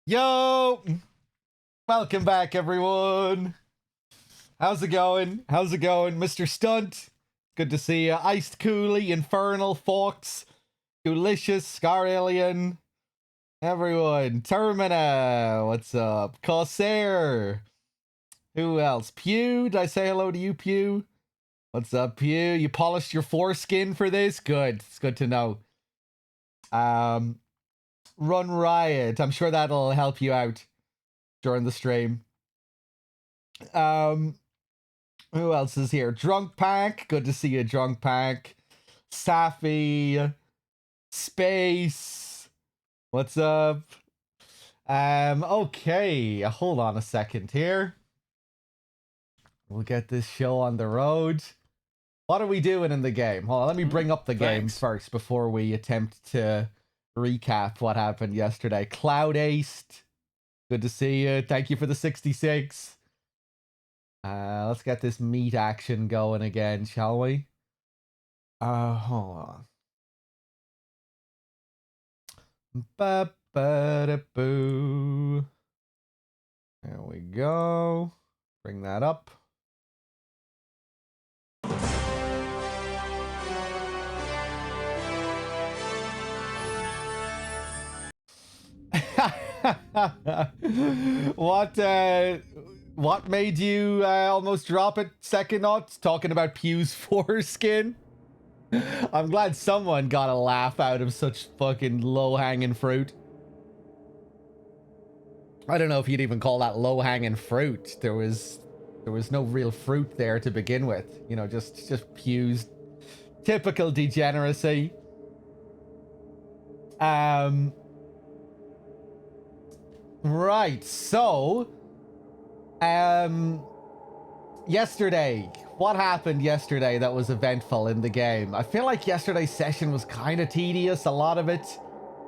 Yo! Welcome back, everyone. How's it going? How's it going, Mr. Stunt? Good to see you. Iced Cooley, Infernal, Fox, Delicious, Scar Alien, everyone. Termina, what's up? Corsair. Who else? Pew, did I say hello to you, Pew? What's up, Pew? You polished your foreskin for this? Good. It's good to know. Run Riot. I'm sure that'll help you out during the stream. Who else is here? Drunk Pack. Good to see you, Drunk Pack. Safi. Space. What's up? Okay. Hold on a second here. We'll get this show on the road. What are we doing in the game? Hold on, let me bring up the game first before we attempt to recap what happened yesterday. Cloud Aced. Good to see you. Thank you for the 66. Let's get this meat action going again, shall we? Hold on. Ba-ba-da-boo. There we go. Bring that up. What made you almost drop it, Second Not? Talking about Pew's foreskin? I'm glad someone got a laugh out of such fucking low-hanging fruit. I don't know if you'd even call that low-hanging fruit. There was no real fruit there to begin with. You know, just Pew's typical degeneracy. Right, so yesterday, what happened yesterday that was eventful in the game? I feel like yesterday's session was kind of tedious, a lot of it,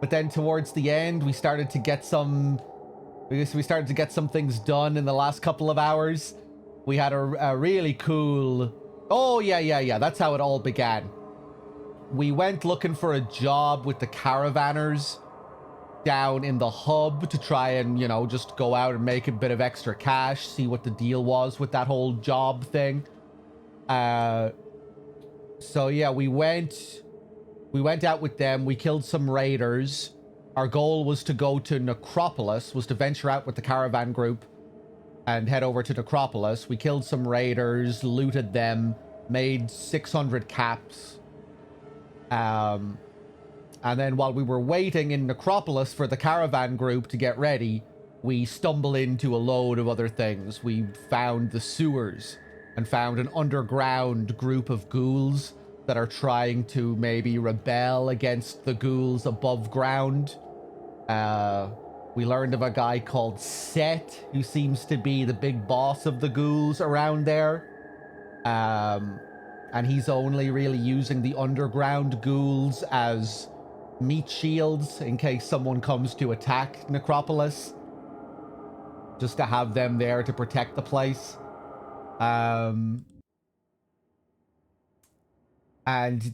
but then towards the end we started to get some things done in the last couple of hours. We had a really cool, oh yeah, that's how it all began. We went looking for a job with the caravanners down in the hub to try and, you know, just go out and make a bit of extra cash, see what the deal was with that whole job thing. So yeah, we went out with them. We killed some raiders. Our goal was to go to Necropolis, was to venture out with the caravan group and head over to Necropolis. We killed some raiders, looted them, made 600 caps. And then while we were waiting in Necropolis for the caravan group to get ready, we stumbled into a load of other things. We found the sewers and found an underground group of ghouls that are trying to maybe rebel against the ghouls above ground. We learned of a guy called Set, who seems to be the big boss of the ghouls around there. And he's only really using the underground ghouls as meat shields in case someone comes to attack Necropolis, just to have them there to protect the place. And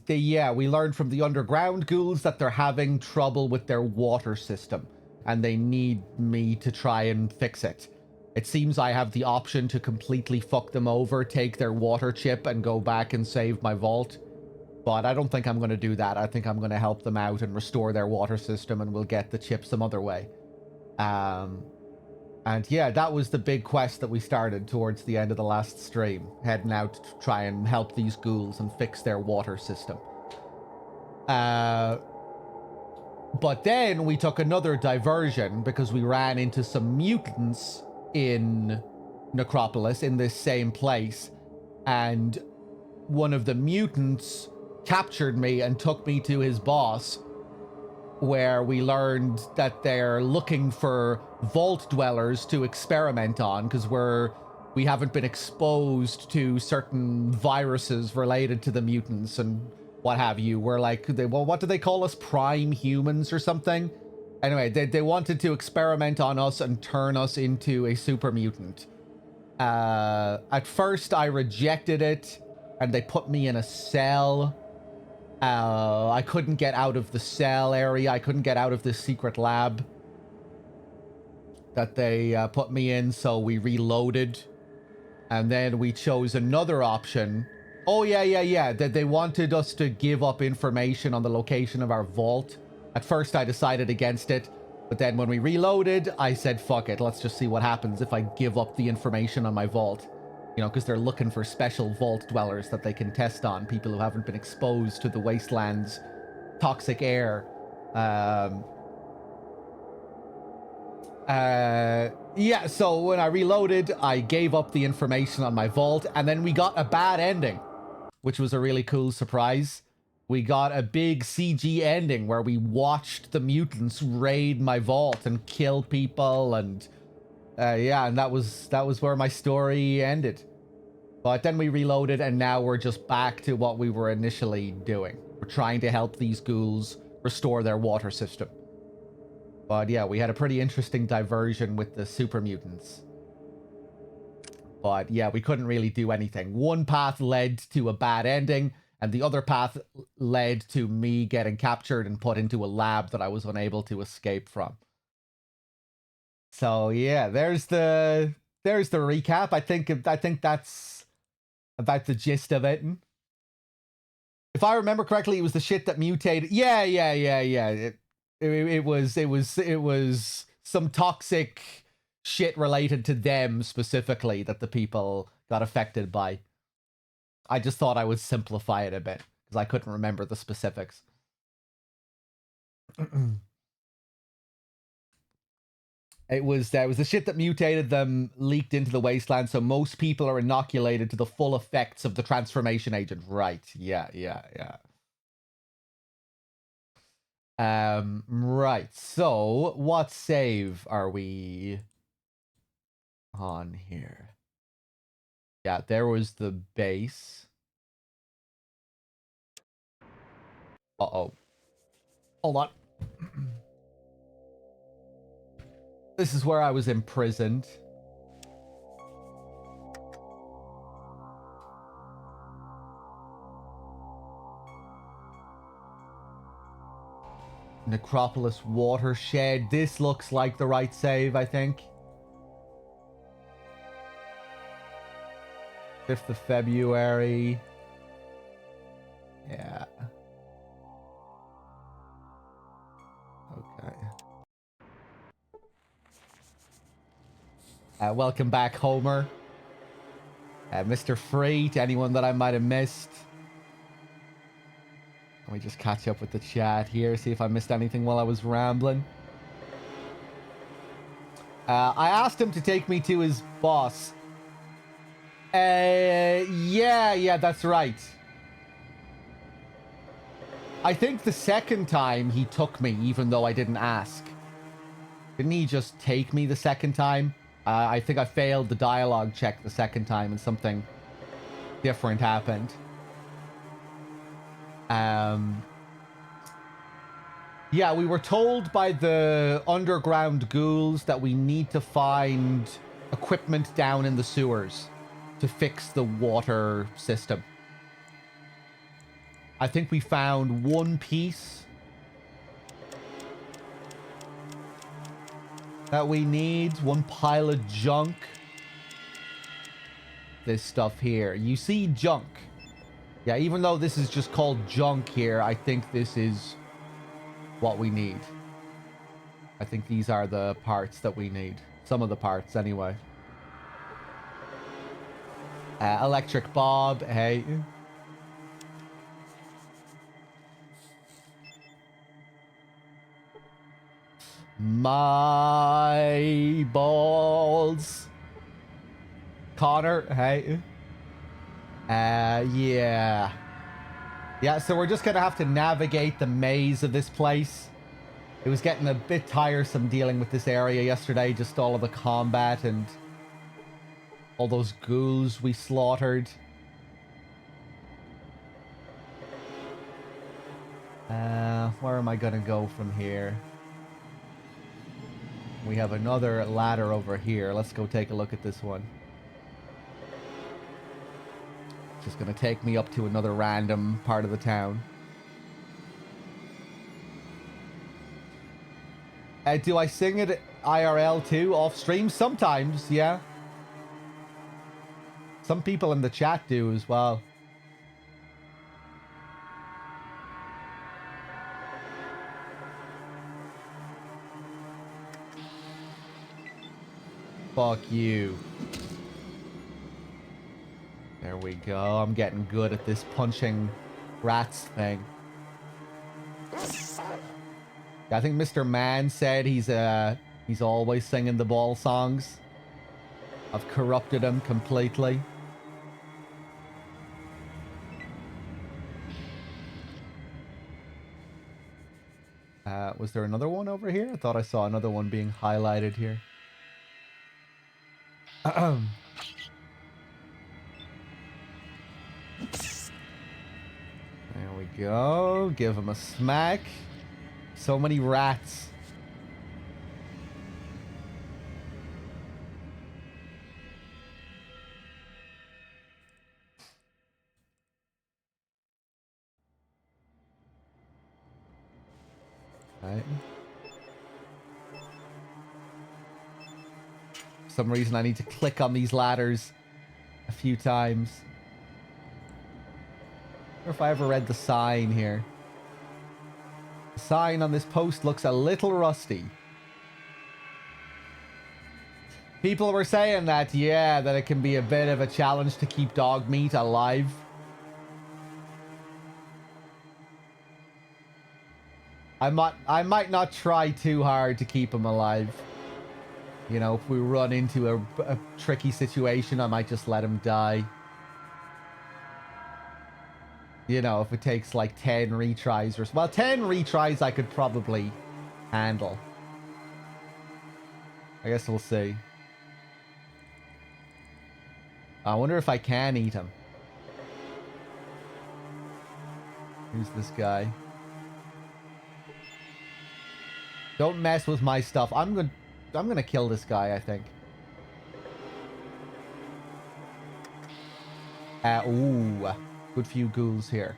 we learned from the underground ghouls that they're having trouble with their water system and they need me to try and fix it. It seems I have the option to completely fuck them over, take their water chip and go back and save my vault. But I don't think I'm going to do that. I think I'm going to help them out and restore their water system, and we'll get the chip some other way. And yeah, that was the big quest that we started towards the end of the last stream. Heading out to try and help these ghouls and fix their water system. But then we took another diversion because we ran into some mutants in Necropolis in this same place. And one of the mutants captured me and took me to his boss, where we learned that they're looking for vault dwellers to experiment on because we haven't been exposed to certain viruses related to the mutants and what have you. We're like, what do they call us? Prime humans or something? Anyway, they wanted to experiment on us and turn us into a super mutant. At first I rejected it and they put me in a cell. I couldn't get out of the cell area. I couldn't get out of this secret lab. that they put me in, so we reloaded. And then we chose another option. Oh, yeah. That they wanted us to give up information on the location of our vault. At first, I decided against it. But then when we reloaded, I said, fuck it. Let's just see what happens if I give up the information on my vault. You know, because they're looking for special vault dwellers that they can test on. People who haven't been exposed to the wasteland's toxic air. Yeah, so when I reloaded, I gave up the information on my vault, and then we got a bad ending, which was a really cool surprise. We got a big CG ending where we watched the mutants raid my vault and kill people, and yeah, and that was where my story ended. But then we reloaded, and now we're just back to what we were initially doing. We're trying to help these ghouls restore their water system. But yeah, we had a pretty interesting diversion with the super mutants. But yeah, we couldn't really do anything. One path led to a bad ending, and the other path led to me getting captured and put into a lab that I was unable to escape from. So yeah, there's the recap. I think that's about the gist of it. If I remember correctly, it was the shit that mutated. Yeah. It was some toxic shit related to them specifically that the people got affected by. I just thought I would simplify it a bit because I couldn't remember the specifics. It was the shit that mutated them leaked into the wasteland, so most people are inoculated to the full effects of the transformation agent. Right. Yeah. Right. So, what save are we on here? Yeah, there was the base. Uh-oh. Hold on. This is where I was imprisoned. Necropolis Watershed. This looks like the right save, I think. 5th of February. Yeah. Okay. Welcome back, Homer. Mr. Free, to anyone that I might have missed. Let me just catch up with the chat here, see if I missed anything while I was rambling. I asked him to take me to his boss. Yeah, that's right. I think the second time he took me, even though I didn't ask. Didn't he just take me the second time? I think I failed the dialogue check the second time and something different happened. Yeah, we were told by the underground ghouls that we need to find equipment down in the sewers to fix the water system. I think we found one piece that we need, one pile of junk. This stuff here. You see junk. Yeah, even though this is just called junk here, I think this is what we need. I think these are the parts that we need. Some of the parts, anyway. Electric Bob, hey. My balls. Connor, hey. Yeah. Yeah, so we're just gonna have to navigate the maze of this place. It was getting a bit tiresome dealing with this area yesterday, just all of the combat and all those ghouls we slaughtered. Where am I gonna go from here? We have another ladder over here. Let's go take a look at this one. Just gonna take me up to another random part of the town. Do I sing it IRL too, off stream? Sometimes, yeah. Some people in the chat do as well. Fuck you. There we go. I'm getting good at this punching rats thing. I think Mr. Man said he's always singing the ball songs. I've corrupted him completely. Was there another one over here? I thought I saw another one being highlighted here. There we go. Give him a smack. So many rats. Right. For some reason I need to click on these ladders a few times. I wonder if I ever read the sign here. The sign on this post looks a little rusty. People were saying that, yeah, that it can be a bit of a challenge to keep dog meat alive. I might not try too hard to keep him alive. You know, if we run into a tricky situation, I might just let him die. You know, if it takes like 10 retries or... Well, 10 retries I could probably handle. I guess we'll see. I wonder if I can eat him. Who's this guy? Don't mess with my stuff. I'm gonna kill this guy, I think. Ooh. Good few ghouls here.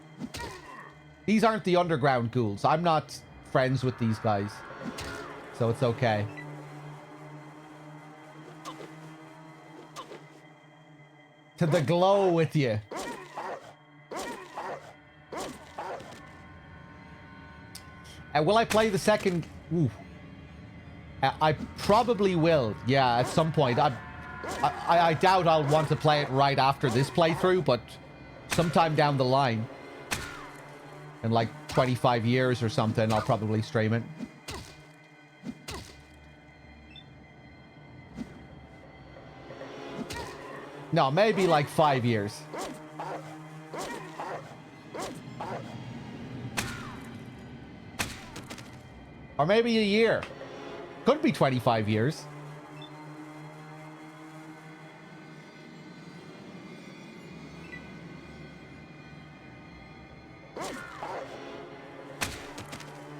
These aren't the underground ghouls. I'm not friends with these guys. So it's okay. To the glow with you. Will I play the second... Ooh. I probably will. Yeah, at some point. I doubt I'll want to play it right after this playthrough, but sometime down the line. In like 25 years or something, I'll probably stream it. No, maybe like 5 years. Or maybe a year. Could be 25 years.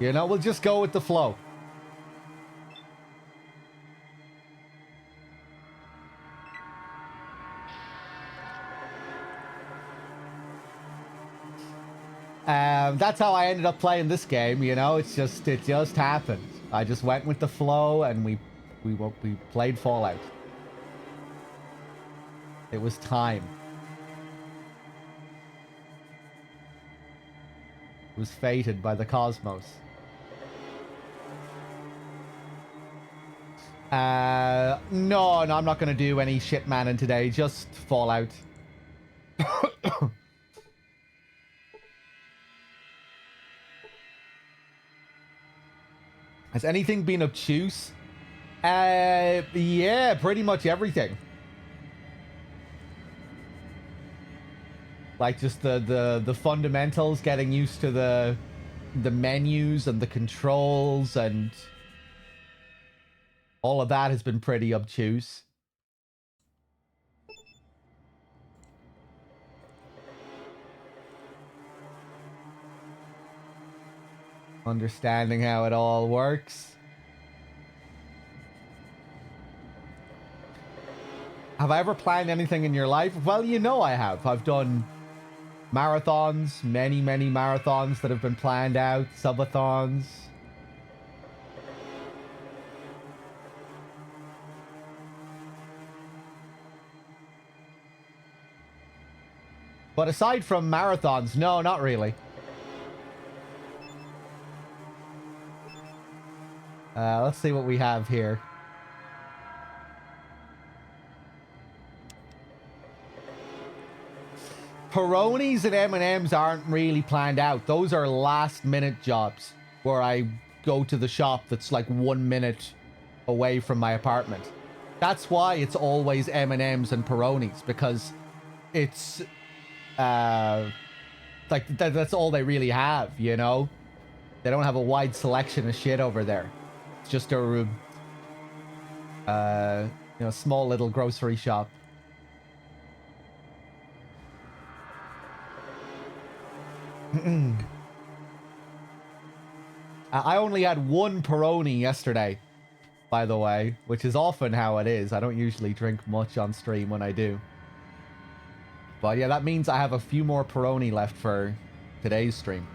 You know, we'll just go with the flow. That's how I ended up playing this game, you know? It just happened. I just went with the flow and we played Fallout. It was time. It was fated by the cosmos. No, I'm not going to do any shit manning today. Just Fallout. Has anything been obtuse? Yeah, pretty much everything. Like just the fundamentals, getting used to the menus and the controls and all of that has been pretty obtuse. Understanding how it all works. Have I ever planned anything in your life? Well, you know I have. I've done marathons, many marathons that have been planned out, subathons. But aside from marathons, no, not really. Let's see what we have here. Peronis and M&Ms aren't really planned out. Those are last minute jobs where I go to the shop that's like 1 minute away from my apartment. That's why it's always M&Ms and Peronis, because it's like that's all they really have, you know? They don't have a wide selection of shit over there. It's just a you know, small little grocery shop. I only had one Peroni yesterday, by the way, which is often how it is. I don't usually drink much on stream when I do. But yeah, that means I have a few more Peroni left for today's stream.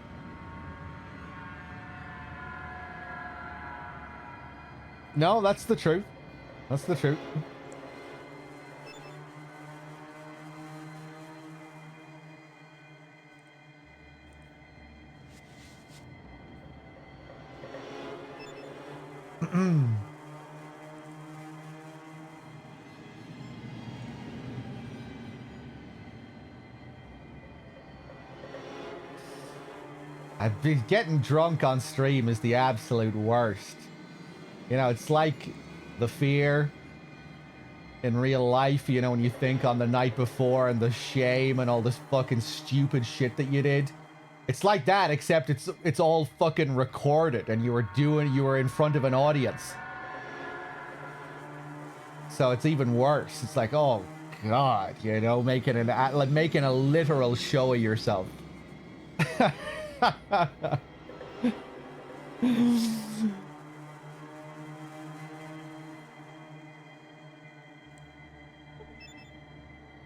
No, that's the truth. That's the truth. I've been getting drunk on stream is the absolute worst. You know, it's like the fear in real life, you know, when you think on the night before and the shame and all this fucking stupid shit that you did. It's like that, except it's all fucking recorded and you were in front of an audience. So it's even worse. It's like, oh god, you know, making a literal show of yourself.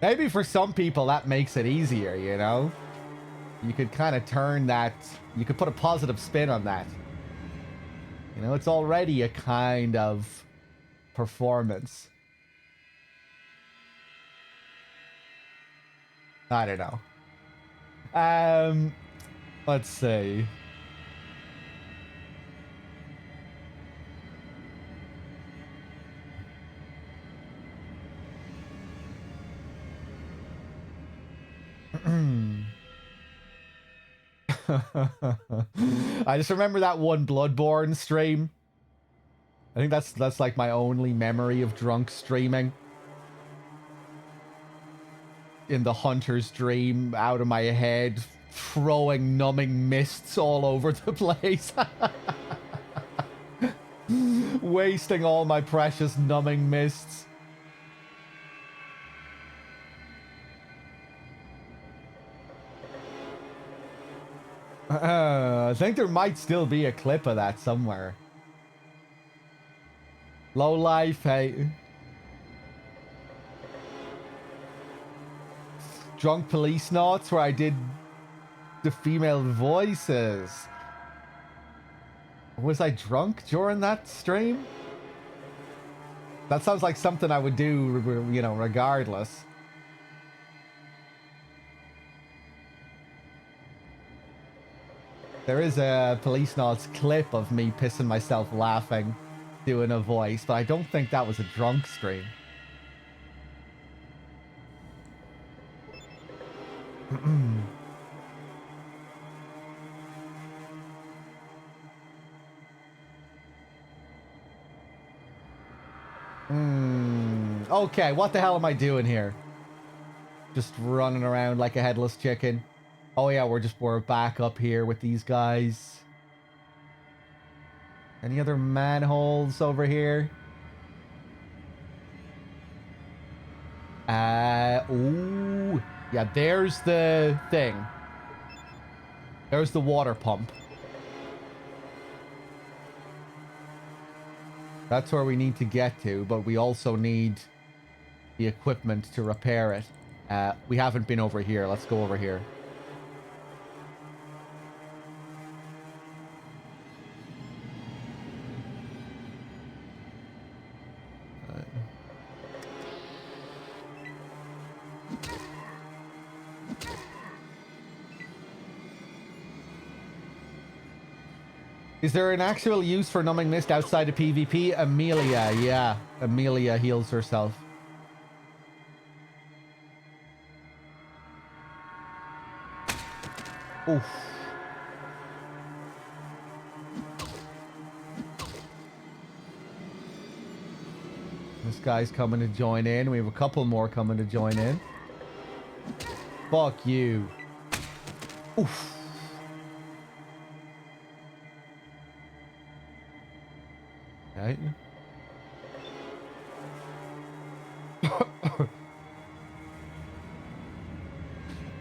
Maybe for some people that makes it easier, you know? You could kind of turn that, you could put a positive spin on that. You know, it's already a kind of performance. I don't know. Let's see. I just remember that one Bloodborne stream. I think that's like my only memory of drunk streaming. In the hunter's dream, out of my head, throwing numbing mists all over the place. Wasting all my precious numbing mists. I think there might still be a clip of that somewhere. Low life, hey. Drunk police notes where I did the female voices. Was I drunk during that stream? That sounds like something I would do, you know, regardless. There is a police notes clip of me pissing myself laughing, doing a voice, but I don't think that was a drunk stream. Okay, what the hell am I doing here? Just running around like a headless chicken. Oh yeah, we're back up here with these guys. Any other manholes over here? Ooh. Yeah, there's the thing. There's the water pump. That's where we need to get to, but we also need the equipment to repair it. We haven't been over here. Let's go over here. Is there an actual use for numbing mist outside of PvP? Amelia, yeah. Amelia heals herself. Oof. This guy's coming to join in. We have a couple more coming to join in. Fuck you. Oof. Okay.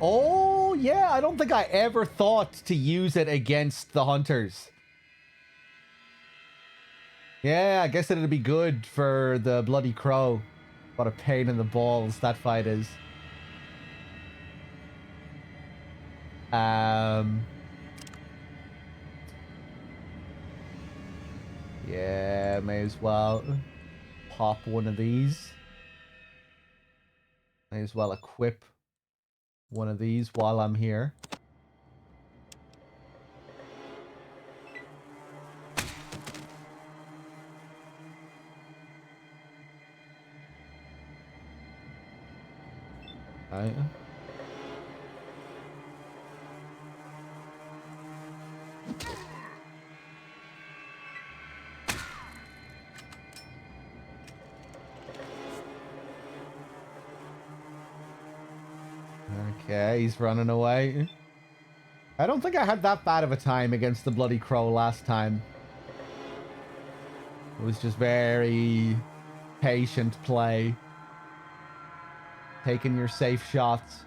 Oh, yeah. I don't think I ever thought to use it against the hunters. Yeah, I guess it'd be good for the bloody crow. What a pain in the balls that fight is. Yeah, may as well pop one of these. May as well equip one of these while I'm here. Right. Okay, he's running away. I don't think I had that bad of a time against the bloody crow last time. It was just very patient play. Taking your safe shots.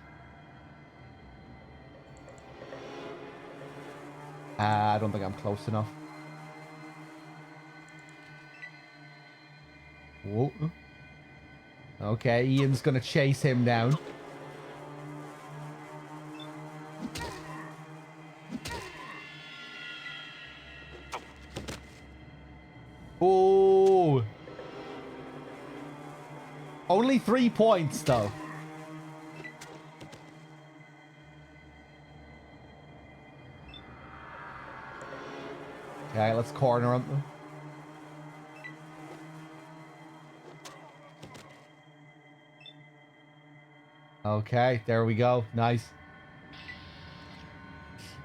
I don't think I'm close enough. Whoa. Okay, Ian's gonna chase him down. Oh. Only 3 points, though. Okay, let's corner him. Okay, there we go. Nice.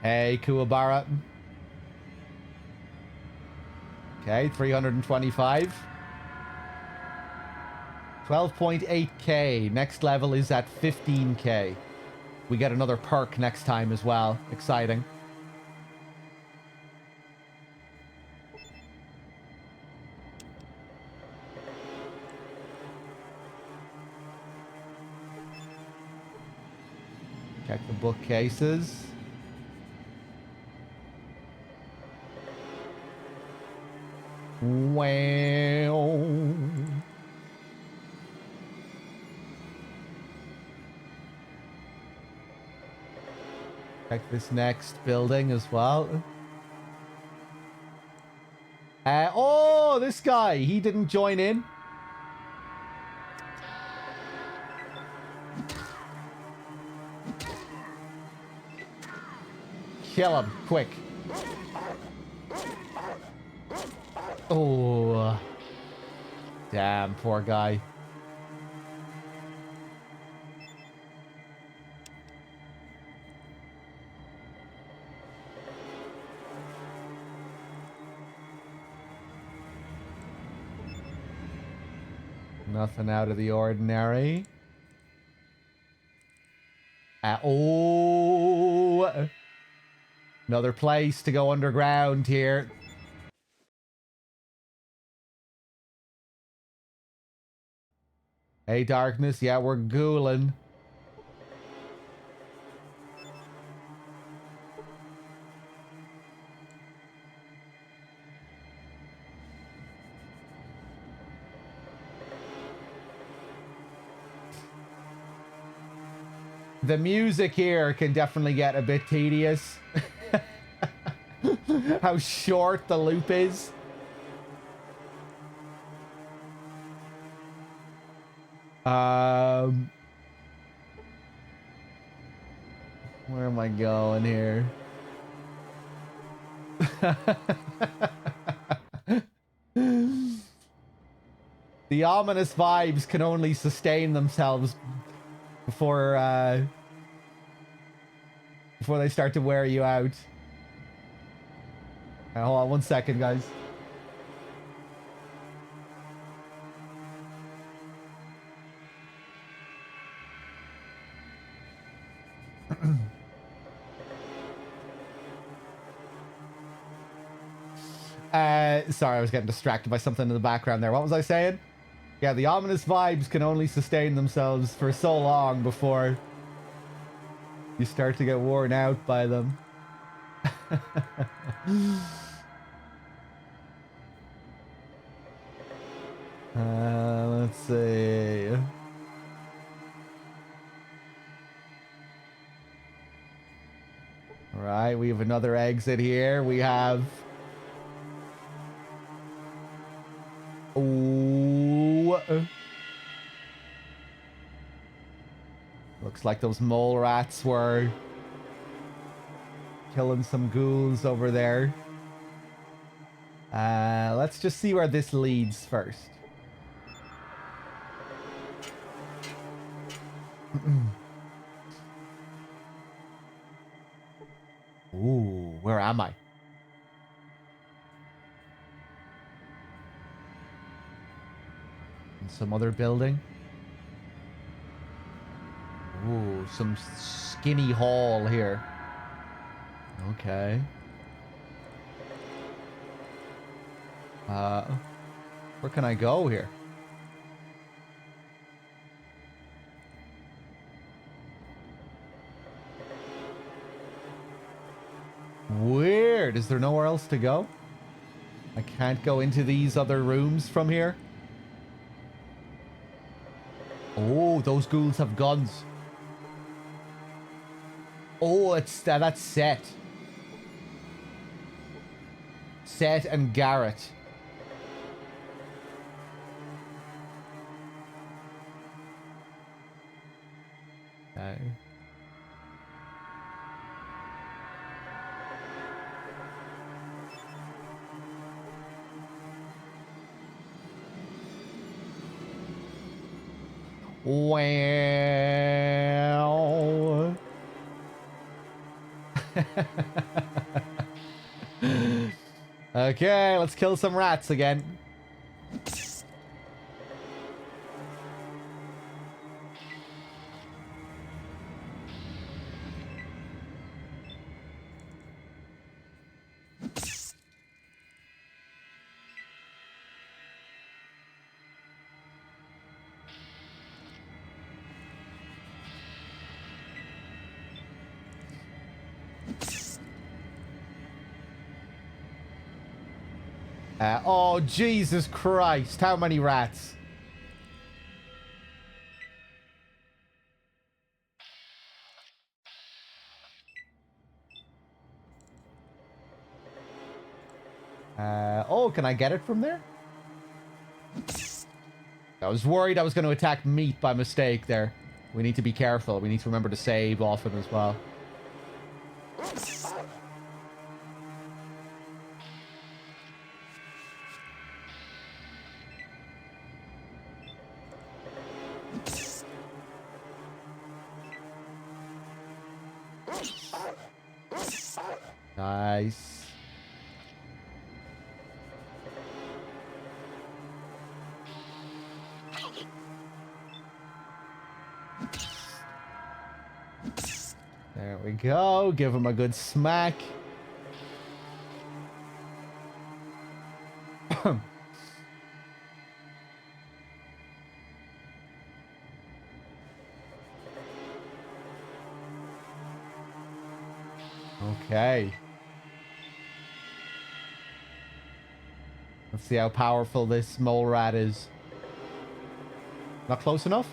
Hey, Kuwabara. Okay, 325. 12.8k. Next level is at 15k. We get another perk next time as well. Exciting. Check the bookcases. Wow. Check this next building as well. Oh, this guy. He didn't join in. Kill him, quick. Oh. Damn, poor guy. Nothing out of the ordinary. Oh. Another place to go underground here. Hey, darkness. Yeah, we're ghouling. The music here can definitely get a bit tedious. How short the loop is. Where am I going here? The ominous vibes can only sustain themselves before before they start to wear you out. Hold on 1 second, guys. Sorry, I was getting distracted by something in the background there. What was I saying? Yeah, the ominous vibes can only sustain themselves for so long before you start to get worn out by them. Let's see. All right, we have another exit here. We have... Ooh. Looks like those mole rats were killing some ghouls over there. Let's just see where this leads first. Ooh, where am I? In some other building? Ooh, some skinny hall here. Okay. Where can I go here? Weird. Is there nowhere else to go? I can't go into these other rooms from here? Oh, those ghouls have guns. Oh, it's that's Set. Set and Garrett. Okay. Wow. Okay, let's kill some rats again. Oh, Jesus Christ. How many rats? Oh, can I get it from there? I was worried I was going to attack meat by mistake there. We need to be careful. We need to remember to save often as well. Nice. There we go. Give him a good smack. Okay. Let's see how powerful this mole rat is. Not close enough?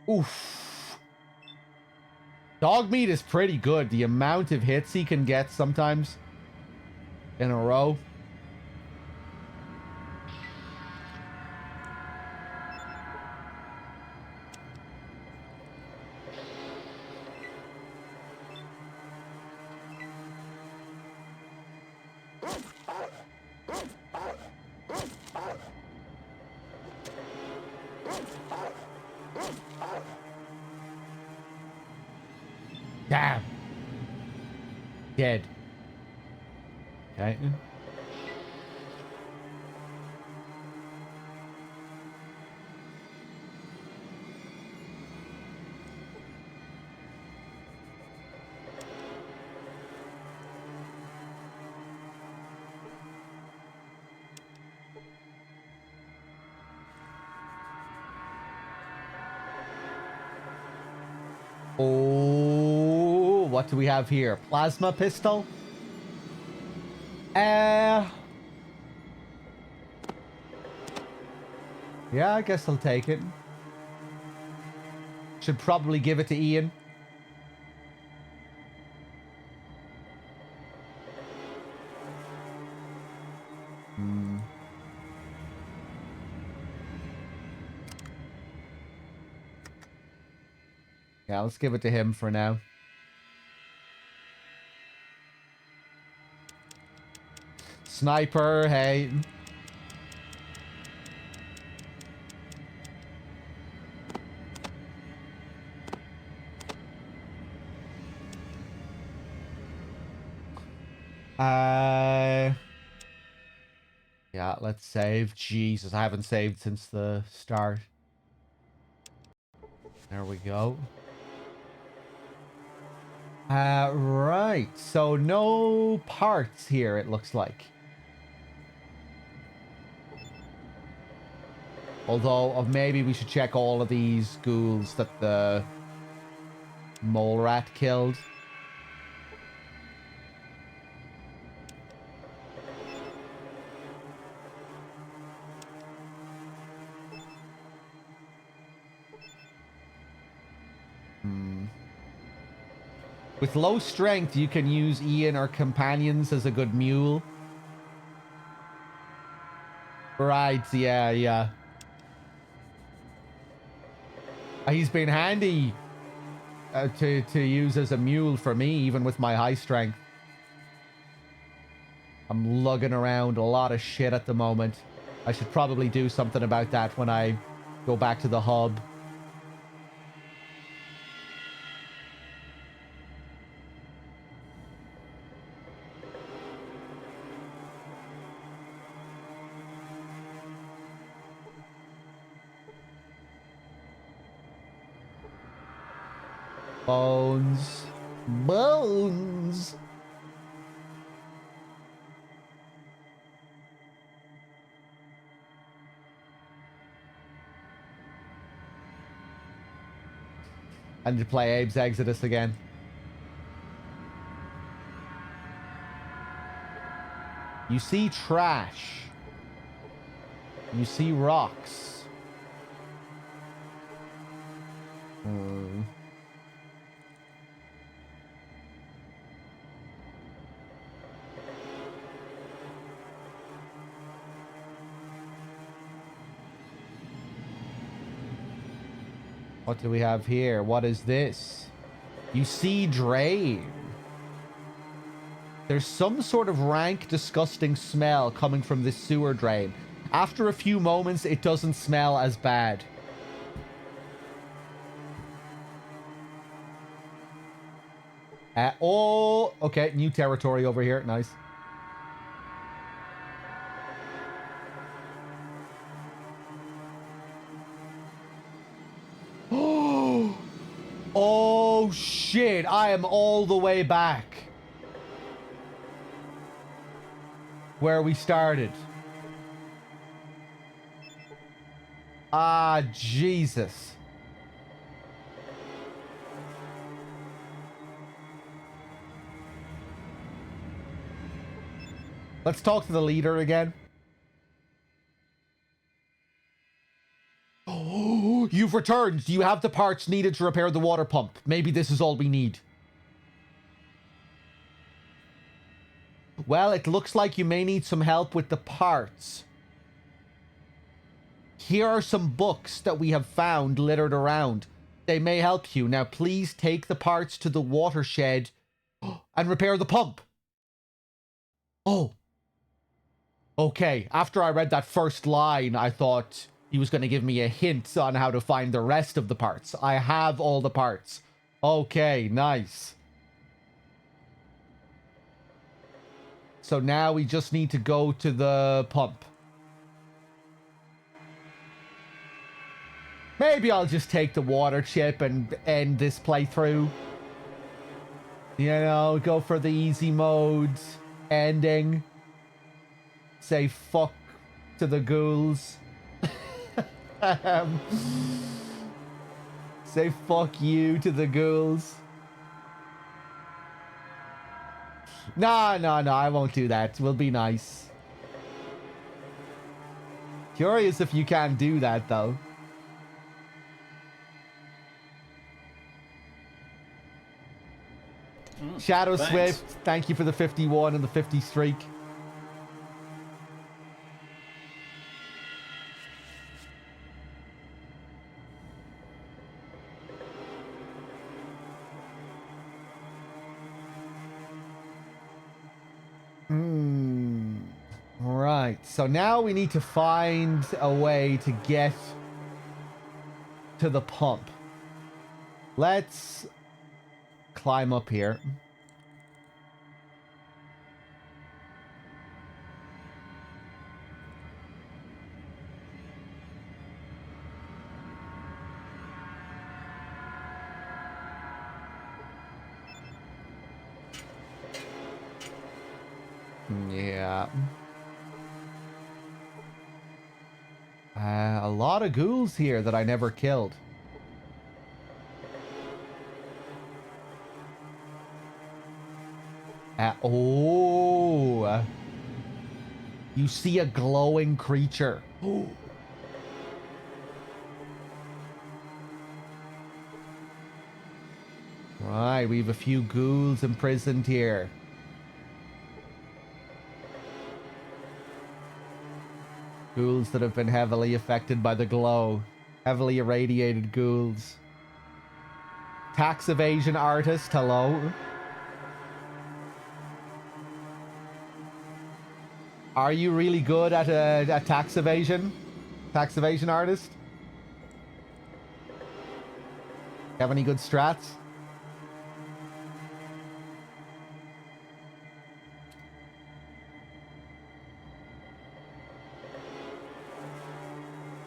Oof. Dog meat is pretty good. The amount of hits he can get sometimes in a row. Damn. Dead. Okay. Oh, what do we have here? Plasma pistol? Yeah, I guess I'll take it. Should probably give it to Ian. Yeah, let's give it to him for now. Sniper, hey. Yeah, let's save. Jesus, I haven't saved since the start. There we go. Right. So no parts here, it looks like. Although, maybe we should check all of these ghouls that the mole rat killed. With low strength, you can use Ian or companions as a good mule. Right, yeah. He's been handy to use as a mule for me, even with my high strength. I'm lugging around a lot of shit at the moment. I should probably do something about that when I go back to the hub. Bones. Bones. I need to play Abe's Exodus again. You see trash. You see rocks. What do we have here? What is this? You see drain. There's some sort of rank, disgusting smell coming from this sewer drain. After a few moments, it doesn't smell as bad. Oh, okay. New territory over here. Nice. Oh, shit. I am all the way back where we started. Ah, Jesus. Let's talk to the leader again. Oh, You've returned. Do you have the parts needed to repair the water pump? Maybe this is all we need. Well, it looks like you may need some help with the parts. Here are some books that we have found littered around. They may help you. Now, please take the parts to the watershed and repair the pump. Oh. Okay, after I read that first line, I thought he was going to give me a hint on how to find the rest of the parts. I have all the parts. Okay, nice. So now we just need to go to the pump. Maybe I'll just take the water chip and end this playthrough. You know, go for the easy mode ending. Say fuck to the ghouls. Say fuck you to the ghouls. No, I won't do that. We'll be nice. Curious if you can do that, though. Shadow thanks. Swift, thank you for the 51 and the 50 streak. Right, so now we need to find a way to get to the pump. Let's climb up here. Yeah. A lot of ghouls here that I never killed. Oh. You see a glowing creature. Oh. Right, we have a few ghouls imprisoned here. Ghouls that have been heavily affected by the glow. Heavily irradiated ghouls. Tax evasion artist, hello. Are you really good at tax evasion? Tax evasion artist? Have any good strats?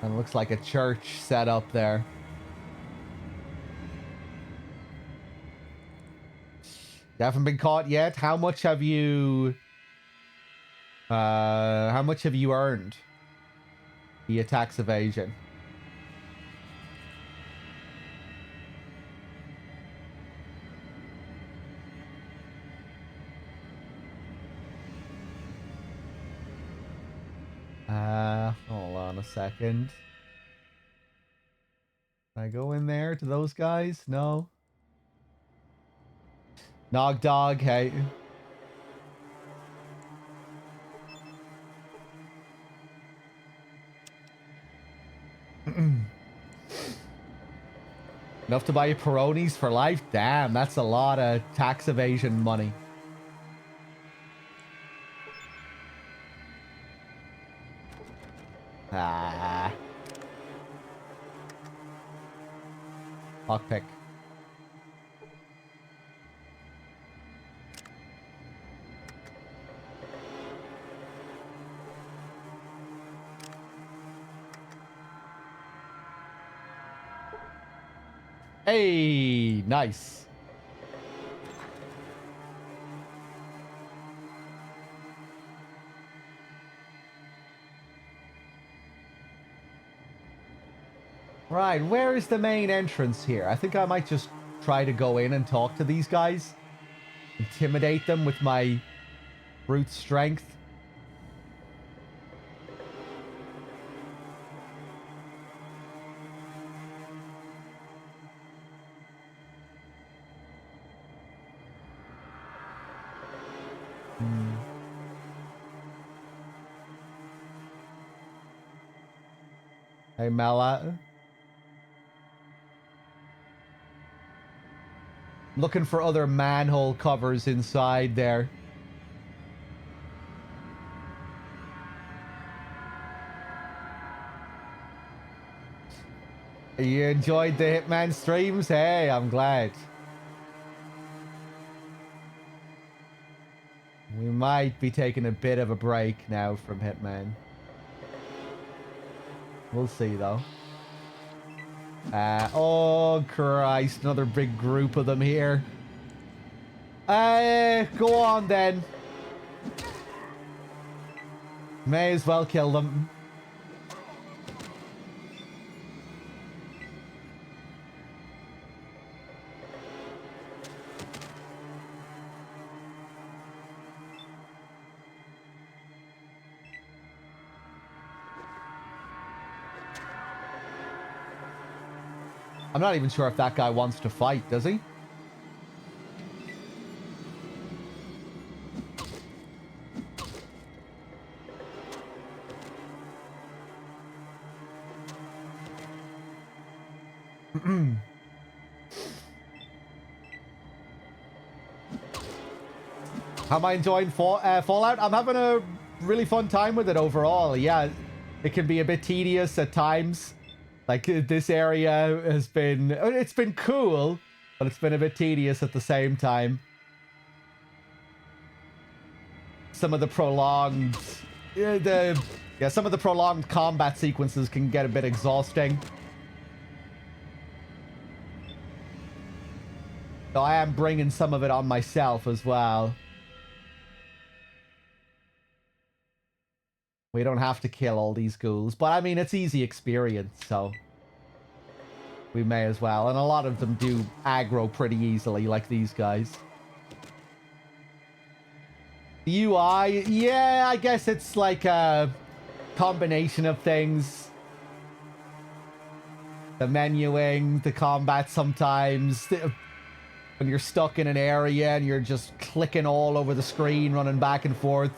And looks like a church set up there. You haven't been caught yet? How much have you earned via tax evasion? Hold on a second. Can I go in there to those guys? No. Nog dog, hey. Enough to buy Peronis for life? Damn, that's a lot of tax evasion money. Ah. Lockpick. Hey, nice. Right, where is the main entrance here? I think I might just try to go in and talk to these guys. Intimidate them with my brute strength. Hmm. Hey, Mela. Looking for other manhole covers inside there. You enjoyed the Hitman streams? Hey, I'm glad. We might be taking a bit of a break now from Hitman. We'll see, though. Oh, Christ. Another big group of them here. Go on, then. May as well kill them. I'm not even sure if that guy wants to fight, does he? How am I enjoying Fallout? I'm having a really fun time with it overall. Yeah, it can be a bit tedious at times. Like, this area has been... It's been cool, but it's been a bit tedious at the same time. Some of the prolonged... some of the prolonged combat sequences can get a bit exhausting. So I am bringing some of it on myself as well. We don't have to kill all these ghouls, but I mean, it's easy experience, so we may as well. And a lot of them do aggro pretty easily, like these guys. The UI, yeah, I guess it's like a combination of things. The menuing, the combat sometimes. When you're stuck in an area and you're just clicking all over the screen, running back and forth,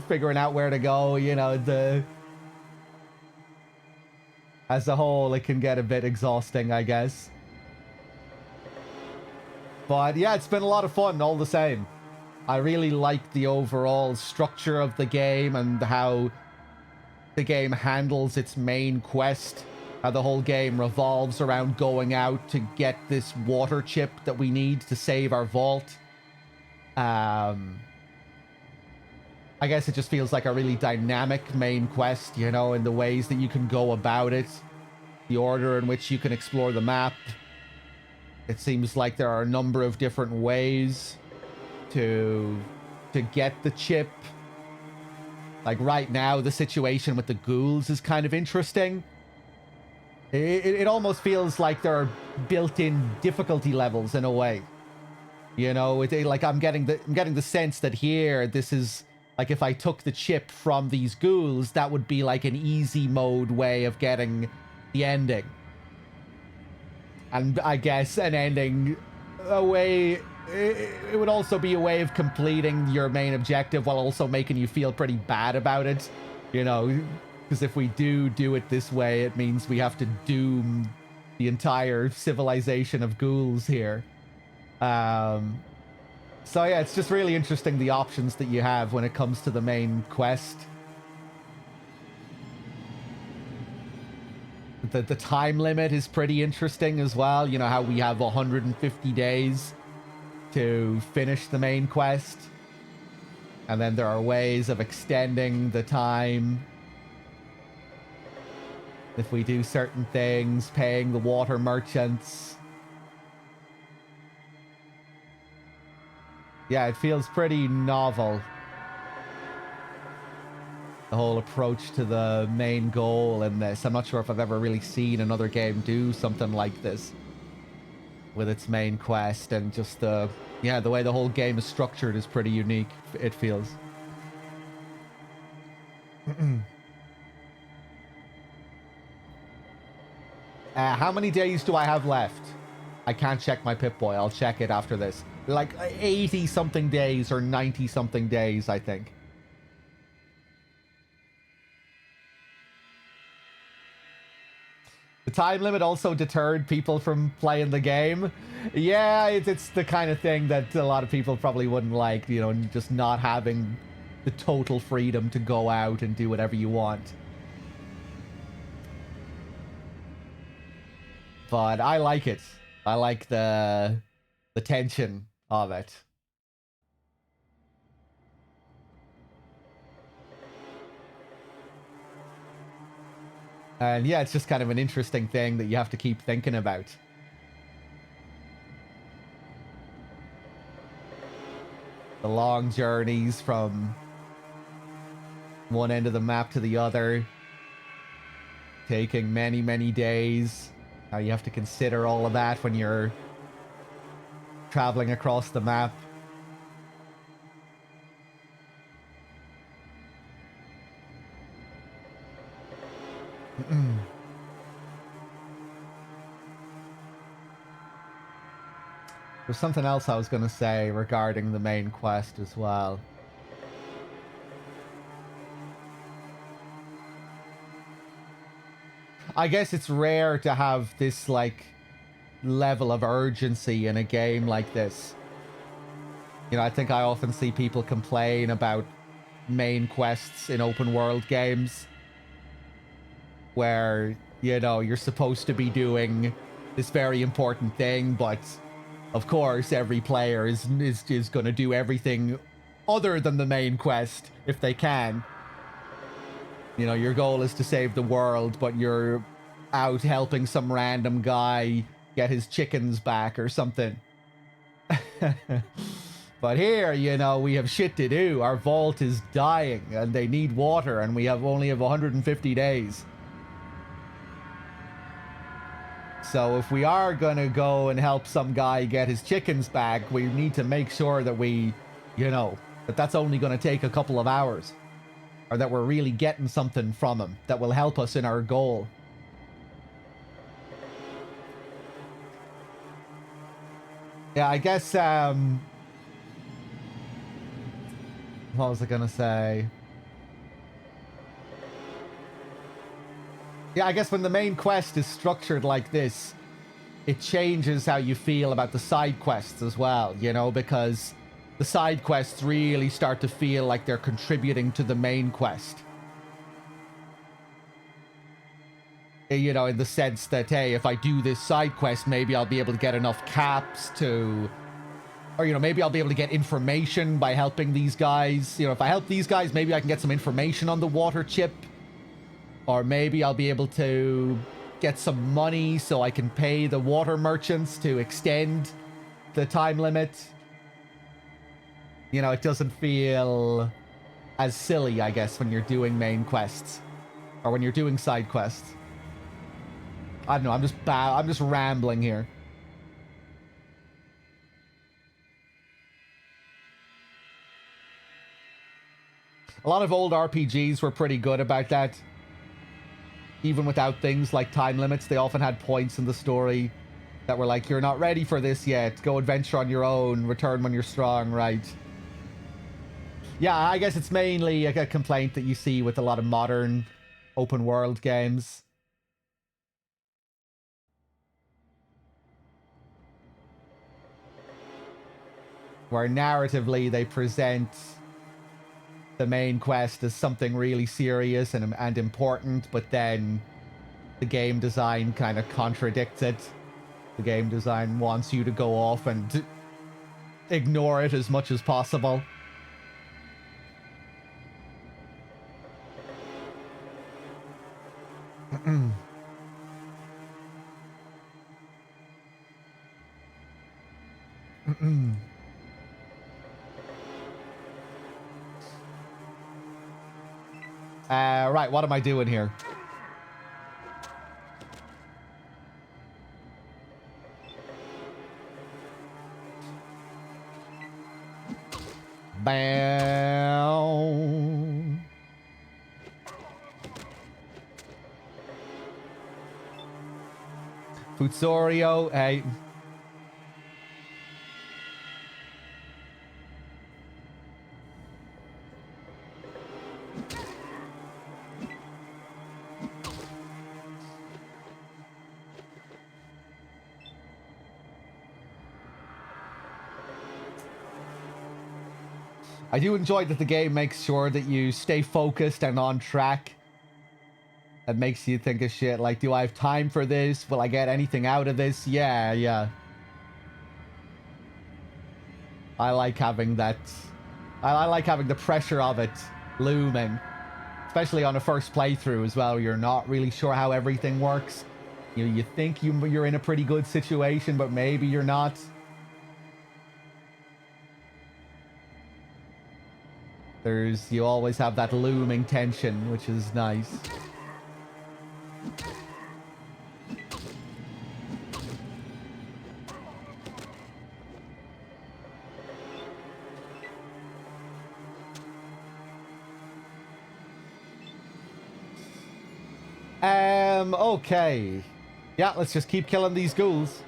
figuring out where to go, you know, as a whole, it can get a bit exhausting, I guess. But yeah, it's been a lot of fun all the same. I really like the overall structure of the game and how the game handles its main quest. How the whole game revolves around going out to get this water chip that we need to save our vault. I guess it just feels like a really dynamic main quest, you know, in the ways that you can go about it, the order in which you can explore the map. It seems like there are a number of different ways to get the chip. Like right now, the situation with the ghouls is kind of interesting. It almost feels like there are built-in difficulty levels in a way. You know, like I'm getting the sense that here, this is like if I took the chip from these ghouls, that would be like an easy mode way of getting the ending. And I guess an ending, a way, it would also be a way of completing your main objective while also making you feel pretty bad about it. You know, because if we do it this way, it means we have to doom the entire civilization of ghouls here. So yeah, it's just really interesting the options that you have when it comes to the main quest. The time limit is pretty interesting as well. You know, how we have 150 days to finish the main quest. And then there are ways of extending the time. If we do certain things, paying the water merchants. Yeah, it feels pretty novel. The whole approach to the main goal in this. I'm not sure if I've ever really seen another game do something like this with its main quest, and just the way the whole game is structured is pretty unique, it feels. How many days do I have left? I can't check my Pip-Boy. I'll check it after this. Like 80 something days or 90 something days, I think. The time limit also deterred people from playing the game. Yeah, it's the kind of thing that a lot of people probably wouldn't like, you know, just not having the total freedom to go out and do whatever you want. But I like it. I like the tension of it. And yeah, it's just kind of an interesting thing that you have to keep thinking about. The long journeys from one end of the map to the other, taking many, many days. How you have to consider all of that when you're traveling across the map. There's something else I was going to say regarding the main quest as well. I guess it's rare to have this, like, level of urgency in a game like this. You know, I think I often see people complain about main quests in open world games where, you know, you're supposed to be doing this very important thing, but of course every player is going to do everything other than the main quest if they can. You know, your goal is to save the world, but you're out helping some random guy get his chickens back or something. But here, you know, we have shit to do. Our vault is dying and they need water and we only have 150 days. So if we are going to go and help some guy get his chickens back, we need to make sure that we, you know, that's only going to take a couple of hours. Or that we're really getting something from him that will help us in our goal. Yeah, I guess, what was I gonna say? Yeah, I guess when the main quest is structured like this, it changes how you feel about the side quests as well, you know, because the side quests really start to feel like they're contributing to the main quest. You know, in the sense that, hey, if I do this side quest, maybe I'll be able to get enough caps to... Or, you know, maybe I'll be able to get information by helping these guys. You know, if I help these guys, maybe I can get some information on the water chip. Or maybe I'll be able to get some money so I can pay the water merchants to extend the time limit. You know, it doesn't feel as silly, I guess, when you're doing main quests. Or when you're doing side quests. I don't know, I'm just rambling here. A lot of old RPGs were pretty good about that. Even without things like time limits, they often had points in the story that were like, you're not ready for this yet. Go adventure on your own. Return when you're strong, right? Yeah, I guess it's mainly a complaint that you see with a lot of modern open world games. Where narratively they present the main quest as something really serious and important, but then the game design kind of contradicts it. The game design wants you to go off and ignore it as much as possible. Right, what am I doing here? Bam. Futsorio, hey. I do enjoy that the game makes sure that you stay focused and on track. That makes you think of shit like, do I have time for this? Will I get anything out of this? Yeah, yeah. I like having that. I like having the pressure of it looming. Especially on a first playthrough as well. You're not really sure how everything works. You think you're in a pretty good situation, but maybe you're not. You always have that looming tension, which is nice. Okay. Yeah, let's just keep killing these ghouls.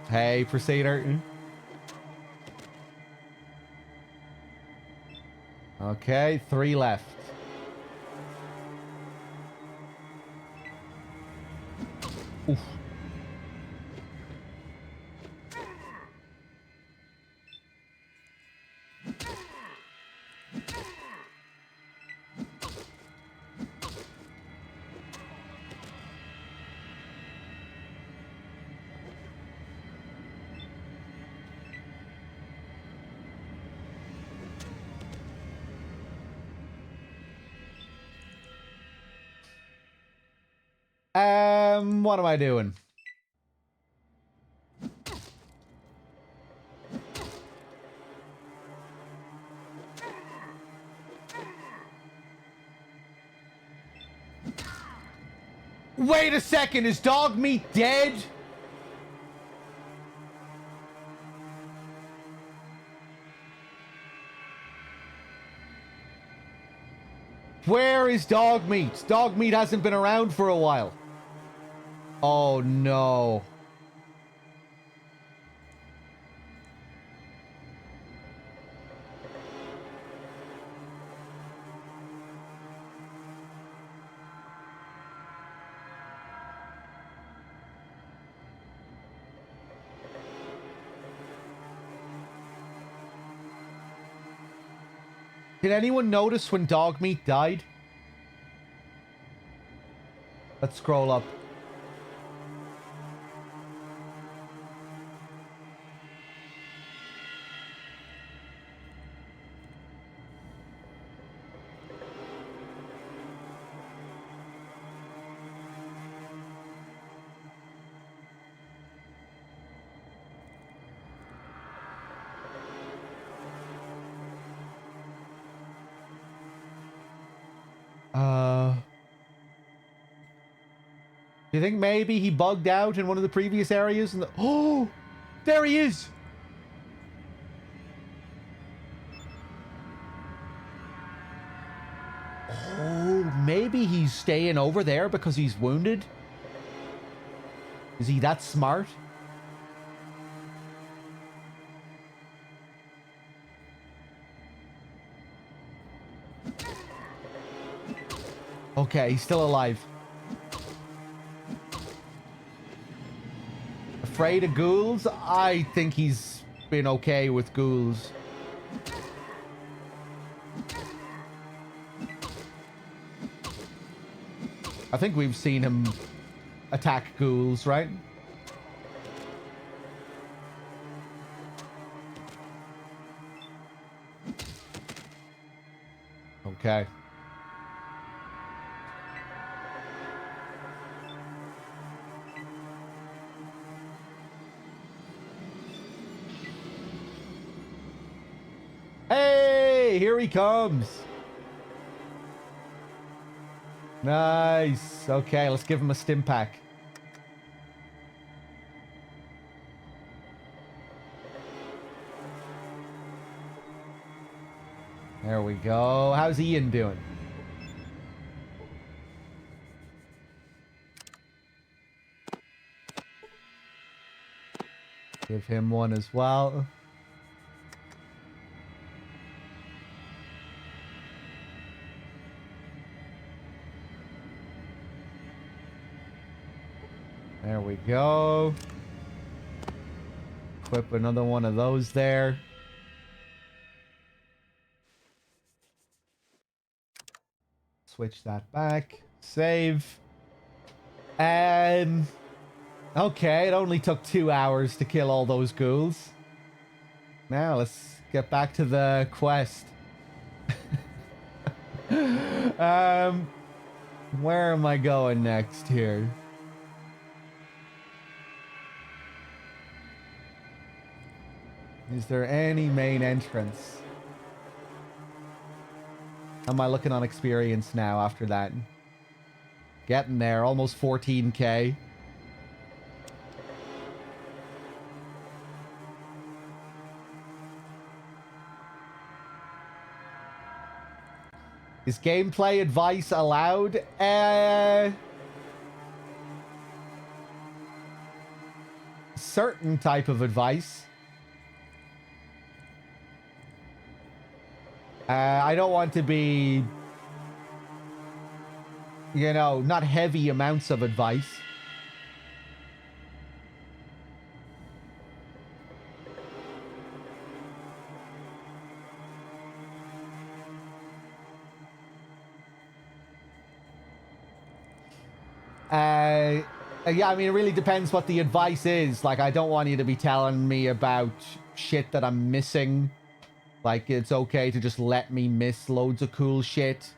Hey, Proceeder. Okay, 3 left. Oof. What am I doing? Wait a second, is dog meat dead? Where is dog meat? Dog meat hasn't been around for a while. Oh no. Did anyone notice when dog meat died? Let's scroll up. Do you think maybe he bugged out in one of the previous areas? And oh, there he is. Oh, maybe he's staying over there because he's wounded. Is he that smart? Okay, he's still alive. Afraid of ghouls? I think he's been okay with ghouls. I think we've seen him attack ghouls, right? Okay. Hey, here he comes. Nice. Okay, let's give him a stim pack. There we go. How's Ian doing? Give him one as well. There we go. Equip another one of those there. Switch that back. Save. Okay, it only took 2 hours to kill all those ghouls. Now let's get back to the quest. Where am I going next here? Is there any main entrance? How am I looking on experience now after that? Getting there, almost 14k. Is gameplay advice allowed? Certain type of advice. I don't want to be, you know, not heavy amounts of advice. Yeah, I mean, it really depends what the advice is. Like, I don't want you to be telling me about shit that I'm missing. Like, it's okay to just let me miss loads of cool shit.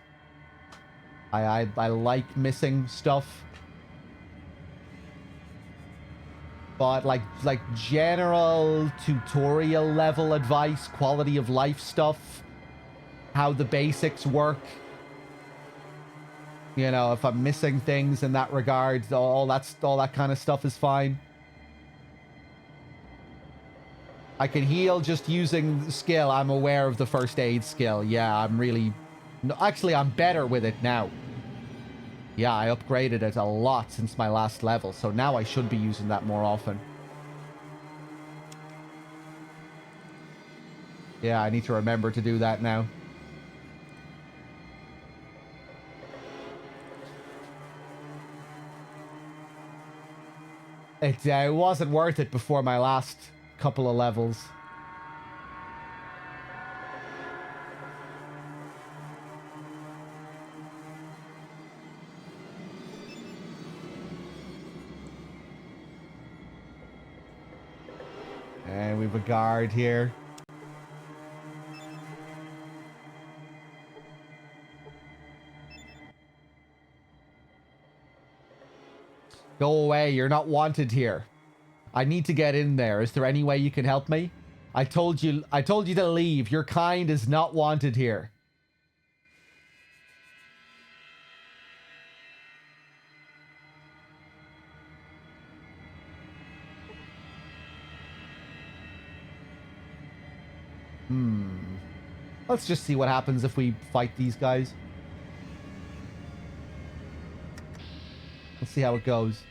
I like missing stuff. But like general tutorial level advice, quality of life stuff, how the basics work. You know, if I'm missing things in that regard, all that kind of stuff is fine. I can heal just using the skill. I'm aware of the first aid skill. Yeah, I'm really... No, actually, I'm better with it now. Yeah, I upgraded it a lot since my last level, so now I should be using that more often. Yeah, I need to remember to do that now. It wasn't worth it before my last couple of levels. And we have a guard here. Go away, you're not wanted here. I need to get in there. Is there any way you can help me? I told you to leave. Your kind is not wanted here. Let's just see what happens if we fight these guys. Let's see how it goes.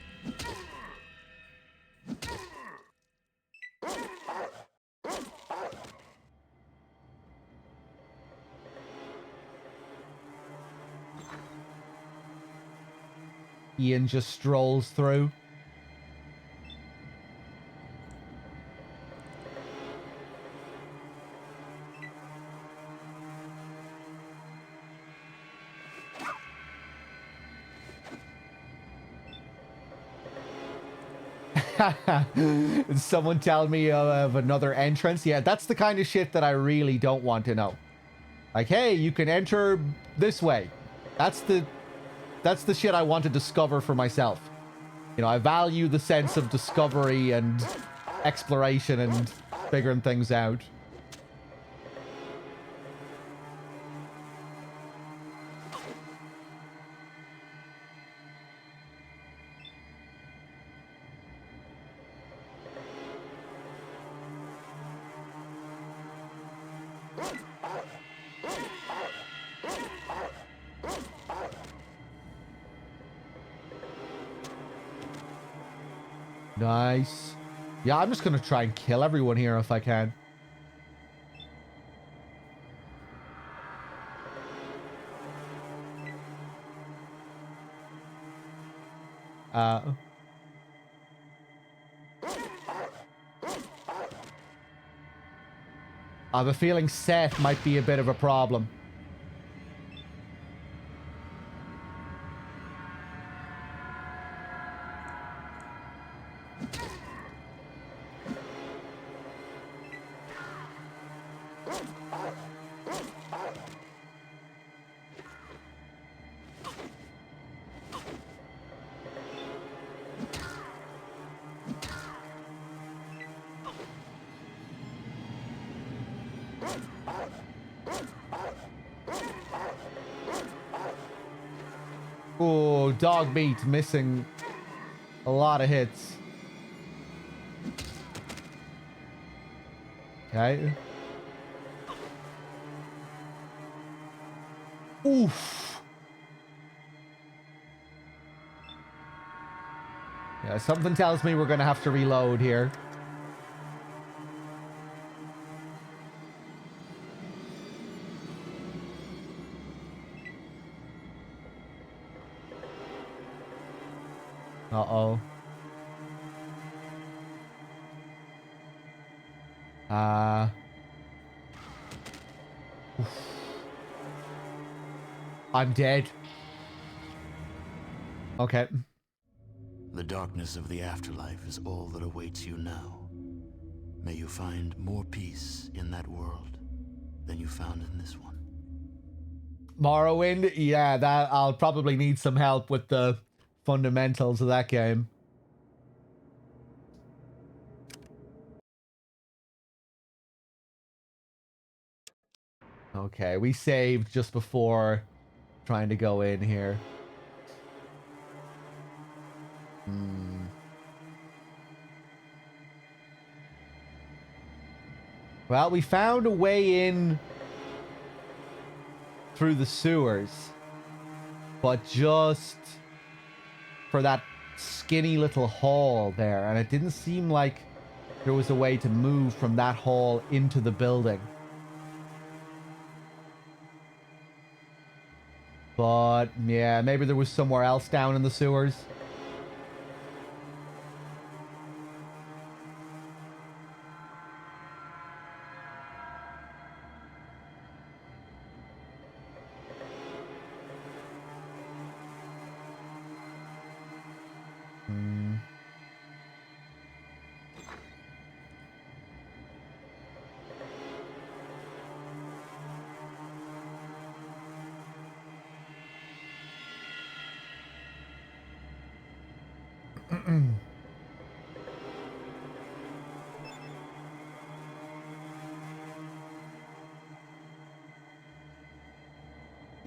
Ian just strolls through. Did someone tell me of another entrance? Yeah, that's the kind of shit that I really don't want to know. Like, hey, you can enter this way. That's the shit I want to discover for myself. You know, I value the sense of discovery and exploration and figuring things out. Nice. Yeah, I'm just gonna try and kill everyone here if I can. I have a feeling Seth might be a bit of a problem. Oh, dog meat missing a lot of hits. Okay. Oof. Yeah, something tells me we're gonna have to reload here. Uh-oh. I'm dead. Okay. The darkness of the afterlife is all that awaits you now. May you find more peace in that world than you found in this one. Morrowind? Yeah, that I'll probably need some help with the fundamentals of that game. Okay, we saved just before trying to go in here. Well, we found a way in through the sewers, but just for that skinny little hall there, and it didn't seem like there was a way to move from that hall into the building. But yeah, maybe there was somewhere else down in the sewers.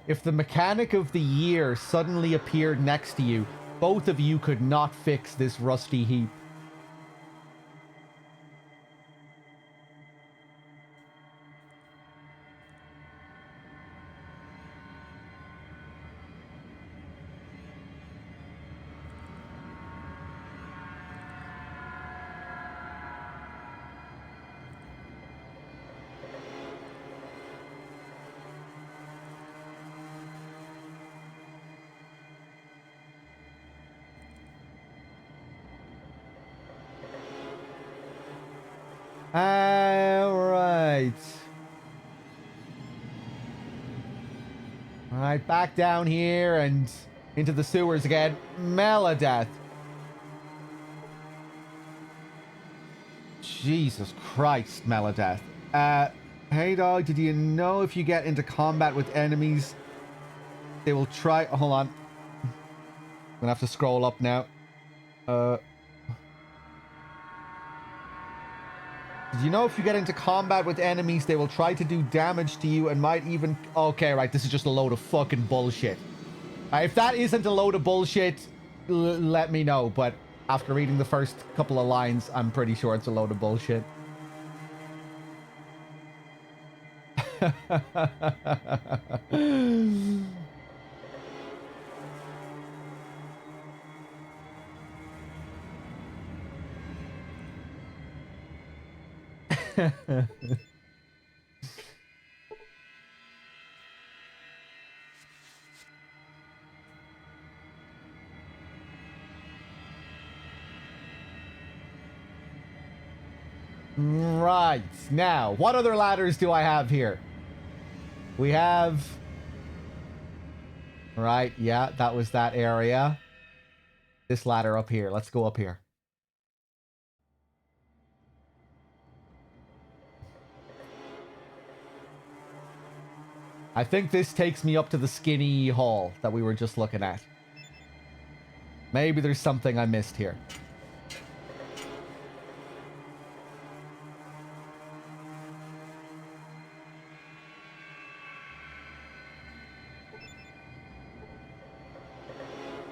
If the mechanic of the year suddenly appeared next to you, both of you could not fix this rusty heap. Alright. Alright, back down here and into the sewers again. Melodeath. Jesus Christ, Melodeath. Hey dog, did you know if you get into combat with enemies, they will try... Hold on. I'm gonna have to scroll up now. Did you know if you get into combat with enemies, they will try to do damage to you and might even... Okay, right, this is just a load of fucking bullshit. If that isn't a load of bullshit, let me know. But after reading the first couple of lines, I'm pretty sure it's a load of bullshit. Right. Now, what other ladders do I have here? We have... Right, yeah, that was that area. This ladder up here. Let's go up here. I think this takes me up to the skinny hall that we were just looking at. Maybe there's something I missed here.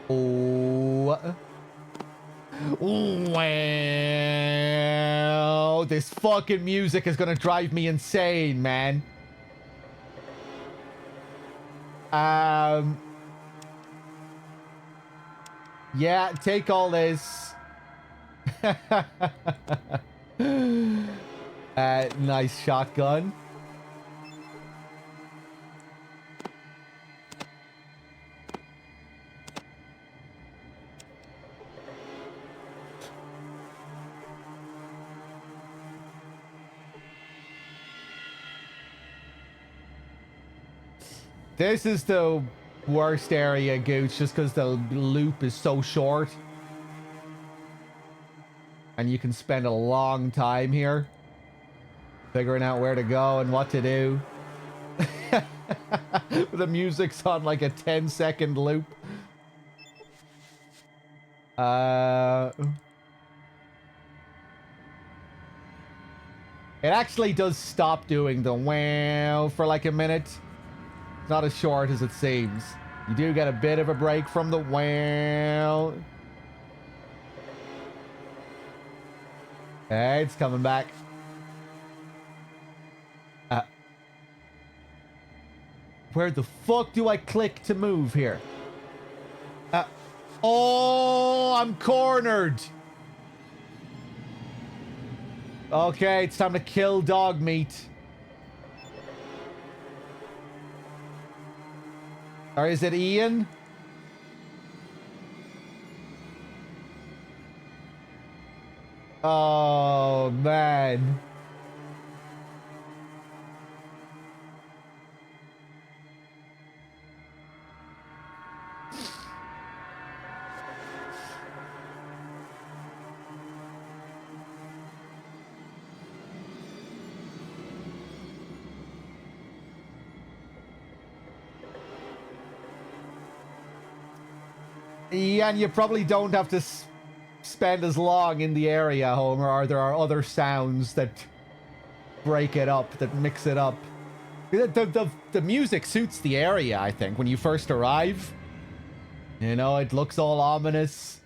Oh. Wow. This fucking music is gonna drive me insane, man. Yeah, take all this. Nice shotgun. This is the worst area, Gooch, just because the loop is so short. And you can spend a long time here figuring out where to go and what to do. The music's on like a 10-second loop. It actually does stop doing the wow for like a minute. Not as short as it seems. You do get a bit of a break from the wow. Hey, it's coming back. Where the fuck do I click to move here? Oh, I'm cornered. Okay, it's time to kill dog meat. Or is it Ian? Oh, man. Yeah, and you probably don't have to spend as long in the area, Homer, or there are other sounds that break it up, that mix it up. The music suits the area, I think, when you first arrive. You know, it looks all ominous.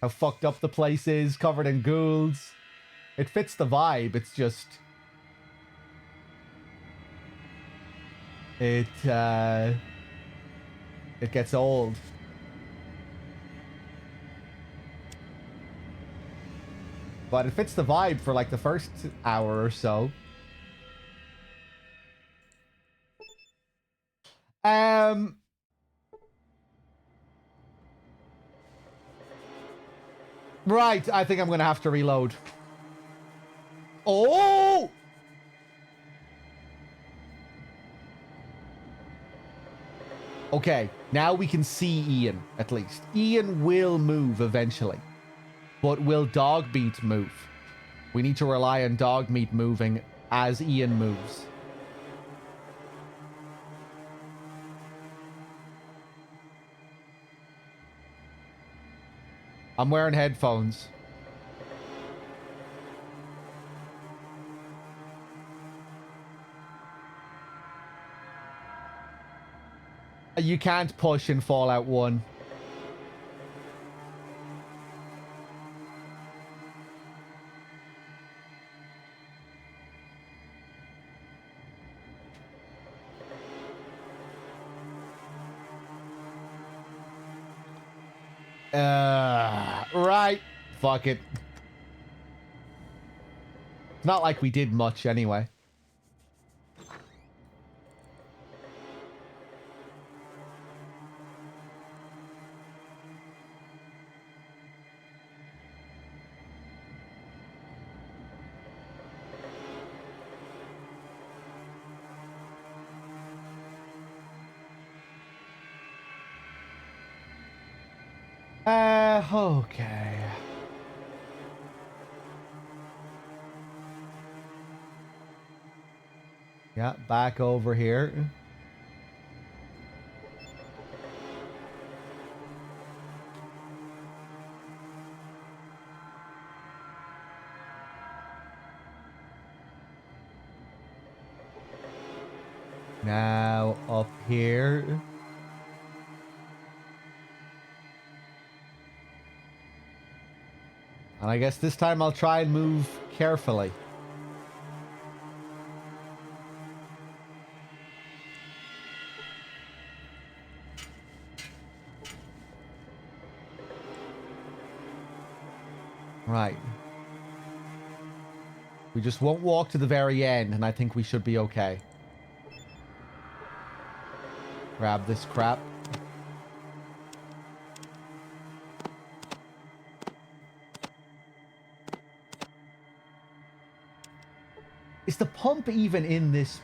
How fucked up the place is, covered in ghouls. It fits the vibe, it's just... It gets old. But it fits the vibe for like the first hour or so. Right, I think I'm gonna have to reload. Oh! Okay, now we can see Ian, at least. Ian will move eventually. But will Dogmeat move? We need to rely on Dogmeat moving as Ian moves. I'm wearing headphones. You can't push in Fallout 1. Right. Fuck it. Not like we did much anyway. Okay. Yeah, back over here. Now up here. And I guess this time I'll try and move carefully. Right. We just won't walk to the very end, and I think we should be okay. Grab this crap. Is the pump even in this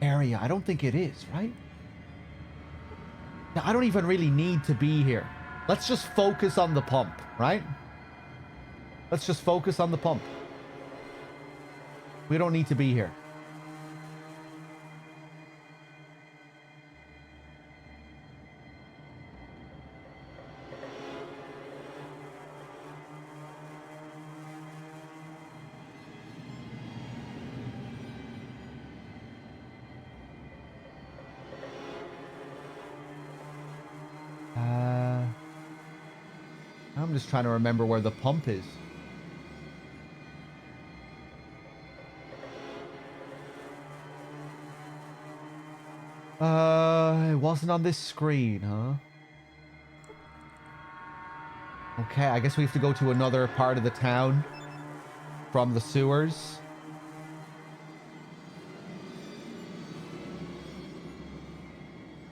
area? I don't think it is, right? Now, I don't even really need to be here. Let's just focus on the pump, right? Let's just focus on the pump. We don't need to be here. I'm just trying to remember where the pump is. It wasn't on this screen, huh? Okay, I guess we have to go to another part of the town from the sewers.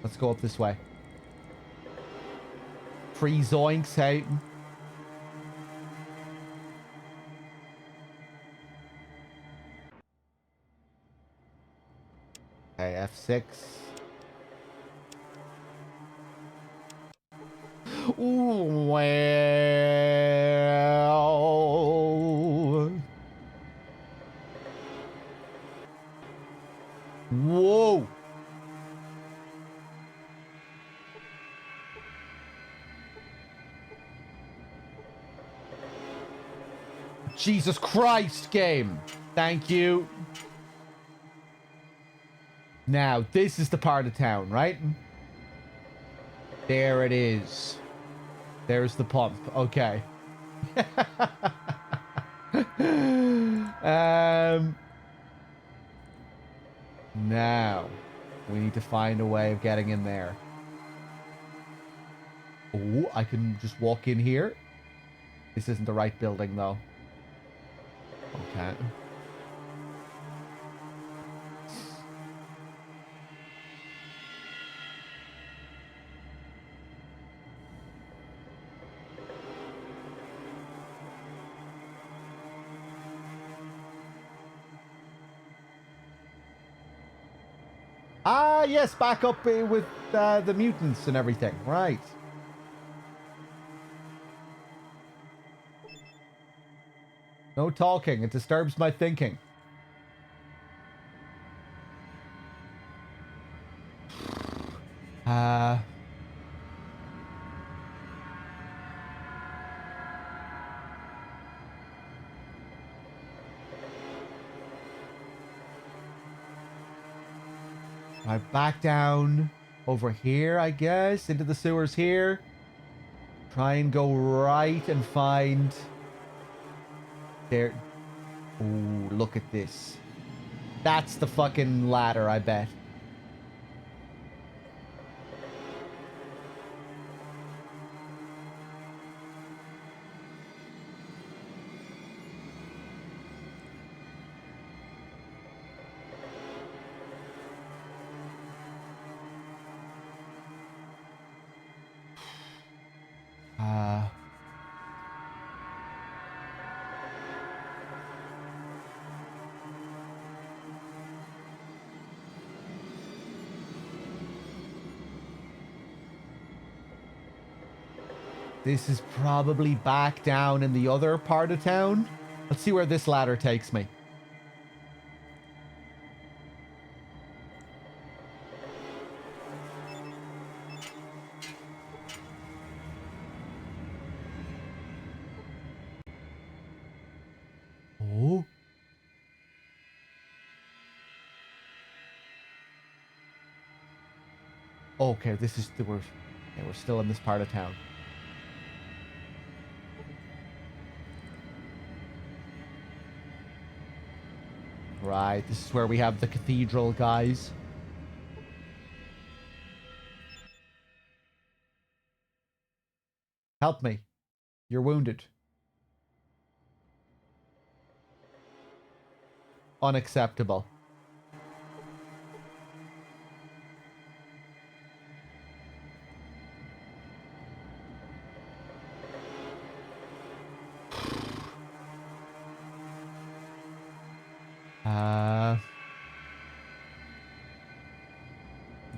Let's go up this way. Free zoinks, hey. Okay, F6. Ooh, well. Whoa. Jesus Christ, game. Thank you. Now, this is the part of town, right? There it is. There's the pump. Okay. Now, we need to find a way of getting in there. Oh, I can just walk in here. This isn't the right building, though. Okay. Ah, yes, back up with the mutants and everything. Right. No talking. It disturbs my thinking. Right, back down over here, I guess, into the sewers here. Try and go right and find... There. Ooh, look at this. That's the fucking ladder, I bet. Uh, this is probably back down in the other part of town. Let's see where this ladder takes me. Oh. Okay, this is the worst. Okay, we're still in this part of town. Right, this is where we have the cathedral, guys. Help me. You're wounded. Unacceptable.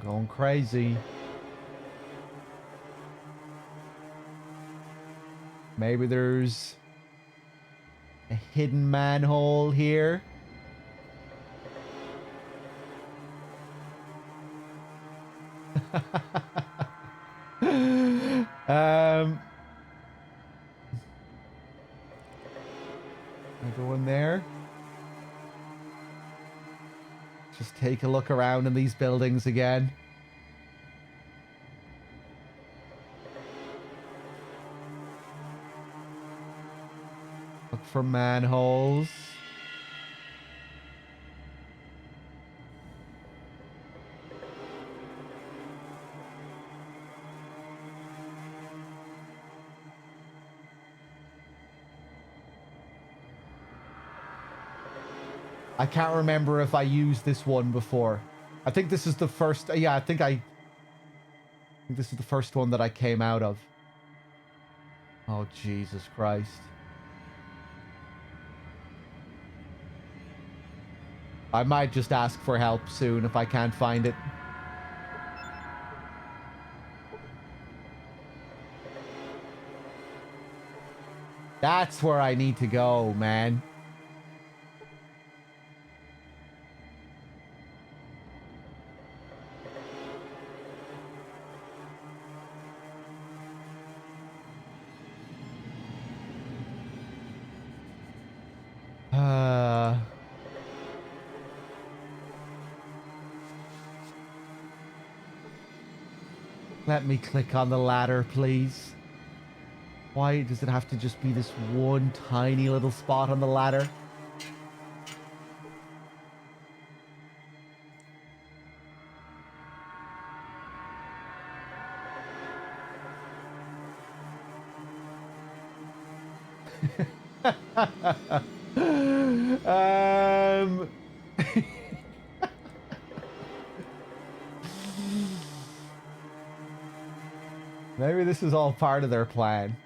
Going crazy. Maybe there's a hidden manhole here. I go in there. Just take a look around in these buildings again. Look for manholes. I can't remember if I used this one before. I think this is the first. Yeah, I think this is the first one that I came out of. Oh, Jesus Christ. I might just ask for help soon if I can't find it. That's where I need to go, man. Let me click on the ladder, please. Why does it have to just be this one tiny little spot on the ladder? Maybe this is all part of their plan.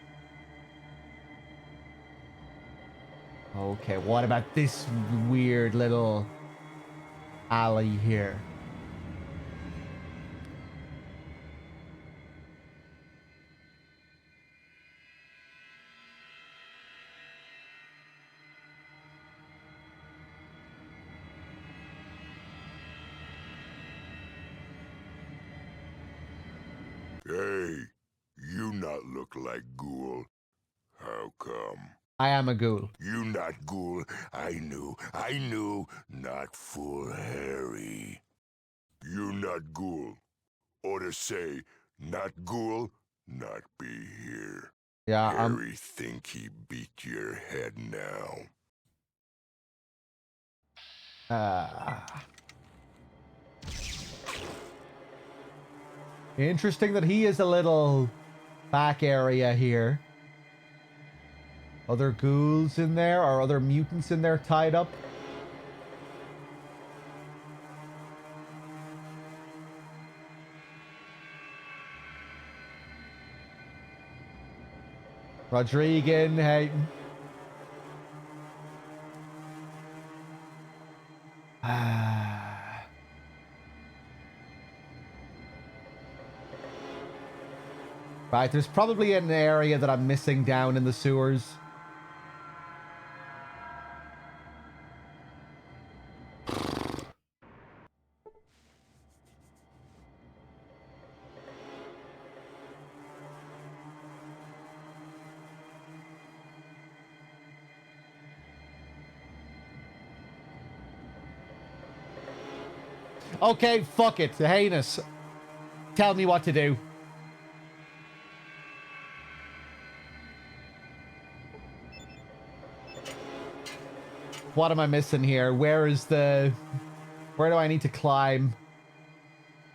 Okay, what about this weird little alley here? Hey, you not look like ghoul. How come? I am a ghoul. You not ghoul. I knew. Not full Harry. You not ghoul. Or to say, not ghoul, not be here. Yeah, Harry think he beat your head now. Interesting that he is a little back area here. Other ghouls in there, or other mutants in there tied up. Rodrigan, hey. Right, there's probably an area that I'm missing down in the sewers. Okay, fuck it. Heinous. Tell me what to do. What am I missing here? Where do I need to climb?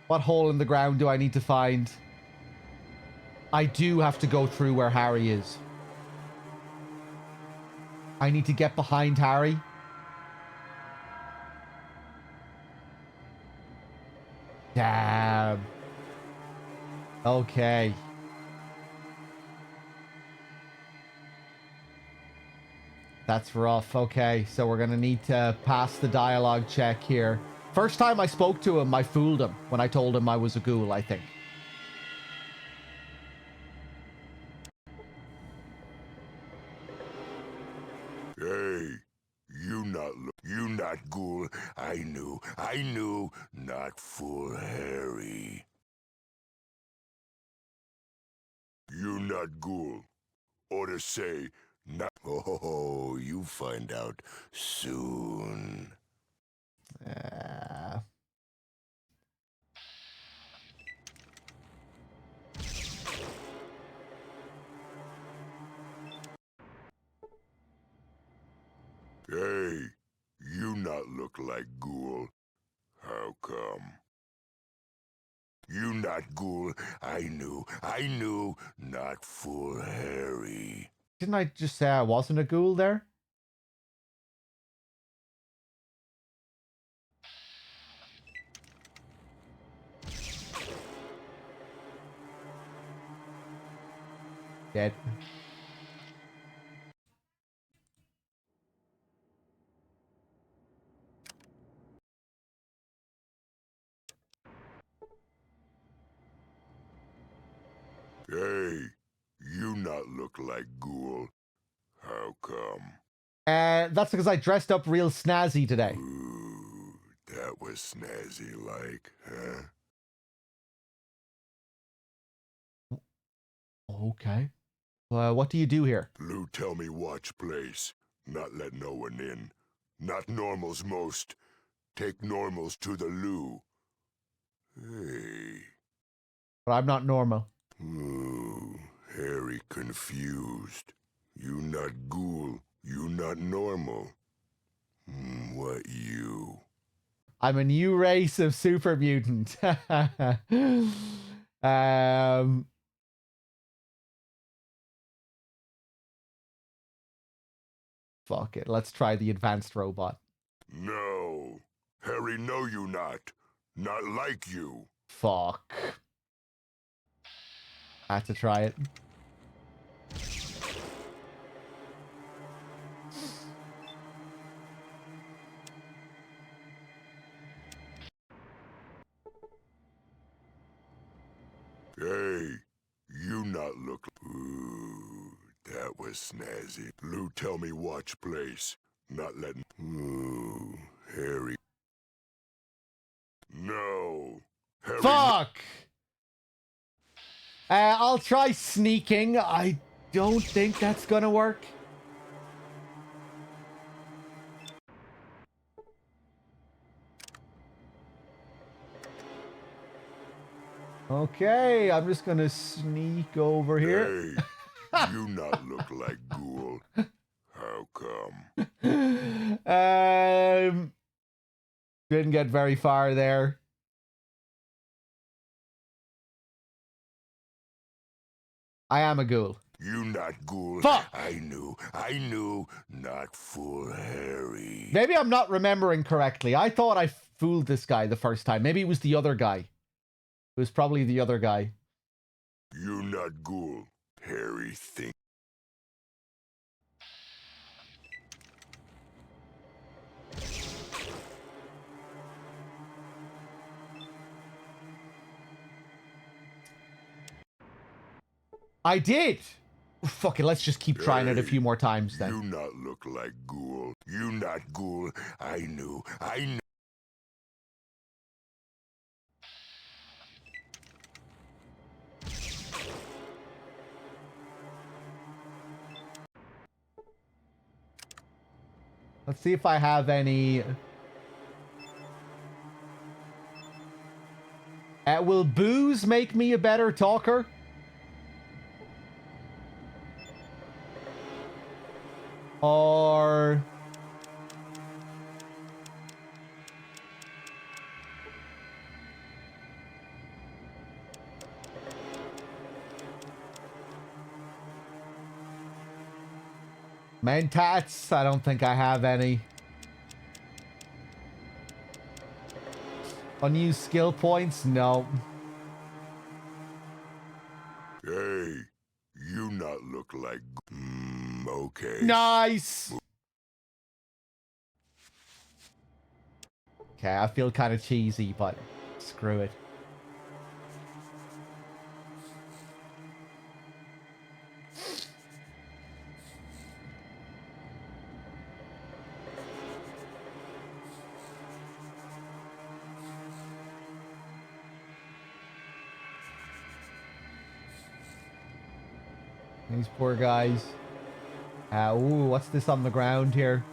What hole in the ground do I need to find? I do have to go through where Harry is. I need to get behind Harry. Damn. Okay. That's rough. Okay, so we're gonna need to pass the dialogue check here. First time I spoke to him, I fooled him when I told him I was a ghoul, I think. Hey, you not ghoul. I knew, not fool Harry. You not ghoul. Or to say, not. Oh, you find out soon. Hey, you not look like ghoul. How come? You not ghoul. I knew, not fool Harry. Didn't I just say I wasn't a ghoul there? Dead. Hey, you not look like ghoul. How come? That's because I dressed up real snazzy today. Ooh, that was snazzy like, huh? Okay. What do you do here? Lou tell me watch place. Not let no one in. Not normals most. Take normals to the loo. Hey. But I'm not normal. Ooh, Harry confused. You not ghoul. You not normal. What you? I'm a new race of super mutant. Fuck it. Let's try the advanced robot. No. Harry know you not. Not like you. Fuck. I had to try it. Hey, you not look. Ooh, that was snazzy. Lou tell me watch place. Not letting. Ooh, Harry. No. Harry. Fuck! I'll try sneaking. I don't think that's gonna work. Okay, I'm just gonna sneak over here. Hey, you not look like ghoul. How come? Didn't get very far there. I am a ghoul. You not ghoul. Fuck! I knew, not fool Harry. Maybe I'm not remembering correctly. I thought I fooled this guy the first time. Maybe it was the other guy. It was probably the other guy. You not ghoul. Harry think. I did. Fuck it, let's just keep trying it a Hey, few more times then. You not look like ghoul. You not ghoul. I knew. Let's see if I have any. Will booze make me a better talker? Or... Mentats? I don't think I have any. Unused skill points? No. Hey, you not look like. Okay. Nice! Okay, I feel kind of cheesy, but screw it. These poor guys. Ooh, what's this on the ground here?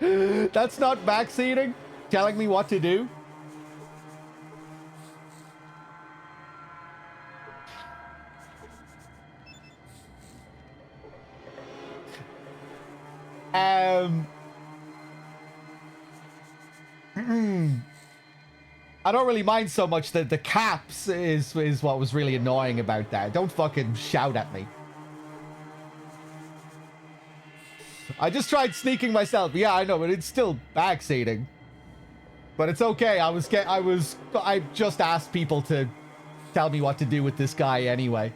That's not backseating? Telling me what to do? I don't really mind so much that the caps is what was really annoying about that. Don't fucking shout at me. I just tried sneaking myself. Yeah, I know, but it's still backseating. But it's okay. I just asked people to tell me what to do with this guy anyway.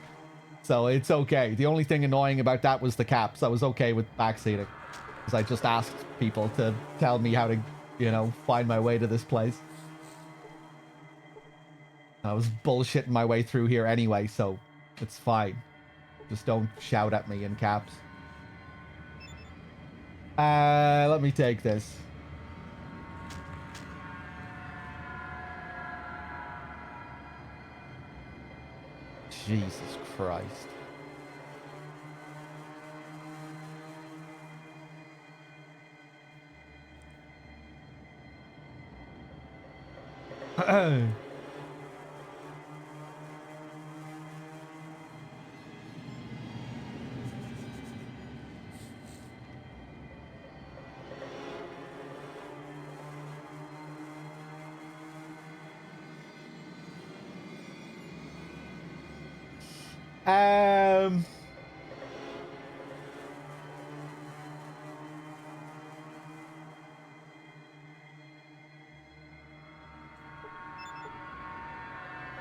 So it's okay. The only thing annoying about that was the caps. I was okay with backseating. Because I just asked people to tell me how to, you know, find my way to this place. I was bullshitting my way through here anyway, so it's fine. Just don't shout at me in caps. Let me take this. Jesus Christ.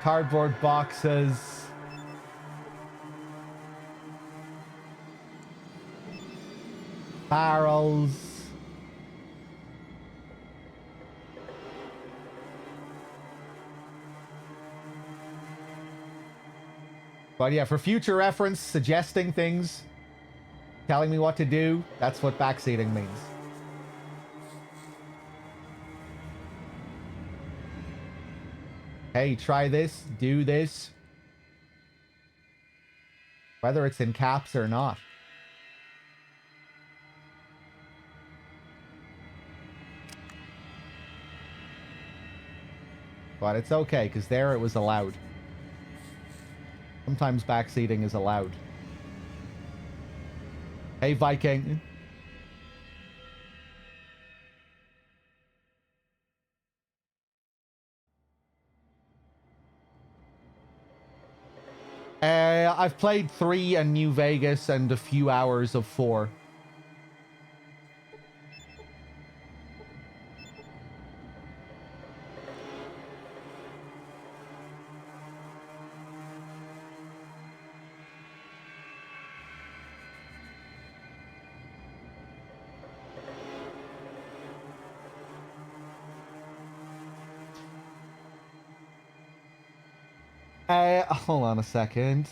Cardboard boxes. Barrels. But yeah, for future reference, suggesting things, telling me what to do, that's what backseating means. Hey, try this, do this. Whether it's in caps or not. But it's okay, because there it was allowed. Sometimes backseating is allowed. Hey, Viking. I've played 3 and New Vegas and a few hours of 4. Hold on a second.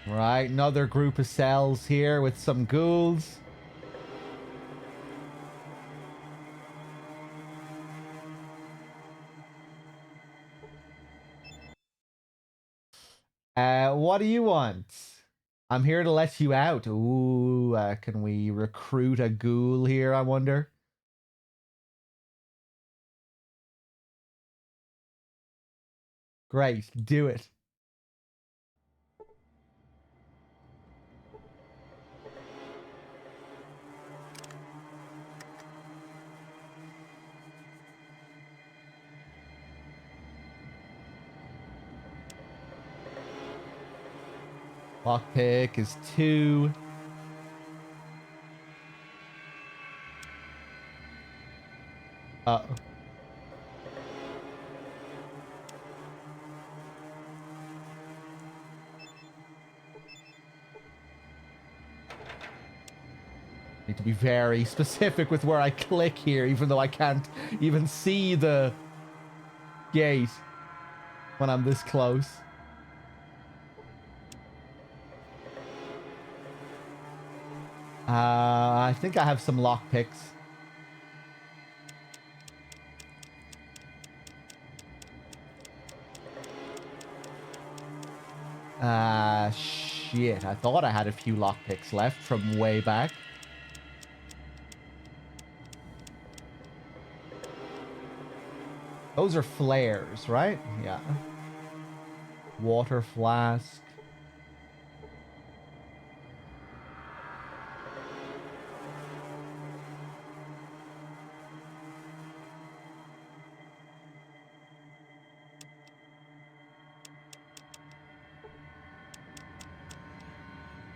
Right, another group of cells here with some ghouls. What do you want? I'm here to let you out. Ooh, can we recruit a ghoul here, I wonder? Great, do it. Lockpick is 2. Uh-oh. Need to be very specific with where I click here, even though I can't even see the gate when I'm this close. I think I have some lockpicks. Shit. I thought I had a few lockpicks left from way back. Those are flares, right? Yeah. Water flask.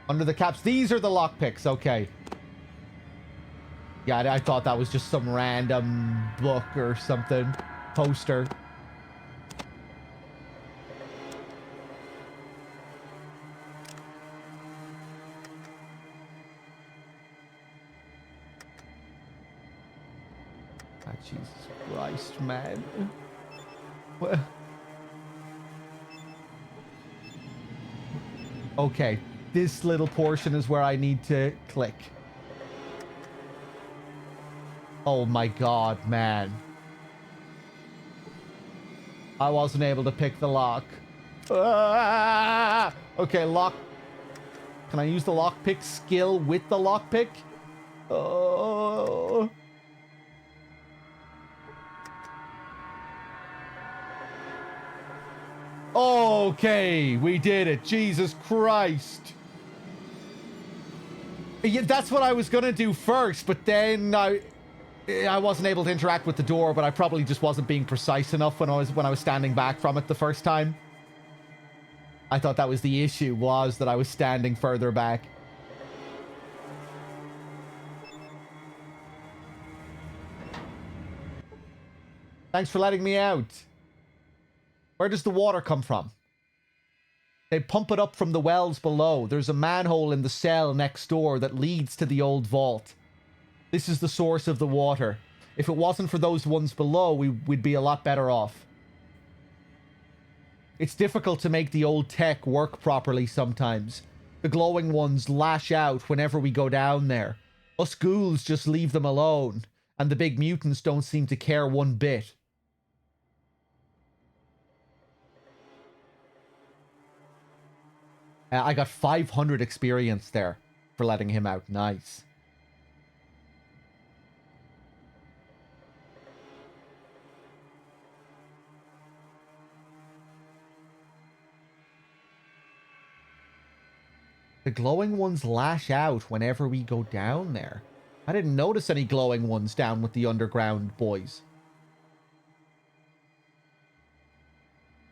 Under the caps. These are the lockpicks. Okay. Yeah, I thought that was just some random book or something. Poster. Ah, Jesus Christ, man. What? Okay. This little portion is where I need to click. Oh my god, man. I wasn't able to pick the lock. Ah! Okay, lock. Can I use the lockpick skill with the lockpick? Oh. Okay, we did it. Jesus Christ. Yeah, that's what I was gonna do first, but then I wasn't able to interact with the door, but I probably just wasn't being precise enough when I was standing back from it the first time. I thought that was the issue, was that I was standing further back. Thanks for letting me out. Where does the water come from? They pump it up from the wells below. There's a manhole in the cell next door that leads to the old vault. This is the source of the water. If it wasn't for those ones below, we'd be a lot better off. It's difficult to make the old tech work properly sometimes. The glowing ones lash out whenever we go down there. Us ghouls just leave them alone, and the big mutants don't seem to care one bit. I got 500 experience there for letting him out. Nice. The glowing ones lash out whenever we go down there. I didn't notice any glowing ones down with the underground boys.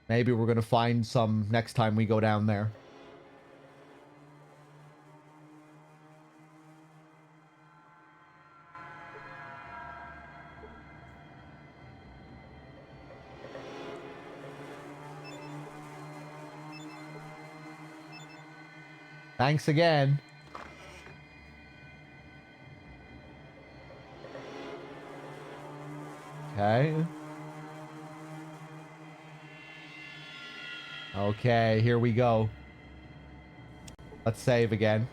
Maybe we're going to find some next time we go down there. Thanks again. Okay. Okay, here we go. Let's save again.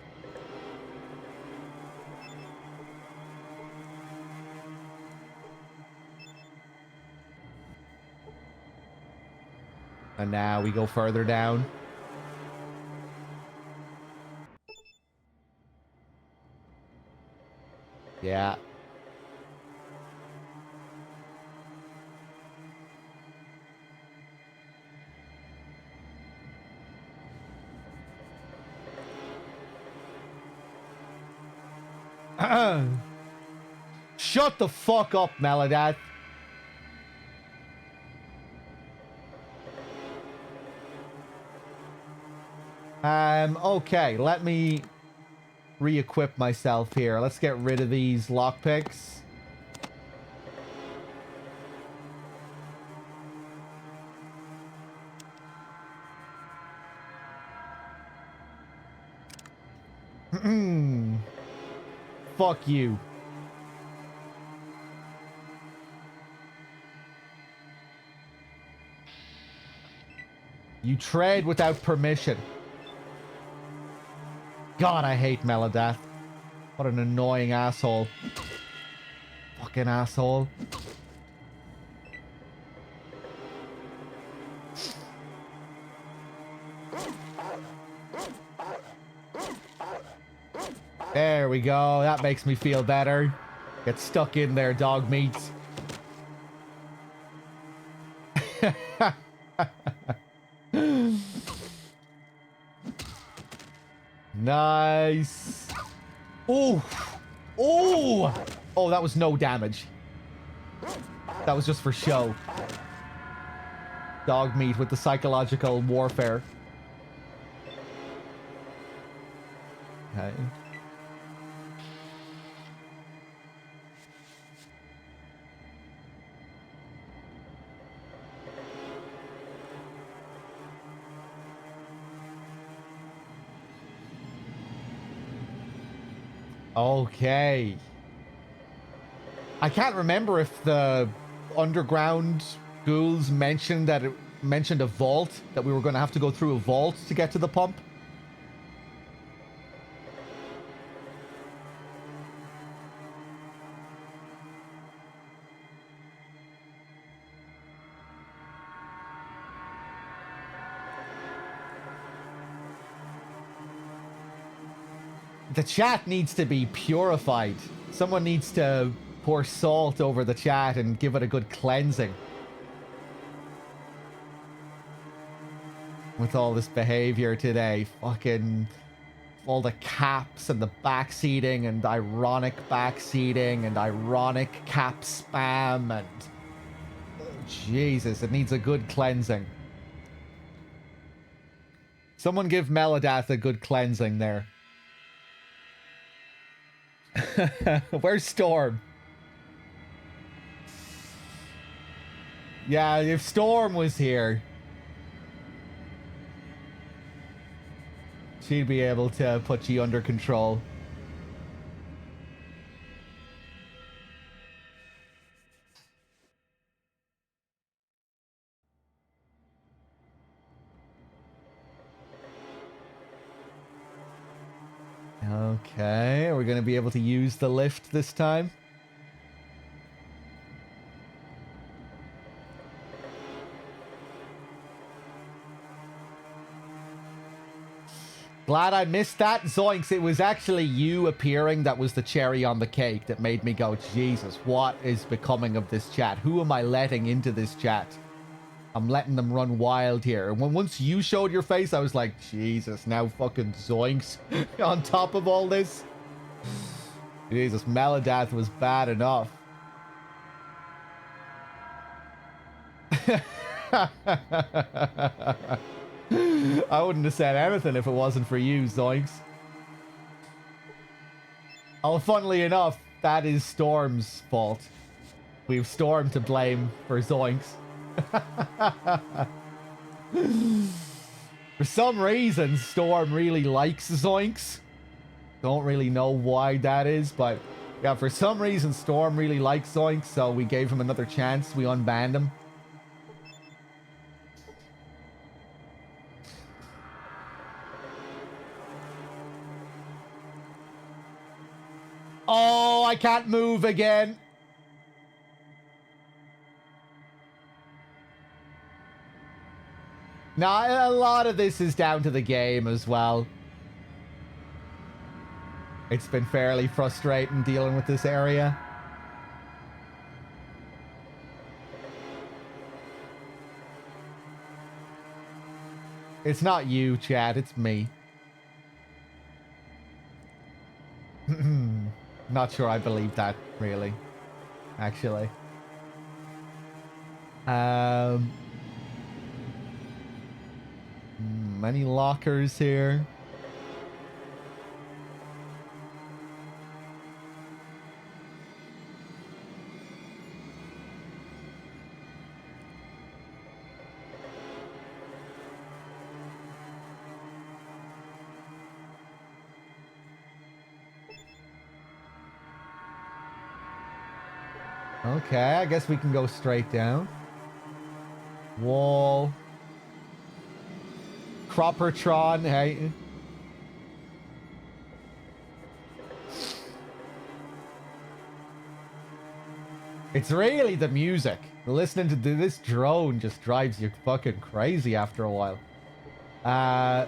And now we go further down. Yeah. Shut the fuck up, Melodad. Okay, let me re-equip myself here. Let's get rid of these lockpicks. Fuck you. You trade without permission. God, I hate Melodath. What an annoying asshole. Fucking asshole. There we go. That makes me feel better. Get stuck in there, dog meat. Nice. Oh. Oh. Oh, that was no damage. That was just for show. Dog meat with the psychological warfare. Okay. Okay. I can't remember if the underground ghouls mentioned that it mentioned a vault, that we were going to have to go through a vault to get to the pump. The chat needs to be purified. Someone needs to pour salt over the chat and give it a good cleansing. With all this behavior today. Fucking all the caps and the backseating and ironic backseating and ironic cap spam and... Jesus, it needs a good cleansing. Someone give Melodath a good cleansing there. Where's Storm? Yeah, if Storm was here, she'd be able to put you under control. Okay, are we going to be able to use the lift this time? Glad I missed that. Zoinks, it was actually you appearing that was the cherry on the cake that made me go, Jesus, what is becoming of this chat? Who am I letting into this chat? I'm letting them run wild here. And once you showed your face, I was like, Jesus, now fucking Zoinks on top of all this. Jesus, Melodath was bad enough. I wouldn't have said anything if it wasn't for you, Zoinks. Oh, funnily enough, that is Storm's fault. We've Storm to blame for Zoinks. For some reason, Storm really likes Zoinks. Don't really know why that is, but yeah, for some reason, Storm really likes Zoinks, so we gave him another chance. We unbanned him. Oh, I can't move again. Now, a lot of this is down to the game as well. It's been fairly frustrating dealing with this area. It's not you, Chad. It's me. Not sure I believe that, really. Actually. Many lockers here. Okay, I guess we can go straight down. Wall. Croppertron, hey. It's really the music. Listening to this drone just drives you fucking crazy after a while. Right.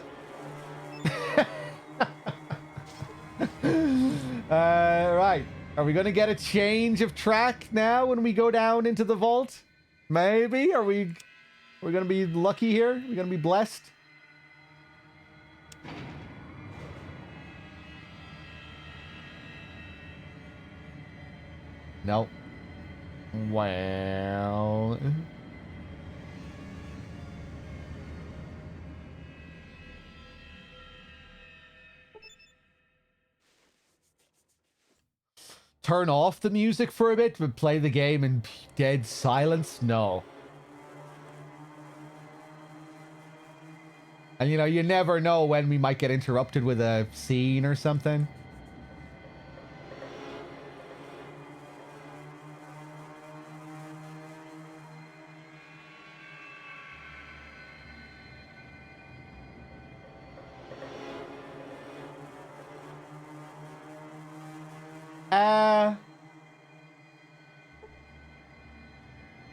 Are we gonna get a change of track now when we go down into the vault? Maybe? We're gonna be lucky here? We're gonna be blessed? No. Well... Turn off the music for a bit, but play the game in dead silence? No. And you know, you never know when we might get interrupted with a scene or something.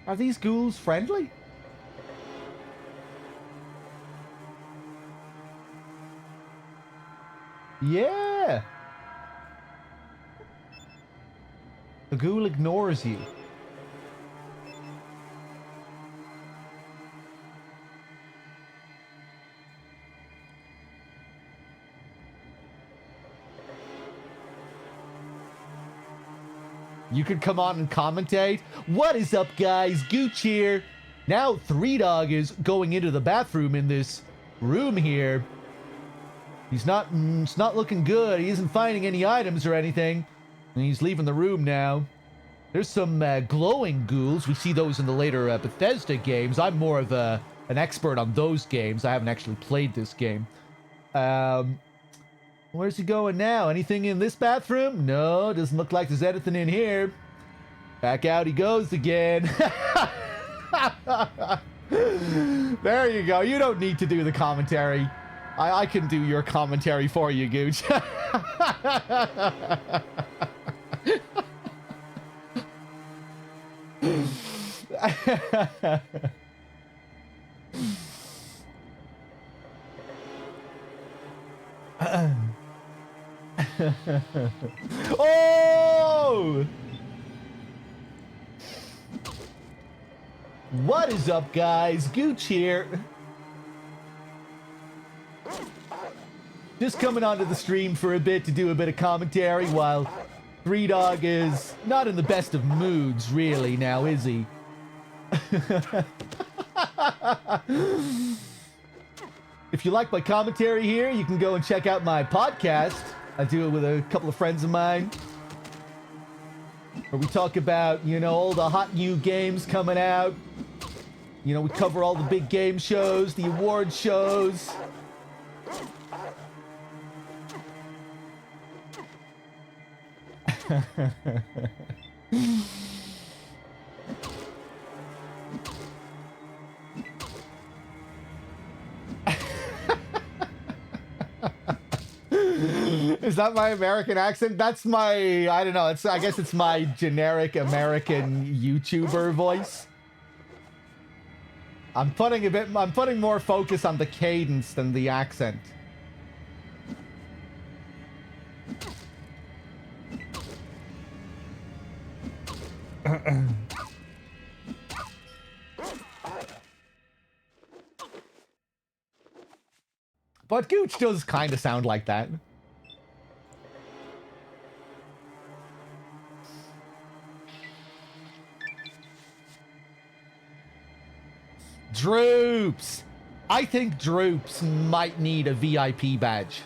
Are these ghouls friendly? Yeah. The ghoul ignores you. You could come on and commentate. What is up, guys? Gooch here. Now, Threedogg is going into the bathroom in this room here. It's not looking good. He isn't finding any items or anything. And he's leaving the room now. There's some glowing ghouls. We see those in the later Bethesda games. I'm more of an expert on those games. I haven't actually played this game. Where's he going now? Anything in this bathroom? No, doesn't look like there's anything in here. Back out he goes again. There you go. You don't need to do the commentary. I can do your commentary for you, Gooch. Oh! What is up, guys? Gooch here. Just coming onto the stream for a bit to do a bit of commentary while Threedogg is not in the best of moods, really, now, is he? If you like my commentary here, you can go and check out my podcast. I do it with a couple of friends of mine, where we talk about, you know, all the hot new games coming out. You know, we cover all the big game shows, the award shows. Is that my American accent? That's my, I don't know. I guess it's my generic American YouTuber voice. I'm putting more focus on the cadence than the accent. But Gooch does kind of sound like that. Droops! I think Droops might need a VIP badge.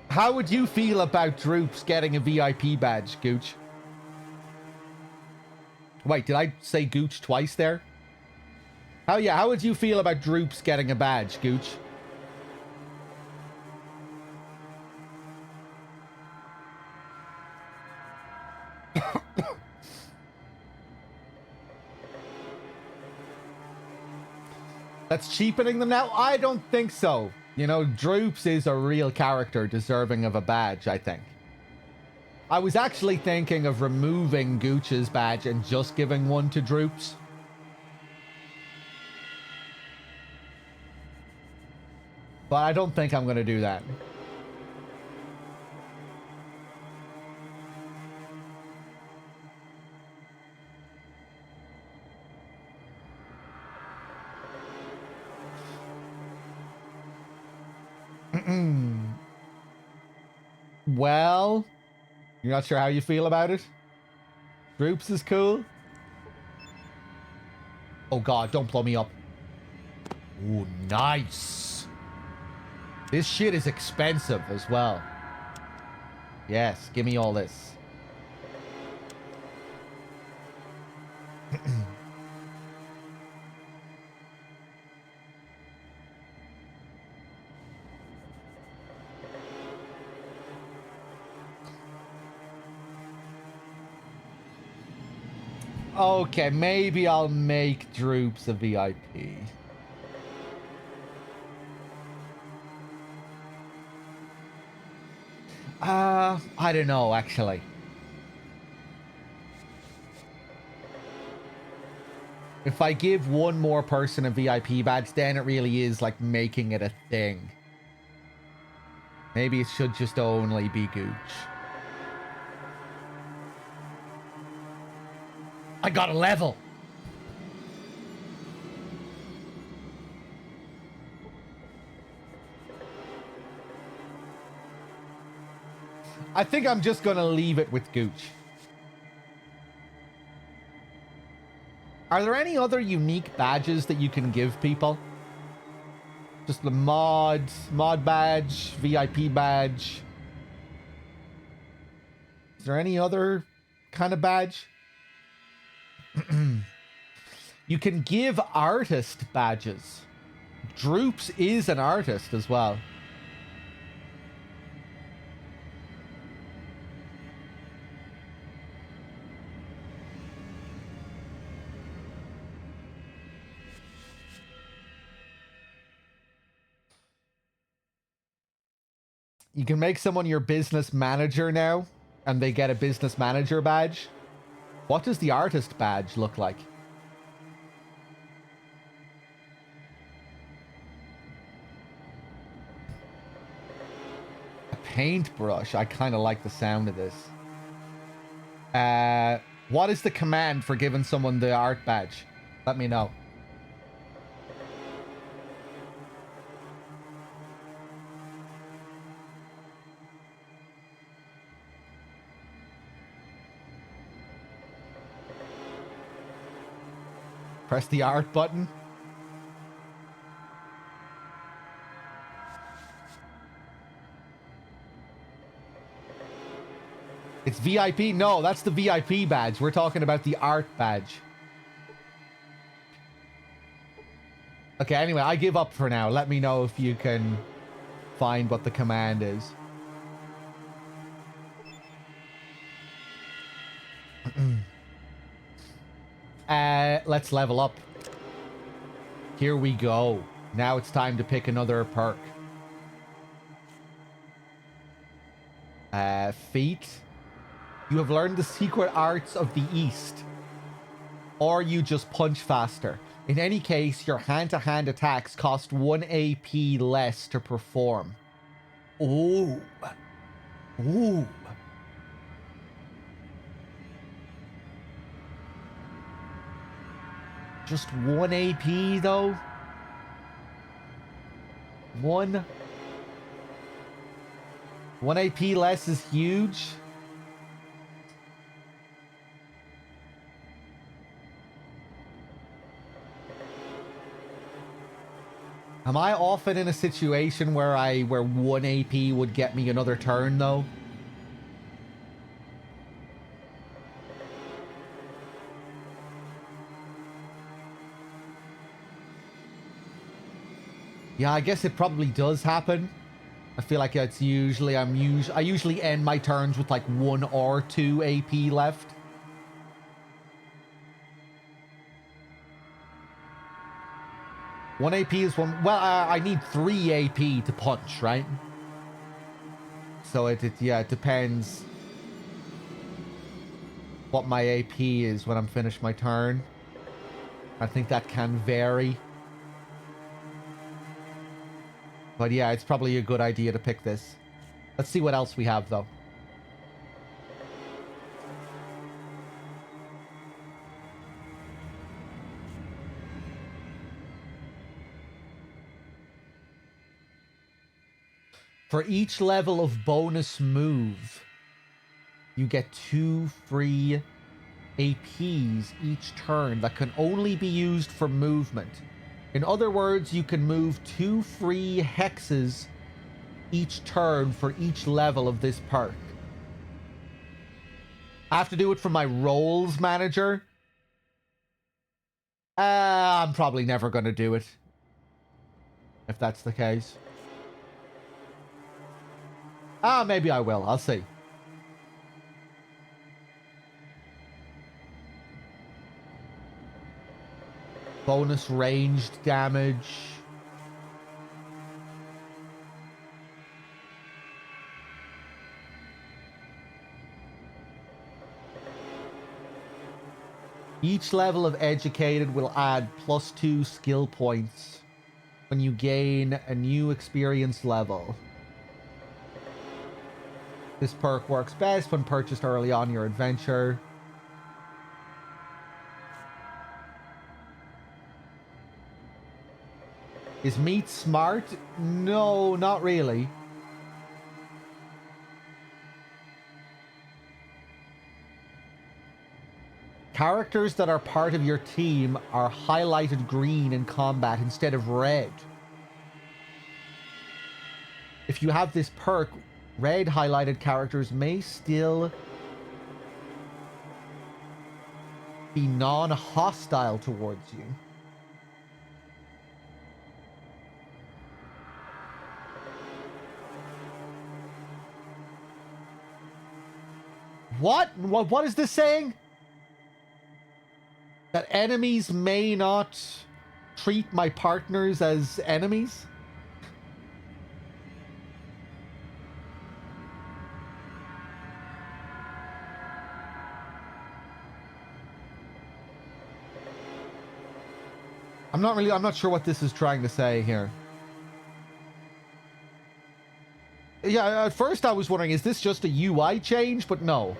How would you feel about Droops getting a VIP badge, Gooch? Wait, did I say Gooch twice there? How would you feel about Droops getting a badge, Gooch? That's cheapening them now? I don't think so. You know, Droops is a real character deserving of a badge, I think. I was actually thinking of removing Gooch's badge and just giving one to Droops. But I don't think I'm going to do that. Well, you're not sure how you feel about it? Droops is cool. Oh god, don't blow me up. Ooh, nice. This shit is expensive as well. Yes, give me all this. Okay, maybe I'll make Droops a VIP. I don't know, actually. If I give one more person a VIP badge, then it really is like making it a thing. Maybe it should just only be Gooch. I got a level. I think I'm just going to leave it with Gooch. Are there any other unique badges that you can give people? Just the mod badge, VIP badge. Is there any other kind of badge? You can give artist badges. Droops is an artist as well. You can make someone your business manager now, and they get a business manager badge. What does the artist badge look like? A paintbrush. I kind of like the sound of this. What is the command for giving someone the art badge? Let me know. Press the art button. It's VIP? No, that's the VIP badge. We're talking about the art badge. Okay, anyway, I give up for now. Let me know if you can find what the command is. Let's level up. Here we go. Now it's time to pick another perk. Feat. You have learned the secret arts of the East. Or you just punch faster. In any case, your hand-to-hand attacks cost 1 AP less to perform. Ooh. Ooh. Just 1 AP, though? 1 AP less is huge. Am I often in a situation where 1 AP would get me another turn, though? Yeah, I guess it probably does happen. I feel like it's usually I usually end my turns with like 1 or 2 AP left. One AP is one. Well, I need 3 AP to punch, right? So it depends what my AP is when I'm finished my turn. I think that can vary. But yeah, it's probably a good idea to pick this. Let's see what else we have, though. For each level of bonus move, you get 2 free APs each turn that can only be used for movement. In other words, you can move 2 free hexes each turn for each level of this perk. I have to do it from my roles manager. I'm probably never going to do it, if that's the case. Maybe I will. I'll see. Bonus ranged damage. Each level of educated will add +2 skill points when you gain a new experience level. This perk works best when purchased early on in your adventure. Is meat smart? No, not really. Characters that are part of your team are highlighted green in combat instead of red. If you have this perk, red highlighted characters may still be non-hostile towards you. What is this saying? That enemies may not treat my partners as enemies? I'm not sure what this is trying to say here. Yeah, at first I was wondering, is this just a UI change? But no.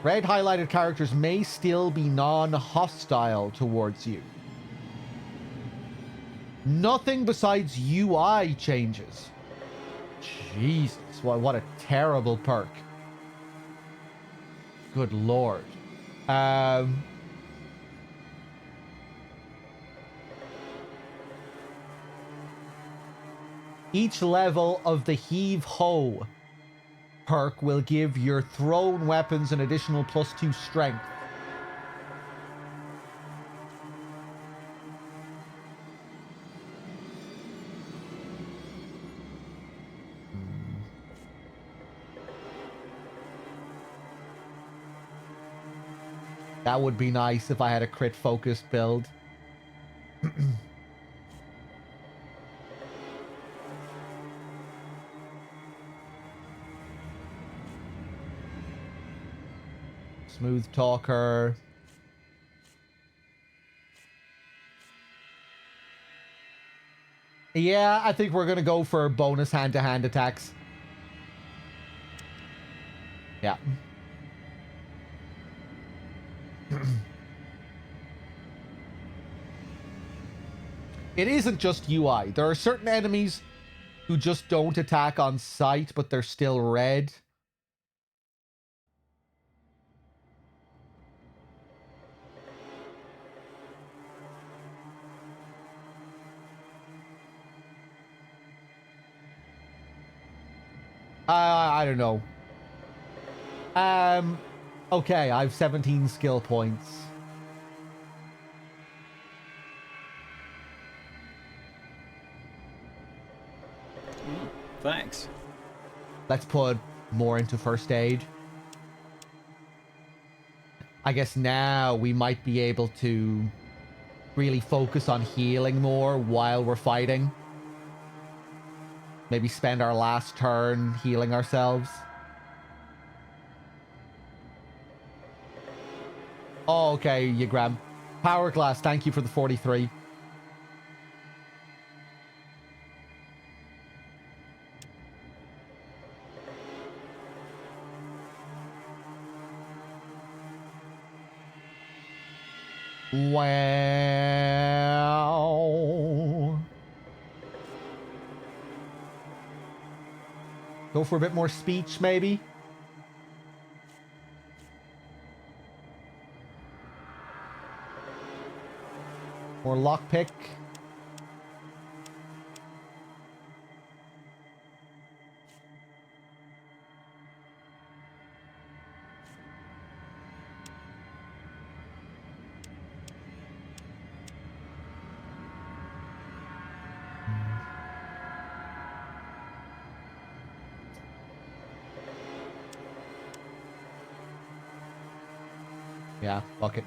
Red highlighted characters may still be non-hostile towards you. Nothing besides UI changes. Jesus, what a terrible perk. Good lord. Each level of the Heave Ho perk will give your thrown weapons an additional +2 strength. That would be nice if I had a crit focused build. Smooth talker. Yeah, I think we're going to go for bonus hand-to-hand attacks. Yeah. It isn't just UI. There are certain enemies who just don't attack on sight, but they're still red. I don't know. Okay, I have 17 skill points. Thanks. Let's put more into first aid. I guess now we might be able to really focus on healing more while we're fighting. Maybe spend our last turn healing ourselves. Oh, okay, Yagram. Power Glass, thank you for the 43. Wow. Go for a bit more speech, maybe. More lockpick. Yeah, fuck it.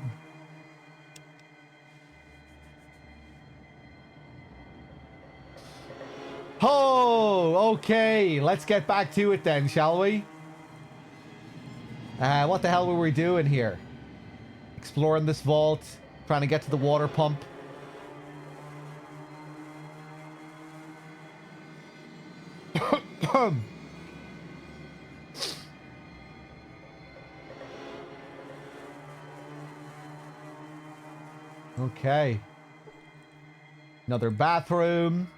Oh, okay. Let's get back to it then, shall we? What the hell were we doing here? Exploring this vault, trying to get to the water pump. Okay. Another bathroom.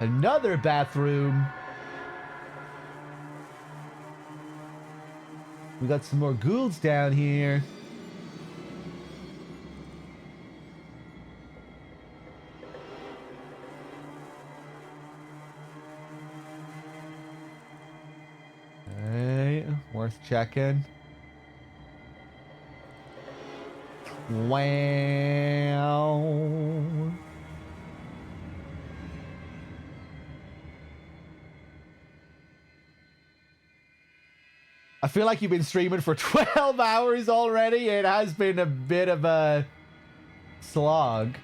Another bathroom. We got some more ghouls down here. Hey, worth checking. Wow. I feel like you've been streaming for 12 hours already. It has been a bit of a slog.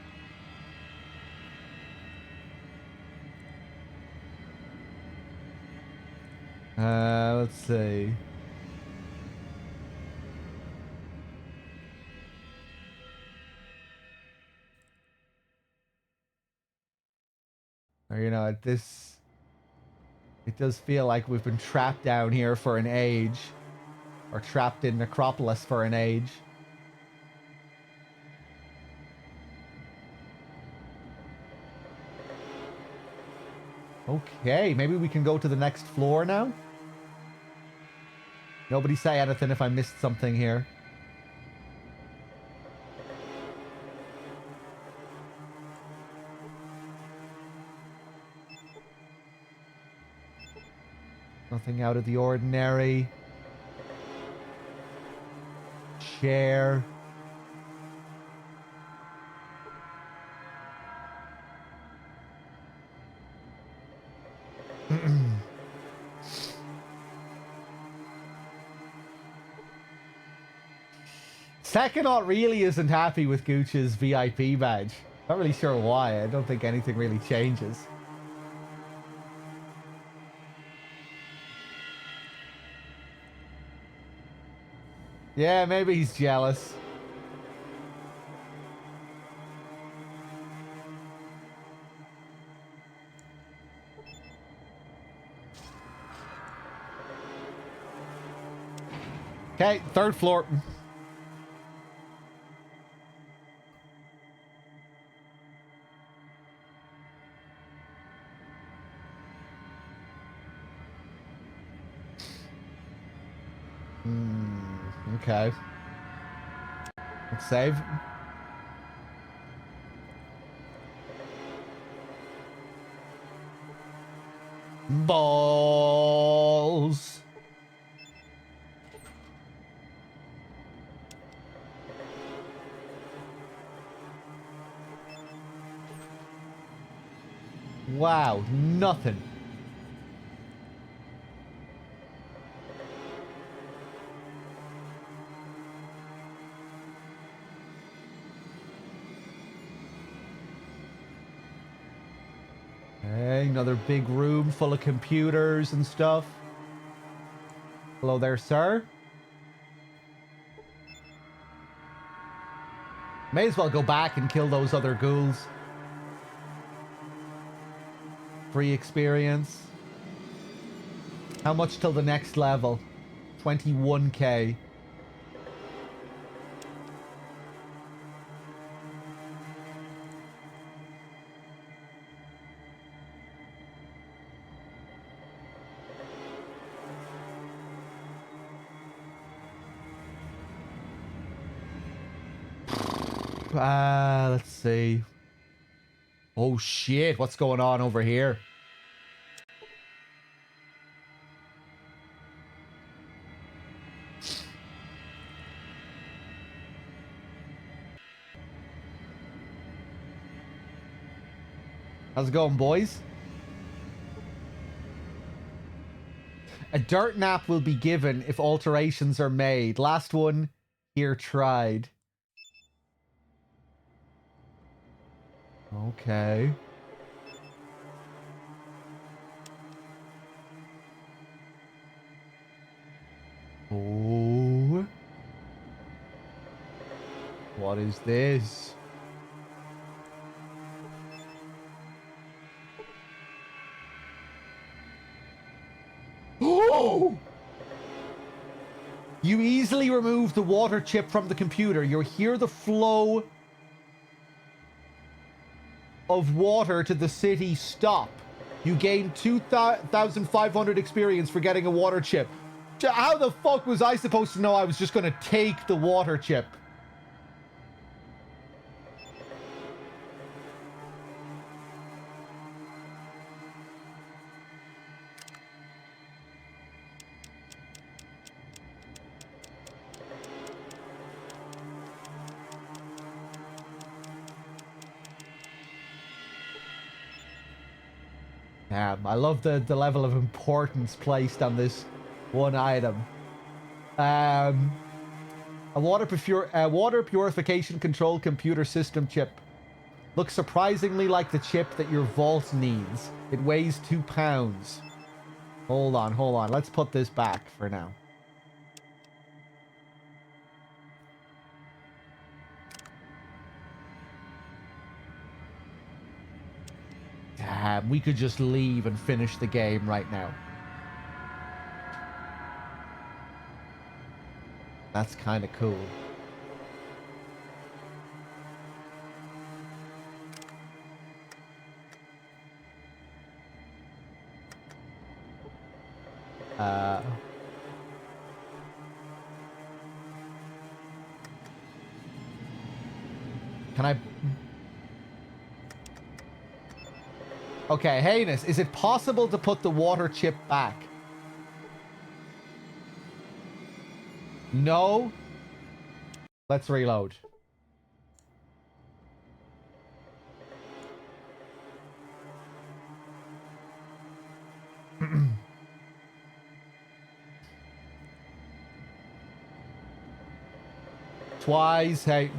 Let's see. Or, you know, it does feel like we've been trapped down here for an age. Or trapped in Necropolis for an age. Okay, maybe we can go to the next floor now? Nobody say anything if I missed something here. Nothing out of the ordinary. Chair. Sekinaut really isn't happy with Gooch's VIP badge. Not really sure why. I don't think anything really changes. Yeah, maybe he's jealous. Okay, third floor. Okay. Let's save. Balls. Wow, nothing. Okay, another big room full of computers and stuff. Hello there, sir. May as well go back and kill those other ghouls. Free experience. How much till the next level? 21k. Let's see. Oh shit, what's going on over here? How's it going, boys? A dirt nap will be given if alterations are made. Last one here tried. Okay. Oh. What is this? Oh! You easily remove the water chip from the computer. You'll hear the flow of water to the city stop. You gain 2,500 experience for getting a water chip. How the fuck was I supposed to know I was just going to take the water chip? I love the level of importance placed on this one item. A water purification control computer system chip. Looks surprisingly like the chip that your vault needs. It weighs 2 pounds. Hold on. Let's put this back for now. Damn, we could just leave and finish the game right now. That's kind of cool. Can I... Okay, Heinous, is it possible to put the water chip back? No. Let's reload. Twice, hey.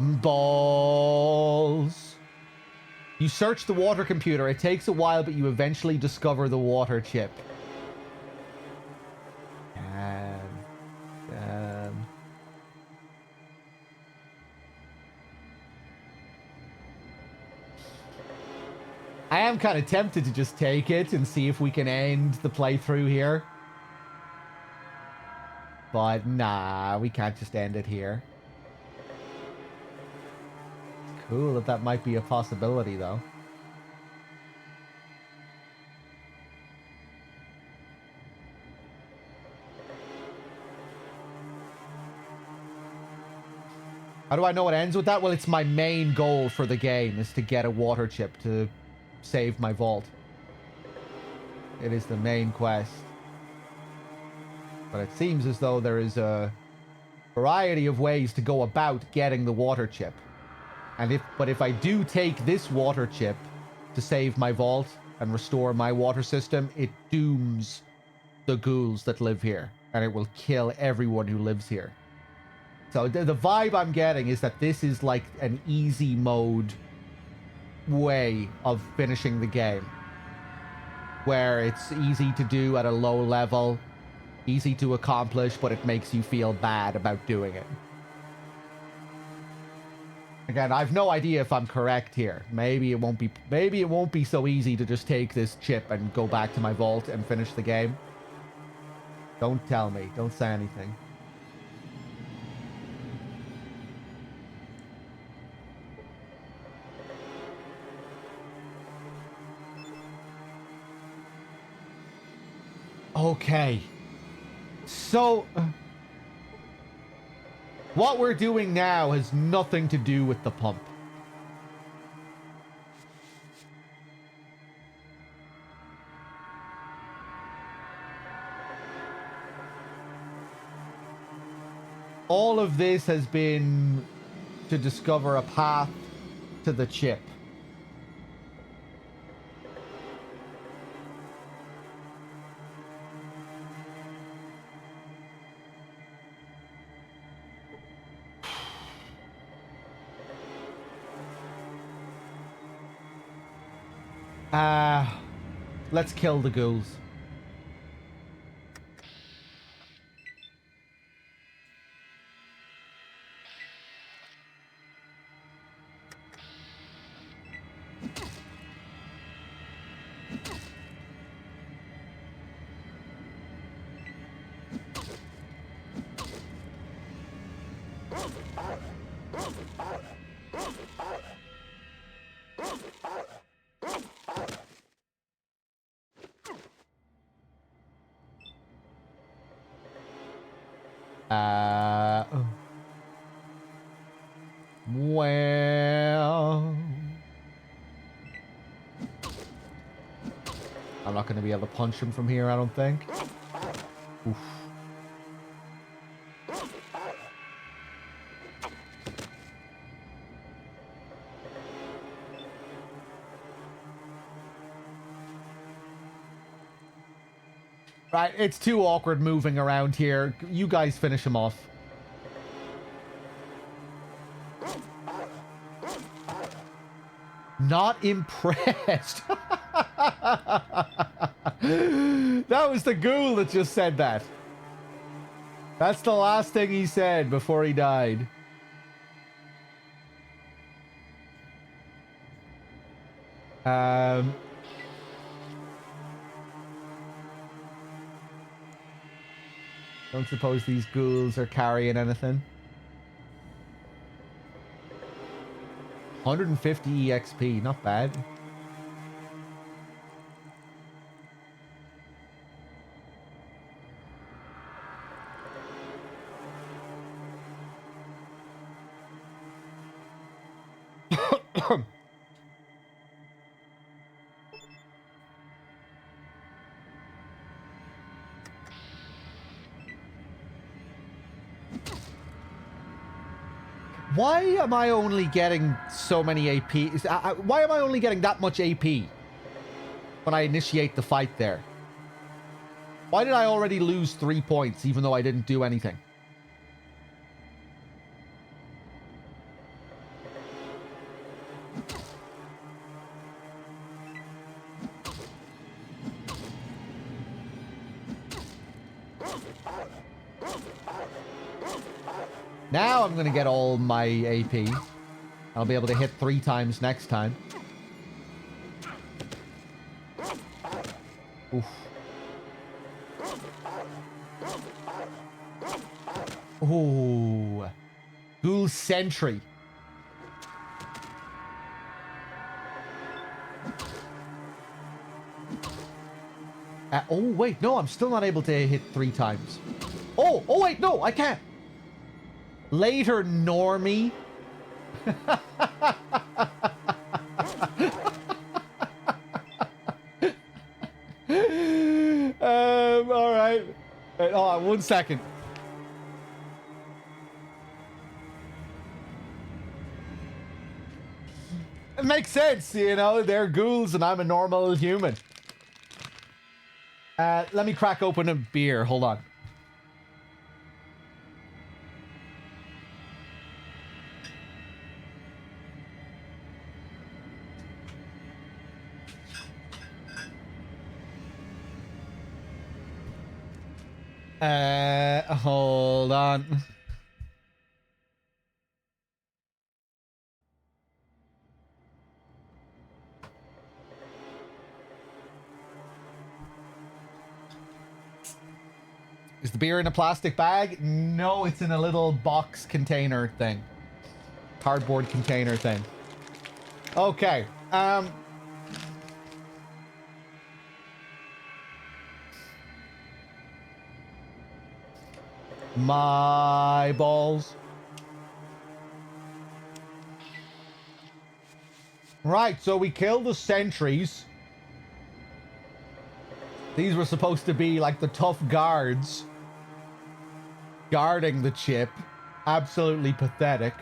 Balls. You search the water computer. It takes a while, but you eventually discover the water chip. Damn. I am kind of tempted to just take it and see if we can end the playthrough here. But nah, we can't just end it here. It's cool if that might be a possibility, though. How do I know it ends with that? Well, it's my main goal for the game, is to get a water chip to save my vault. It is the main quest. But it seems as though there is a variety of ways to go about getting the water chip. And if I do take this water chip to save my vault and restore my water system, it dooms the ghouls that live here. And it will kill everyone who lives here. So the vibe I'm getting is that this is like an easy mode way of finishing the game. Where it's easy to do at a low level, easy to accomplish, but it makes you feel bad about doing it. Again, I've no idea if I'm correct here. Maybe it won't be so easy to just take this chip and go back to my vault and finish the game. Don't tell me. Don't say anything. Okay. So, what we're doing now has nothing to do with the pump. All of this has been to discover a path to the chip. Let's kill the ghouls. Well, I'm not going to be able to punch him from here, I don't think. Oof. Right, it's too awkward moving around here. You guys finish him off. Not impressed. That was the ghoul that just said that. That's the last thing he said before he died. Don't suppose these ghouls are carrying anything. 150 EXP, not bad. Why am I only getting so many AP? Why am I only getting that much AP when I initiate the fight there? Why did I already lose 3 points even though I didn't do anything? Now I'm going to get all my AP. I'll be able to hit 3 times next time. Oof. Ooh. Ghoul Sentry. Oh, wait. No, I'm still not able to hit 3 times. Oh, wait. No, I can't. Later, normie. All right. Wait, hold on 1 second. It makes sense, you know. They're ghouls and I'm a normal human. Let me crack open a beer. Hold on. Hold on. Is the beer in a plastic bag? No, it's in a little box container thing. Cardboard container thing. Okay. My balls. Right, so we killed the sentries. These were supposed to be like the tough guards guarding the chip. Absolutely pathetic.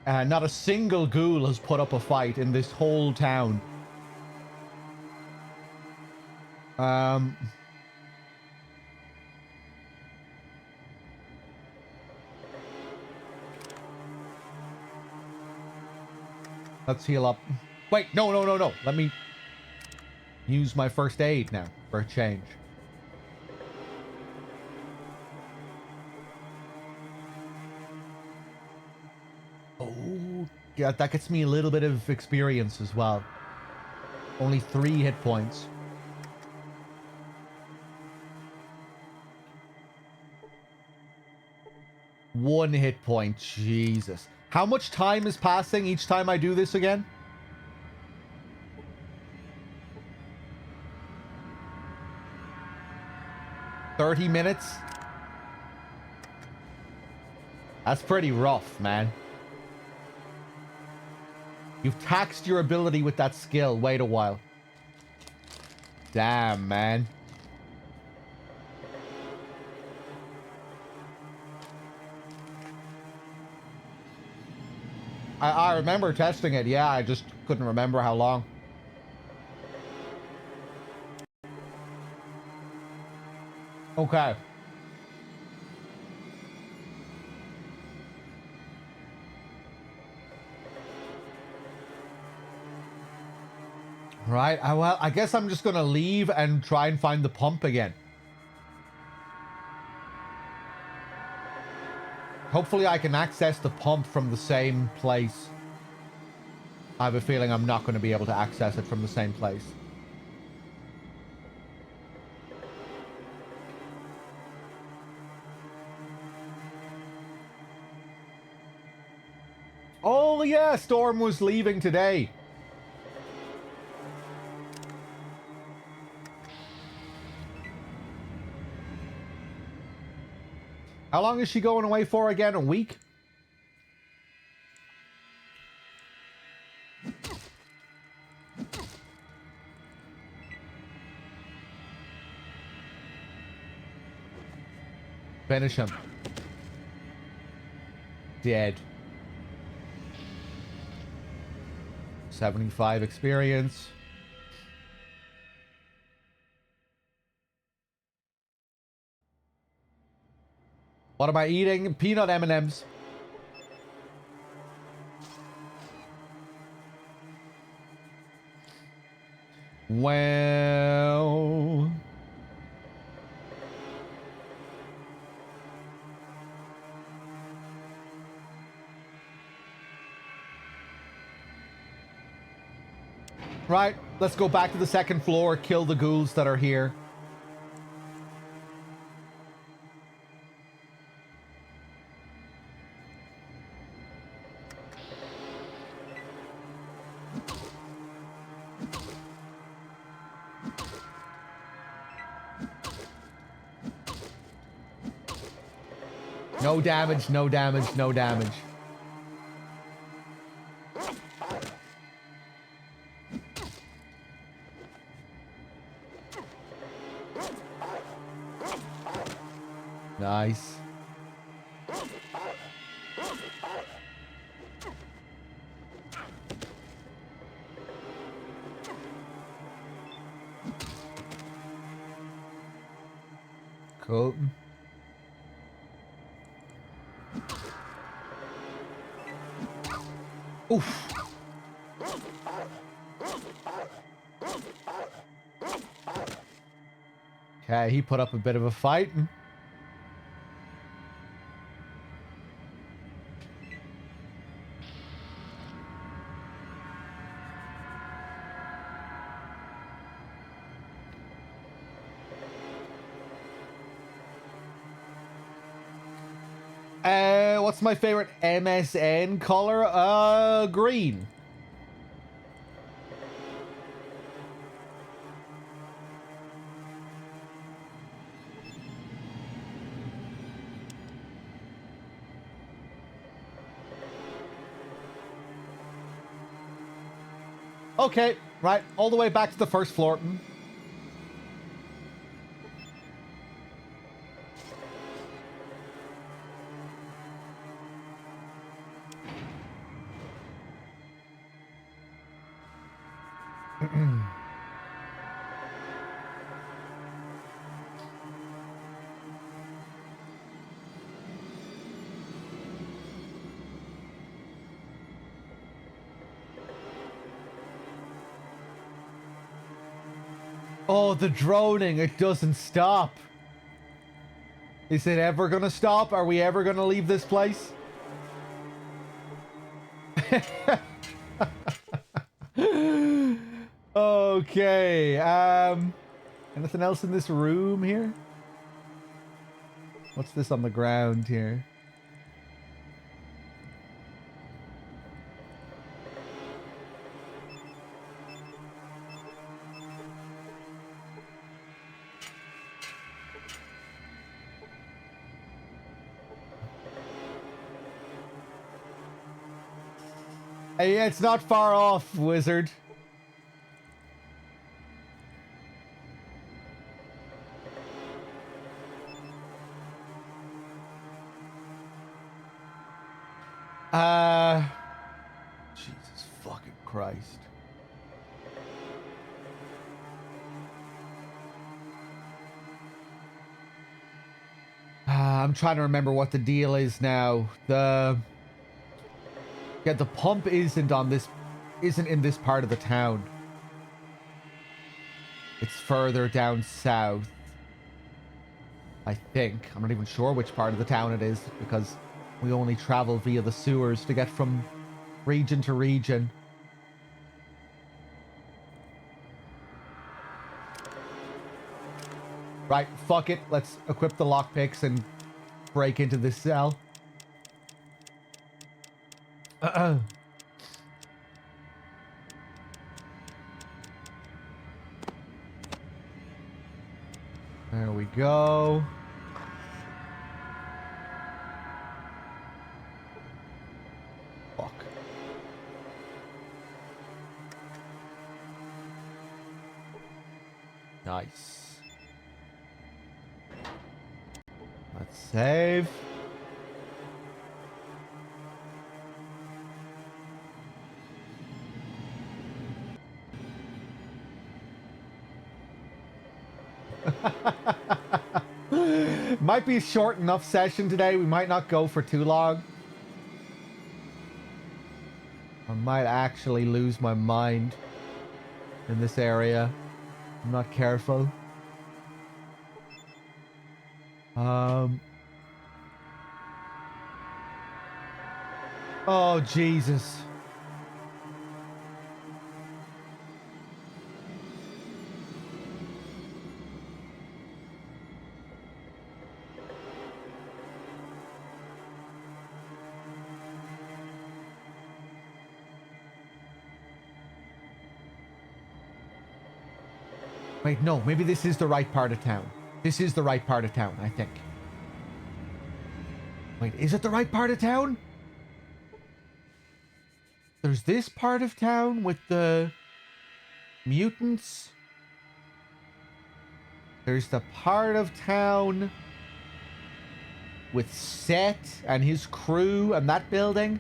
Not a single ghoul has put up a fight in this whole town. Let's heal up. Wait, no. Let me use my first aid now for a change. Oh, yeah, that gets me a little bit of experience as well. Only 3 hit points. One hit point. Jesus. How much time is passing each time I do this again? $30 minutes? That's pretty rough, man. You've taxed your ability with that skill. Wait a while. Damn, man. I remember testing it. Yeah, I just couldn't remember how long. Okay. Right. Well, I guess I'm just going to leave and try and find the pump again. Hopefully I can access the pump from the same place. I have a feeling I'm not going to be able to access it from the same place. Oh yeah, Storm was leaving today. How long is she going away for again? A week? Finish him. Dead. 75 experience. What am I eating? Peanut M&Ms. Well... Right, let's go back to the second floor, kill the ghouls that are here. No damage, no damage, no damage. Nice. Cool. Oof. Okay, he put up a bit of a fight. What's my favorite MSN color? Green. Okay, right, all the way back to the first floor. Oh, the droning, it doesn't stop. Is it ever gonna stop? Are we ever gonna leave this place? Okay, anything else in this room here? What's this on the ground here? Hey, it's not far off, wizard. Jesus fucking Christ. I'm trying to remember what the deal is now. The pump isn't in this part of the town. It's further down south. I think. I'm not even sure which part of the town it is because we only travel via the sewers to get from region to region. Right, fuck it. Let's equip the lockpicks and break into this cell. There we go. Fuck. Nice. Let's save. Might be a short enough session today. We might not go for too long. I might actually lose my mind in this area. I'm not careful. Oh, Jesus. Wait, no, maybe this is the right part of town. This is the right part of town, I think. Wait, is it the right part of town? There's this part of town with the mutants. There's the part of town with Seth and his crew and that building.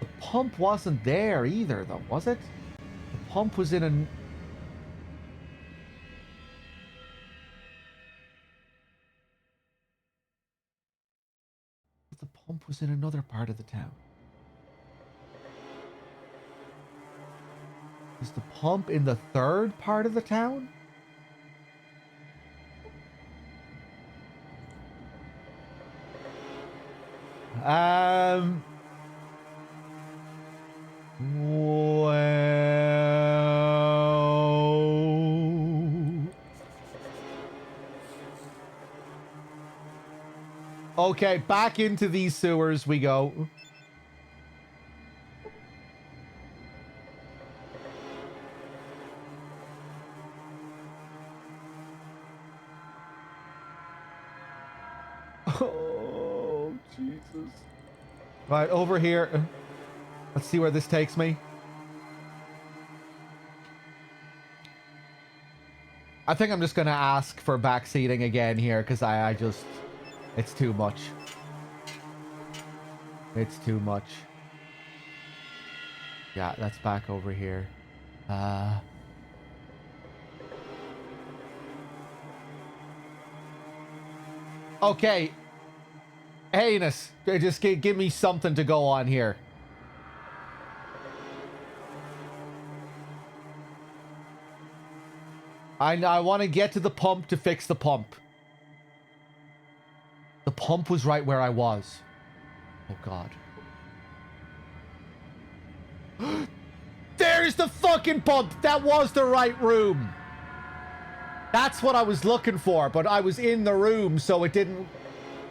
The pump wasn't there either, though, was it? The pump was in a... The pump was in another part of the town. Is the pump in the third part of the town? Well... Okay, back into these sewers we go. Oh, Jesus. Right, over here. Let's see where this takes me. I think I'm just going to ask for backseating again here, because I just... It's too much. It's too much. Yeah, that's back over here. Okay. Heinous. Just give me something to go on here. I want to get to the pump to fix the pump. The pump was right where I was. Oh, God. There's the fucking pump! That was the right room! That's what I was looking for, but I was in the room, so it didn't...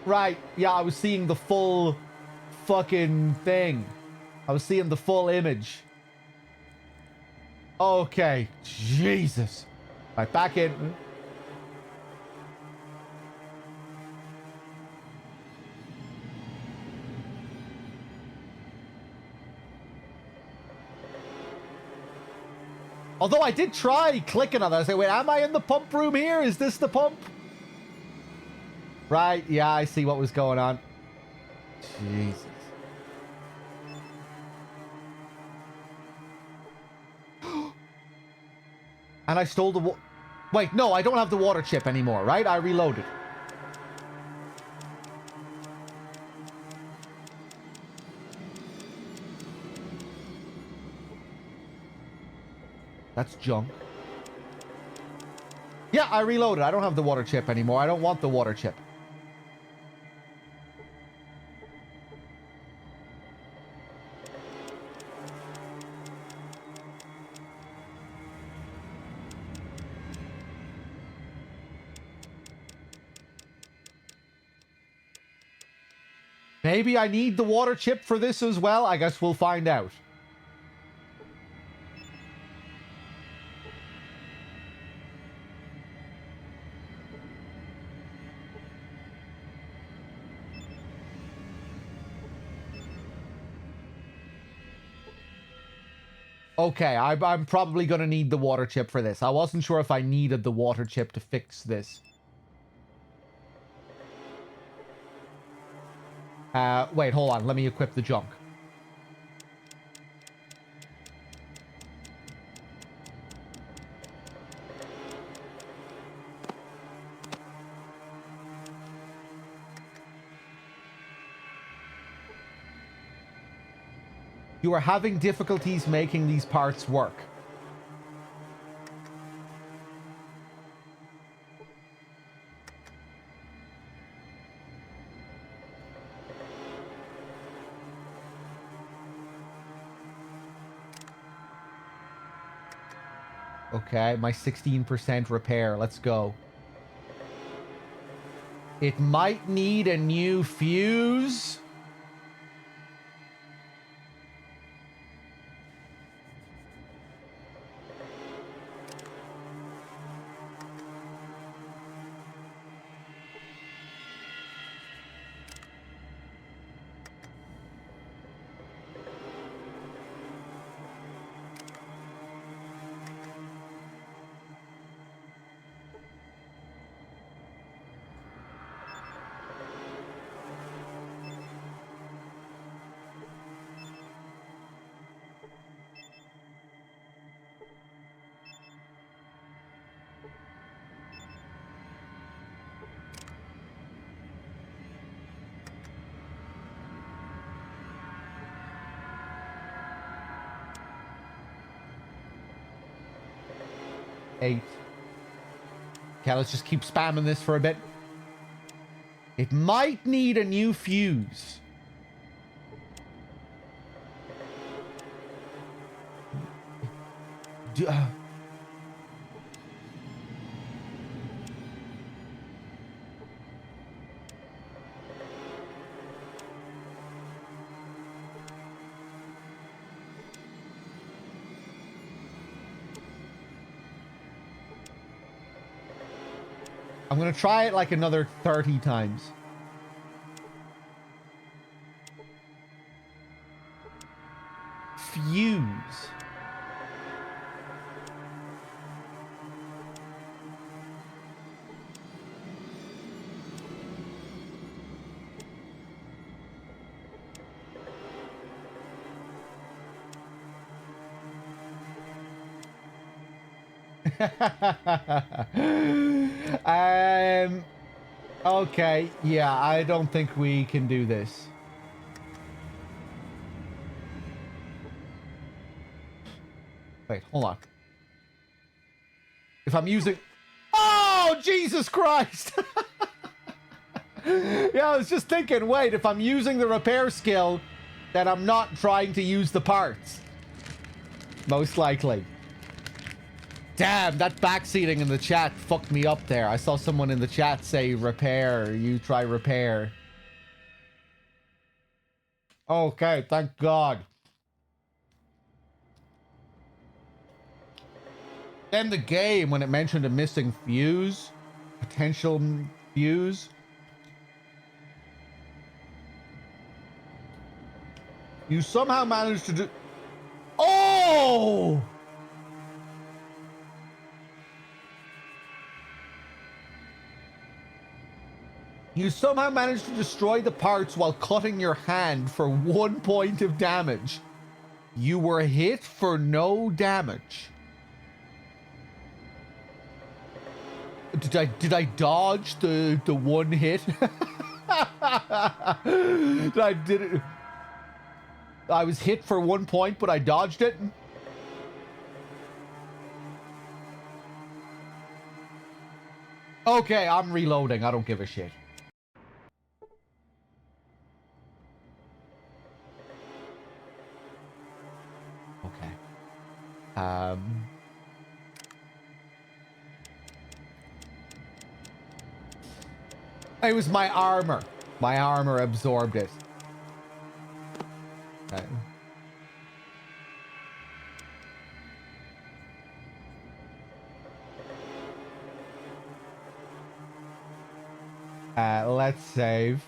Right, yeah, I was seeing the full fucking thing. I was seeing the full image. Okay, Jesus. Right, back in. Although I did try clicking on that. I say, wait, am I in the pump room here? Is this the pump? Right, yeah, I see what was going on. Jesus. And I stole the wait, no, I don't have the water chip anymore, right? I reloaded. That's junk. Yeah, I reloaded. I don't have the water chip anymore. I don't want the water chip. Maybe I need the water chip for this as well. I guess we'll find out. Okay, I'm probably going to need the water chip for this. I wasn't sure if I needed the water chip to fix this. Wait, hold on. Let me equip the junk. You are having difficulties making these parts work. Okay, my 16% repair. Let's go. It might need a new fuse. Eight. Okay, let's just keep spamming this for a bit. It might need a new fuse. I'm gonna try it like another 30 times. Fuse. Okay, yeah, I don't think we can do this. Wait, hold on. If I'm using... Oh, Jesus Christ! Yeah, I was just thinking, wait, if I'm using the repair skill, then I'm not trying to use the parts. Most likely. Damn, that backseating in the chat fucked me up there. I saw someone in the chat say repair. You try repair. Okay, thank God. Then the game, when it mentioned a missing fuse, potential fuse, you somehow managed to do... Oh! You somehow managed to destroy the parts while cutting your hand for 1 point of damage. You were hit for no damage. Did I dodge the one hit? Did it? I was hit for 1 point, but I dodged it. Okay, I'm reloading. I don't give a shit. Okay. It was my armor. My armor absorbed it. Okay. Let's save.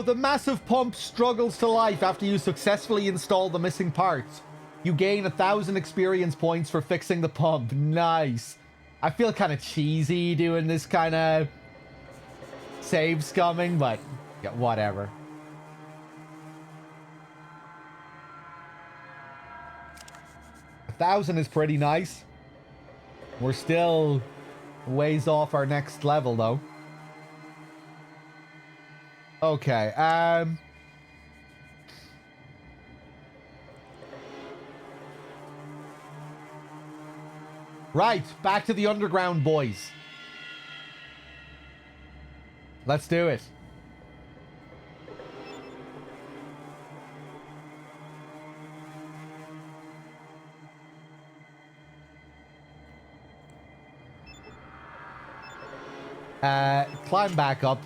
Oh, the massive pump struggles to life after you successfully install the missing parts. You gain 1,000 experience points for fixing the pump. Nice. I feel kind of cheesy doing this kind of save scumming, but yeah, whatever. A 1,000 is pretty nice. We're still ways off our next level, though. Okay, right, back to the underground, boys. Let's do it. Climb back up.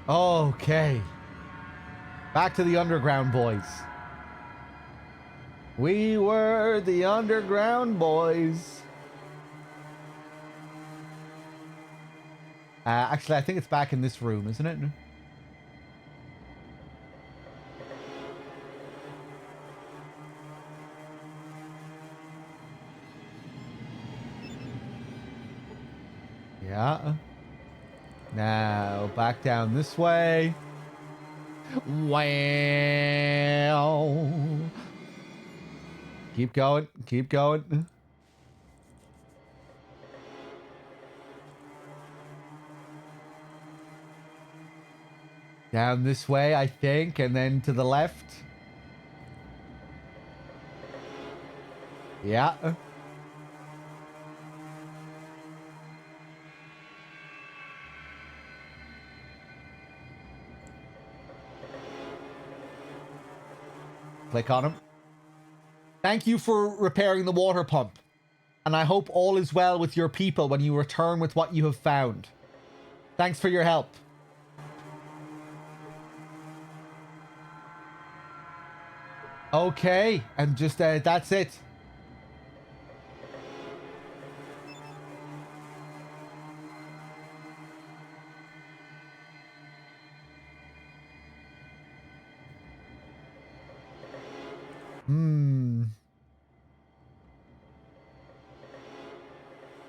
Okay. Back to the underground, boys. We were the underground boys. Actually, I think it's back in this room, isn't it? Yeah. Now, back down this way. Wow. Keep going. Keep going. Down this way, I think, and then to the left. Yeah. Click on him. Thank you for repairing the water pump. And I hope all is well with your people when you return with what you have found. Thanks for your help. Okay, and just that's it.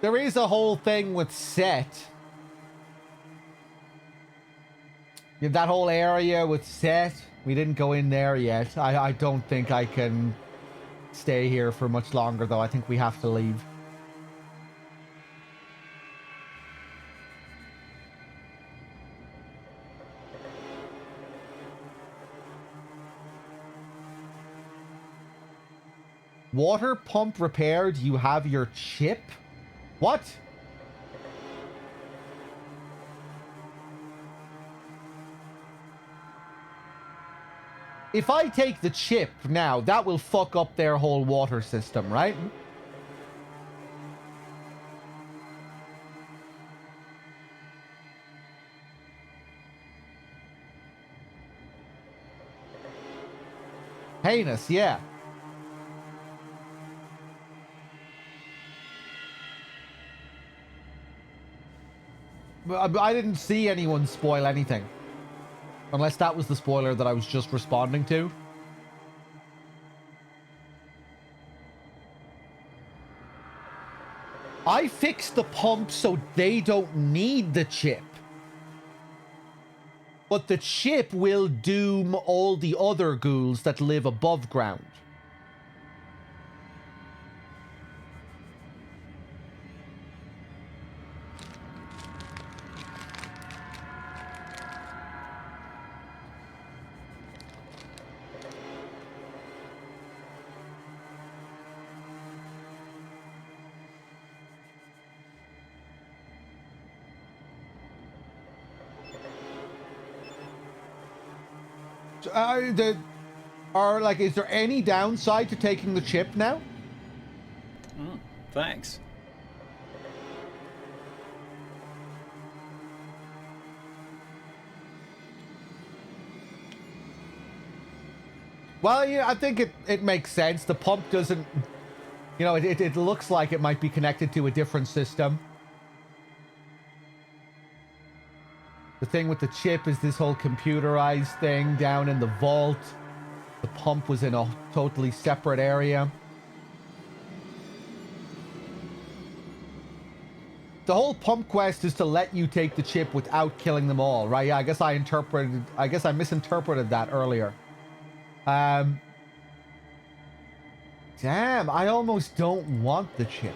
There is a whole thing with Set. You have that whole area with Set. We didn't go in there yet. I don't think I can stay here for much longer, though. I think we have to leave. Water pump repaired. You have your chip? What? If I take the chip now, that will fuck up their whole water system, right? Heinous, yeah. I didn't see anyone spoil anything. Unless that was the spoiler that I was just responding to. I fixed the pump so they don't need the chip. But the chip will doom all the other ghouls that live above ground. Is there any downside to taking the chip now? Thanks. Well, yeah, I think it makes sense. The pump doesn't... You know, it looks like it might be connected to a different system. The thing with the chip is this whole computerized thing down in the vault. The pump was in a totally separate area. The whole pump quest is to let you take the chip without killing them all, right? Yeah, I guess I misinterpreted that earlier. Damn, I almost don't want the chip.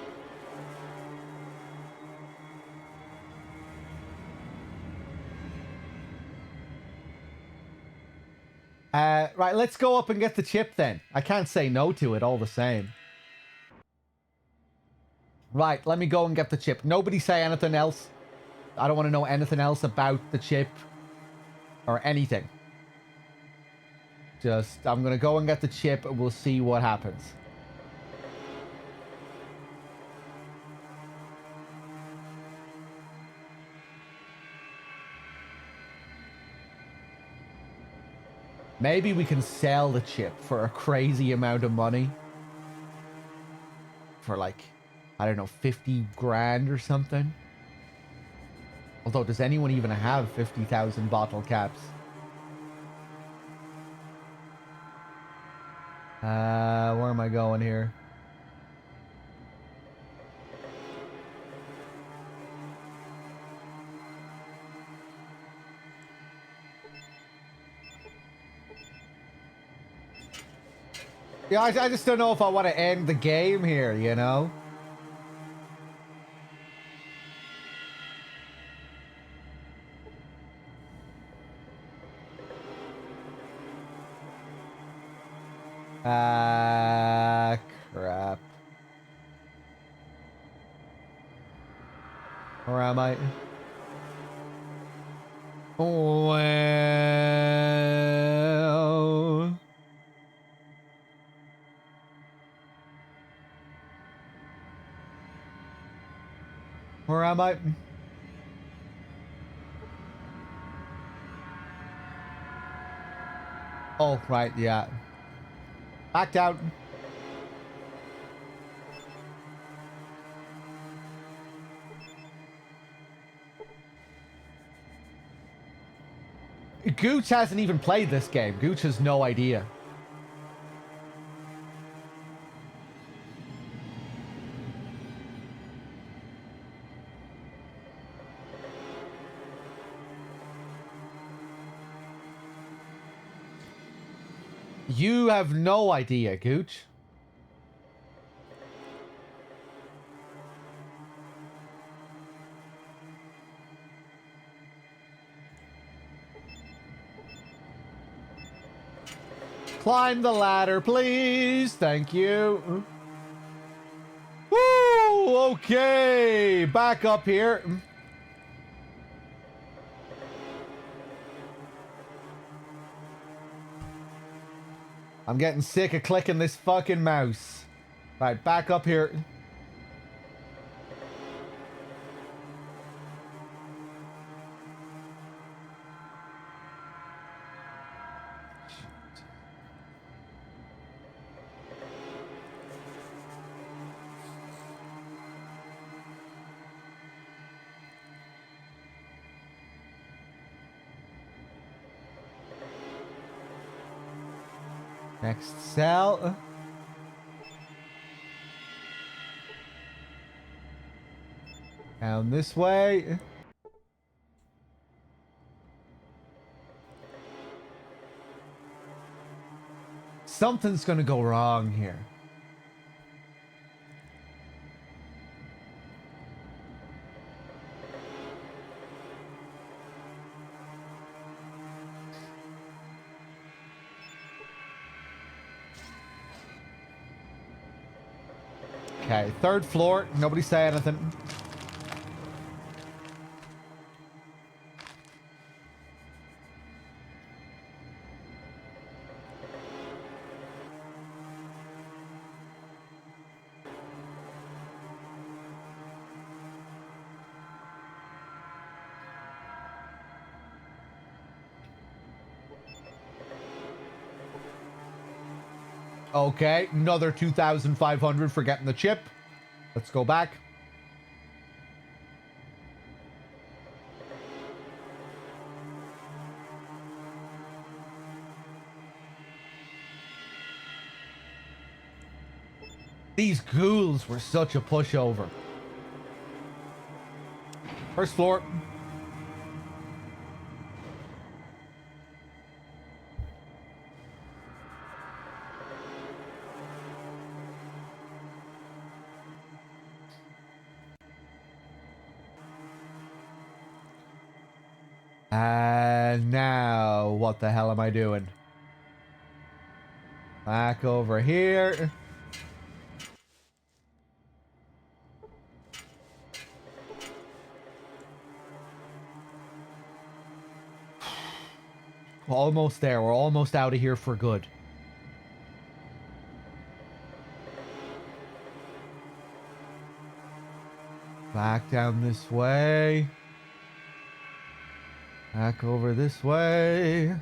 Right, let's go up and get the chip then. I can't say no to it all the same. Right, let me go and get the chip. Nobody say anything else. I don't want to know anything else about the chip or anything. Just, I'm going to go and get the chip and we'll see what happens. Maybe we can sell the chip for a crazy amount of money. For like, I don't know, 50 grand or something. Although, does anyone even have 50,000 bottle caps? Where am I going here? Yeah, I just don't know if I want to end the game here, you know? Crap. Where am I? Well... Where am I? Oh, right, yeah. Backed out. Gooch hasn't even played this game. Gooch has no idea. You have no idea, Gooch. Climb the ladder, please. Thank you. Woo! Okay. Back up here. I'm getting sick of clicking this fucking mouse. Right, back up here. Next cell. Down this way. Something's gonna go wrong here. Okay, third floor. Nobody say anything. Okay, another 2,500 for getting the chip. Let's go back. These ghouls were such a pushover. First floor. And now, what the hell am I doing? Back over here. We're almost there. We're almost out of here for good. Back down this way. Back over this way.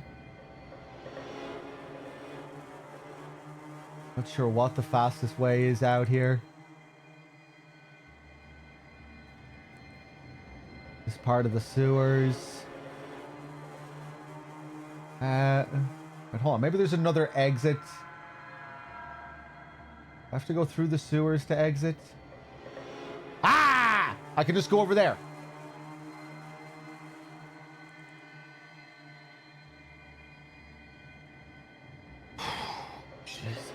Not sure what the fastest way is out here. This part of the sewers. But hold on, maybe there's another exit. I have to go through the sewers to exit. Ah! I can just go over there. Jesus.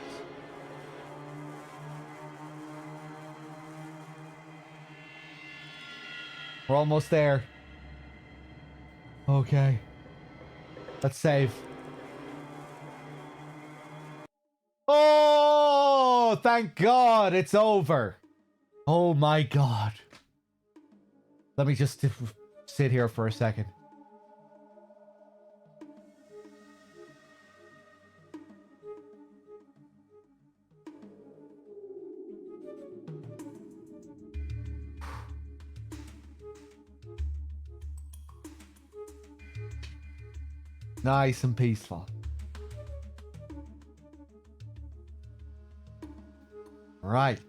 We're almost there. Okay. Let's save. Oh, thank God it's over. Oh my God. Let me just sit here for a second. Nice and peaceful. Right.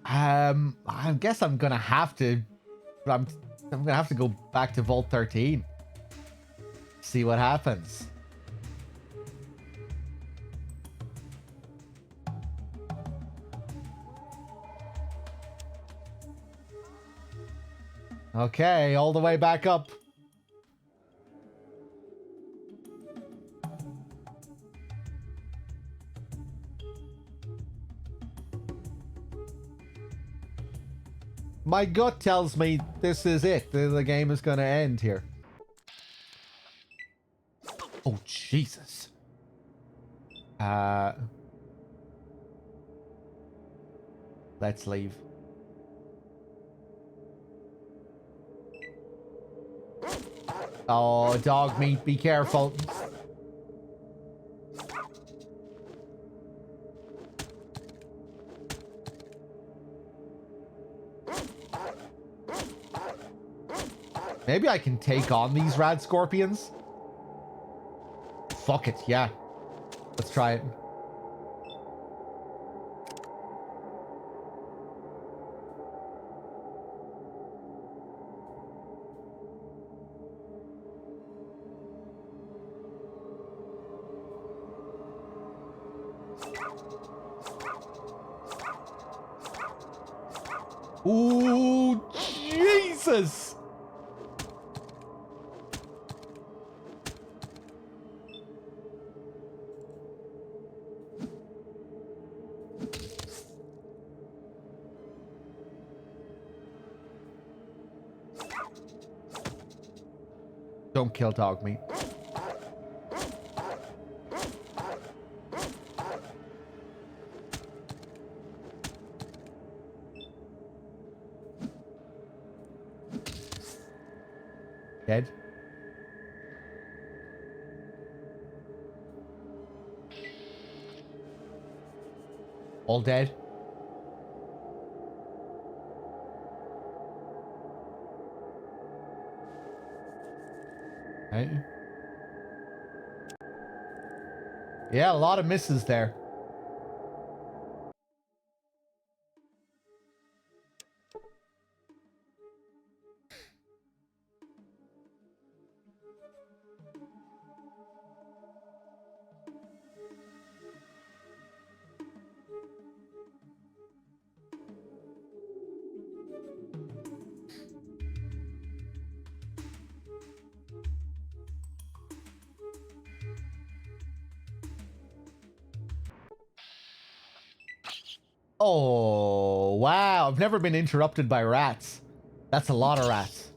I guess I'm gonna have to. I'm gonna have to go back to Vault 13. See what happens. Okay, all the way back up. My gut tells me this is it. The game is going to end here. Oh, Jesus. Let's leave. Oh, dog meat, be careful. Maybe I can take on these rad scorpions. Fuck it, yeah. Let's try it. Ooh, Jesus! Don't kill dog meat. Dead. All dead. Right. Yeah, a lot of misses there. Oh, wow. I've never been interrupted by rats. That's a lot of rats.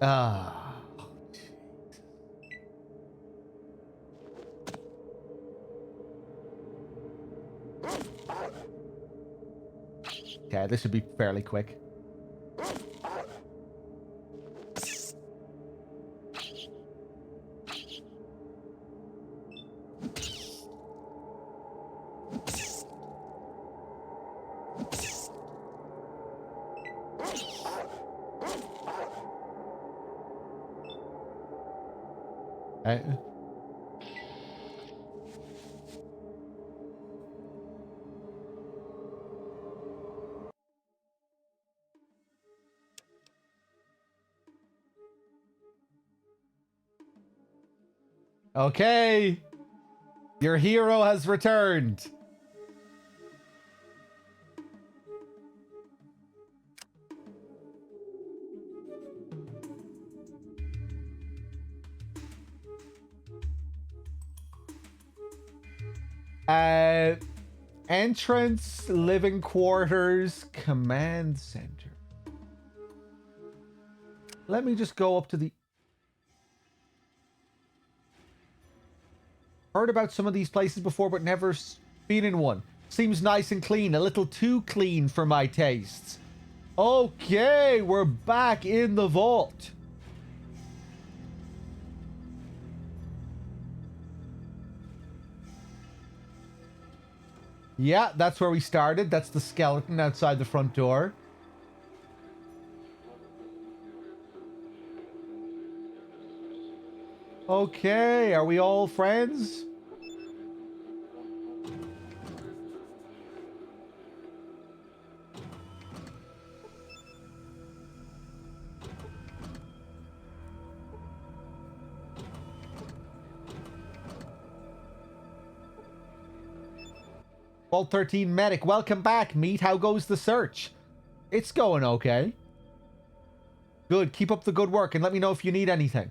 Ah. Okay, this should be fairly quick. Uh, Okay. Your hero has returned. Uh, Entrance, living quarters, command center. Let me just go up to the... Heard about some of these places before, but never been in one. Seems nice and clean. A little too clean for my tastes. Okay, we're back in the vault. Yeah, that's where we started. That's the skeleton outside the front door. Okay, are we all friends? Vault 13 medic, welcome back, meat. How goes the search? It's going okay. Good, keep up the good work and let me know if you need anything.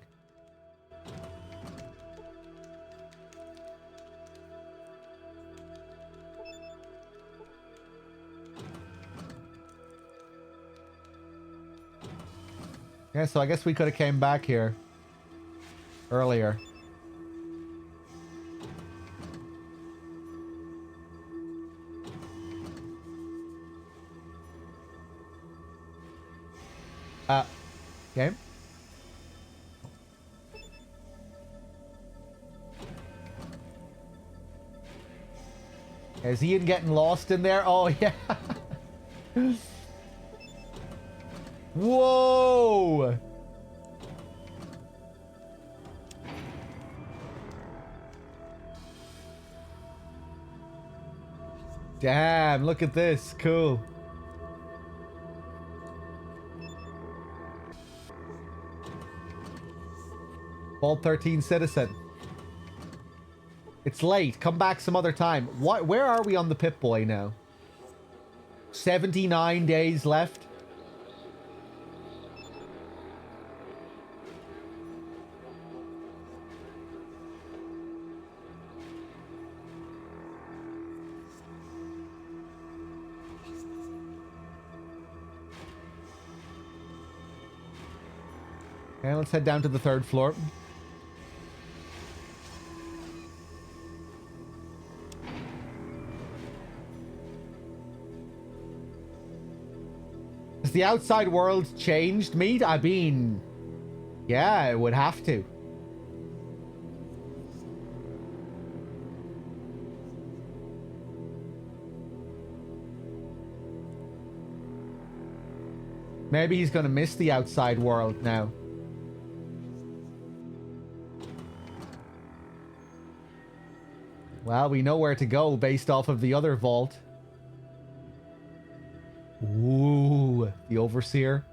Yeah, so I guess we could have came back here earlier. Okay. Is Ian getting lost in there? Oh, yeah. Whoa! Damn, look at this. Cool. Vault 13 citizen. It's late. Come back some other time. What? Where are we on the Pip-Boy now? 79 days left. Okay, let's head down to the 3rd floor. Has the outside world changed, meat? I mean, yeah, it would have to. Maybe he's gonna miss the outside world now. Well, we know where to go based off of the other vault. Ooh, the Overseer.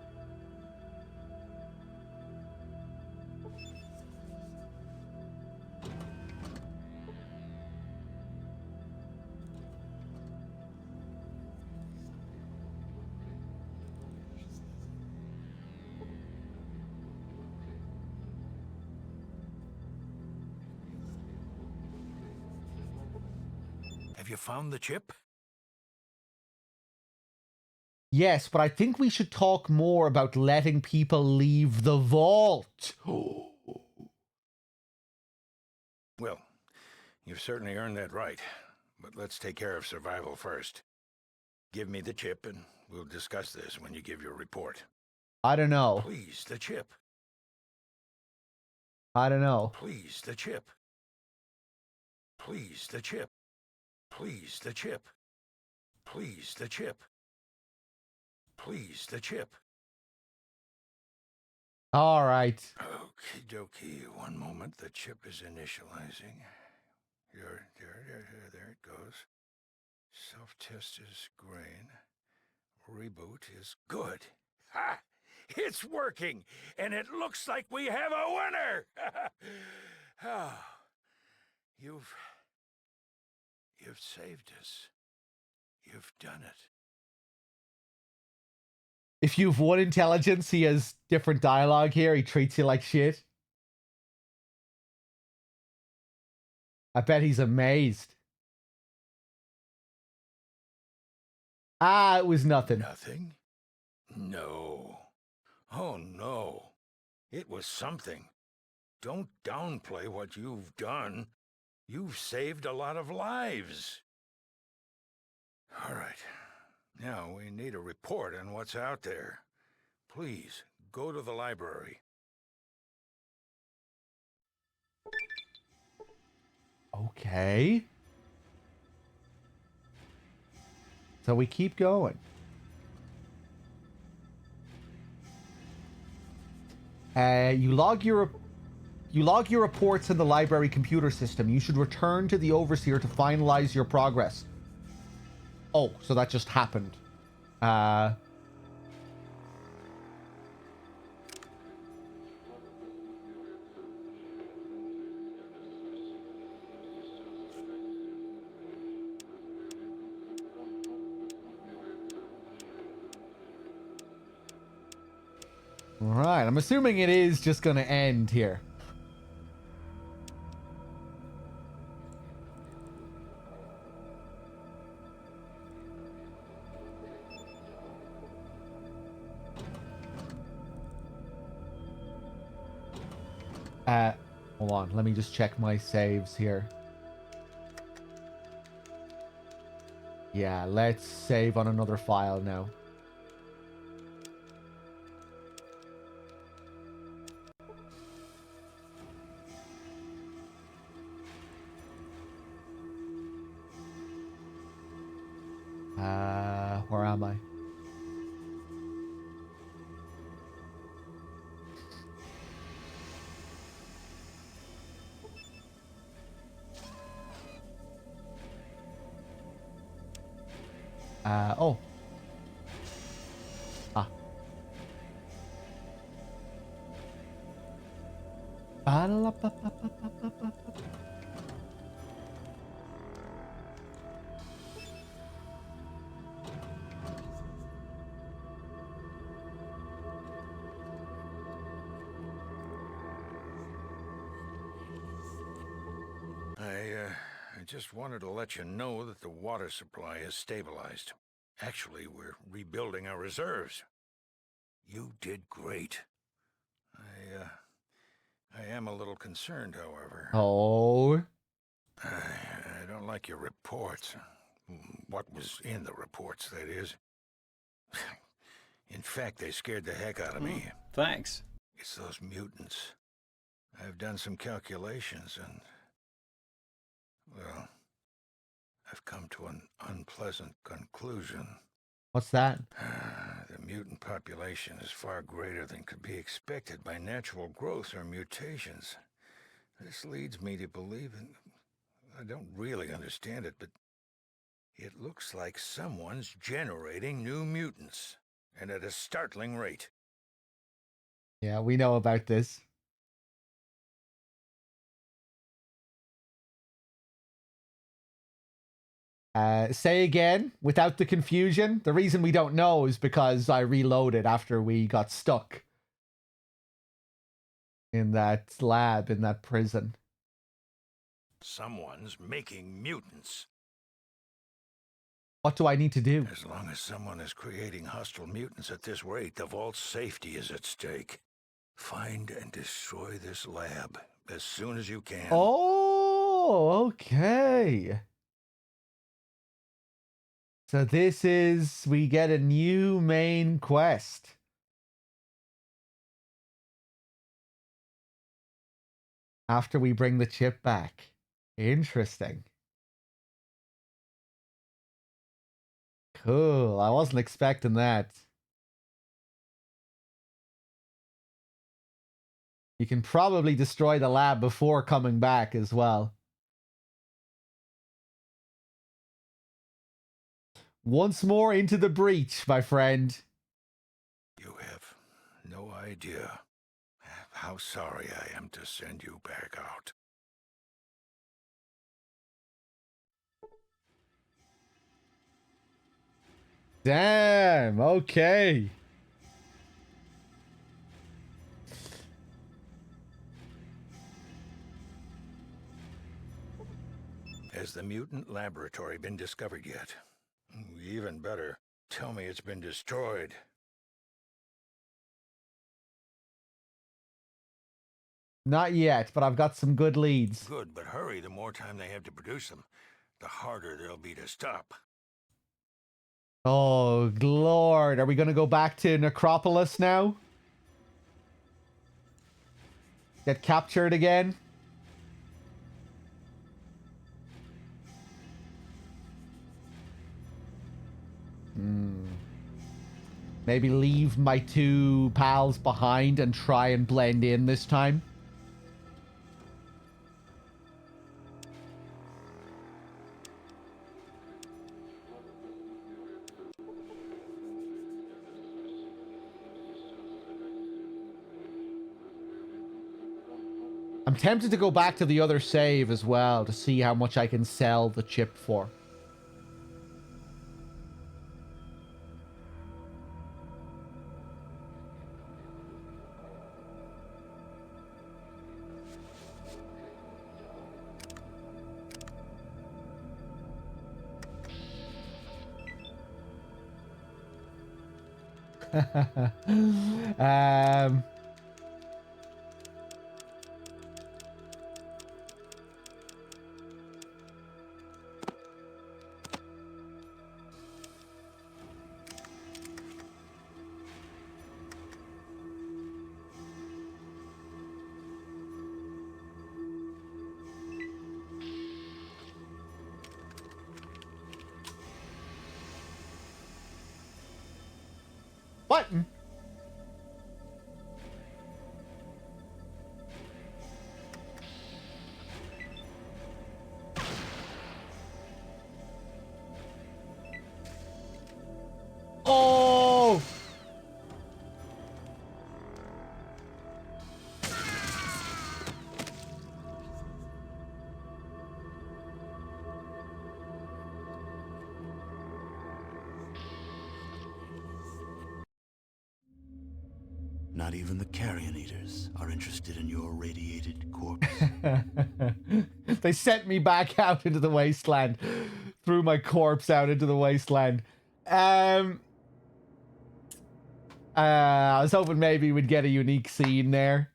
Have you found the chip? Yes, but I think we should talk more about letting people leave the vault. Well, you've certainly earned that right. But let's take care of survival first. Give me the chip and we'll discuss this when you give your report. I don't know. Please, the chip. I don't know. Please, the chip. Please, the chip. Please, the chip. Please, the chip. Please, the chip. All right. Okie dokie. One moment. The chip is initializing. There it goes. Self-test is green. Reboot is good. Ha! It's working! And it looks like we have a winner! Oh, you've saved us. You've done it. If you've one intelligence, he has different dialogue here. He treats you like shit. I bet he's amazed. Ah, it was nothing. Nothing? No. Oh, no. It was something. Don't downplay what you've done. You've saved a lot of lives. All right. Now we need a report on what's out there. Please, go to the library. Okay. So we keep going. You log your reports in the library computer system. You should return to the Overseer to finalize your progress. Oh, so that just happened. Right, I'm assuming it is just going to end here. Hold on, let me just check my saves here. Yeah, let's save on another file now. Where am I? Oh. Ah. I just wanted to let you know that the water supply is stabilized. Actually, we're rebuilding our reserves. You did great. I am a little concerned, however. Oh. I don't like your reports. What was in the reports, that is. In fact, they scared the heck out of me. Thanks. It's those mutants. I've done some calculations and... well, I've come to an unpleasant conclusion. What's that? The mutant population is far greater than could be expected by natural growth or mutations. This leads me to believe I don't really understand it, but it looks like someone's generating new mutants, and at a startling rate. Yeah, we know about this. Say again, without the confusion. The reason we don't know is because I reloaded after we got stuck in that lab, in that prison. Someone's making mutants. What do I need to do? As long as someone is creating hostile mutants at this rate, the vault's safety is at stake. Find and destroy this lab as soon as you can. Oh, okay. So this is, we get a new main quest. After we bring the chip back. Interesting. Cool. I wasn't expecting that. You can probably destroy the lab before coming back as well. Once more into the breach, my friend. You have no idea how sorry I am to send you back out. Damn, okay. Has the mutant laboratory been discovered yet? Even better, tell me it's been destroyed. Not yet, but I've got some good leads. Good, but hurry. The more time they have to produce them, the harder they'll be to stop. Oh, Lord. Are we going to go back to Necropolis now? Get captured again? Maybe leave my two pals behind and try and blend in this time. I'm tempted to go back to the other save as well to see how much I can sell the chip for. um... Button. Oh! Not even the carrion eaters are interested in your radiated corpse. They sent me back out into the wasteland. Threw my corpse out into the wasteland. I was hoping maybe we'd get a unique scene there.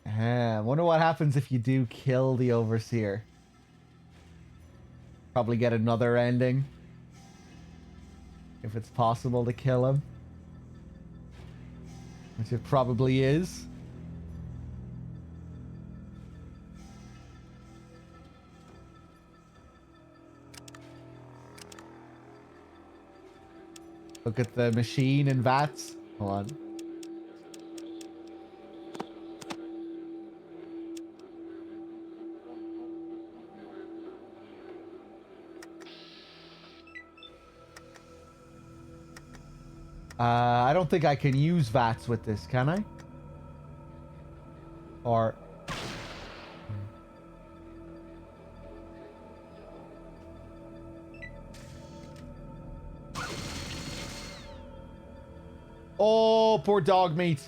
I wonder what happens if you do kill the Overseer. Probably get another ending. If it's possible to kill him. Which it probably is. Look at the machine and VATS. Hold on. I don't think I can use VATS with this, can I? Or... Oh, poor dog meat.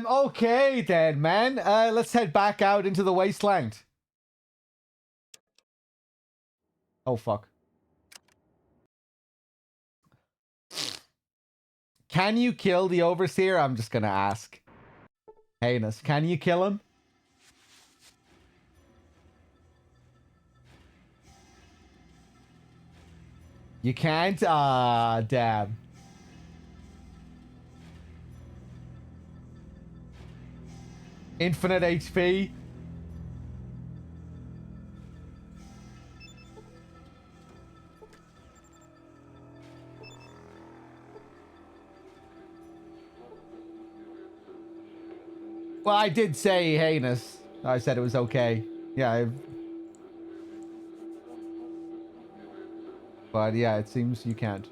Okay then, man. Let's head back out into the wasteland. Oh, fuck. Can you kill the Overseer? I'm just gonna ask. Heinous, can you kill him? You can't? Ah, damn. Infinite HP. Well, I did say heinous. I said it was okay. Yeah. But yeah, it seems you can't.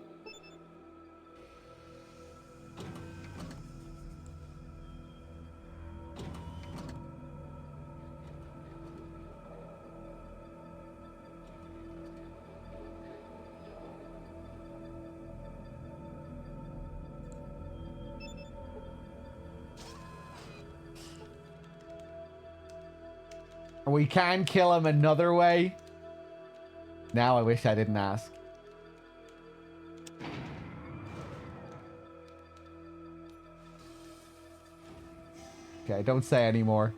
We can kill him another way. Now I wish I didn't ask. Okay, don't say anymore.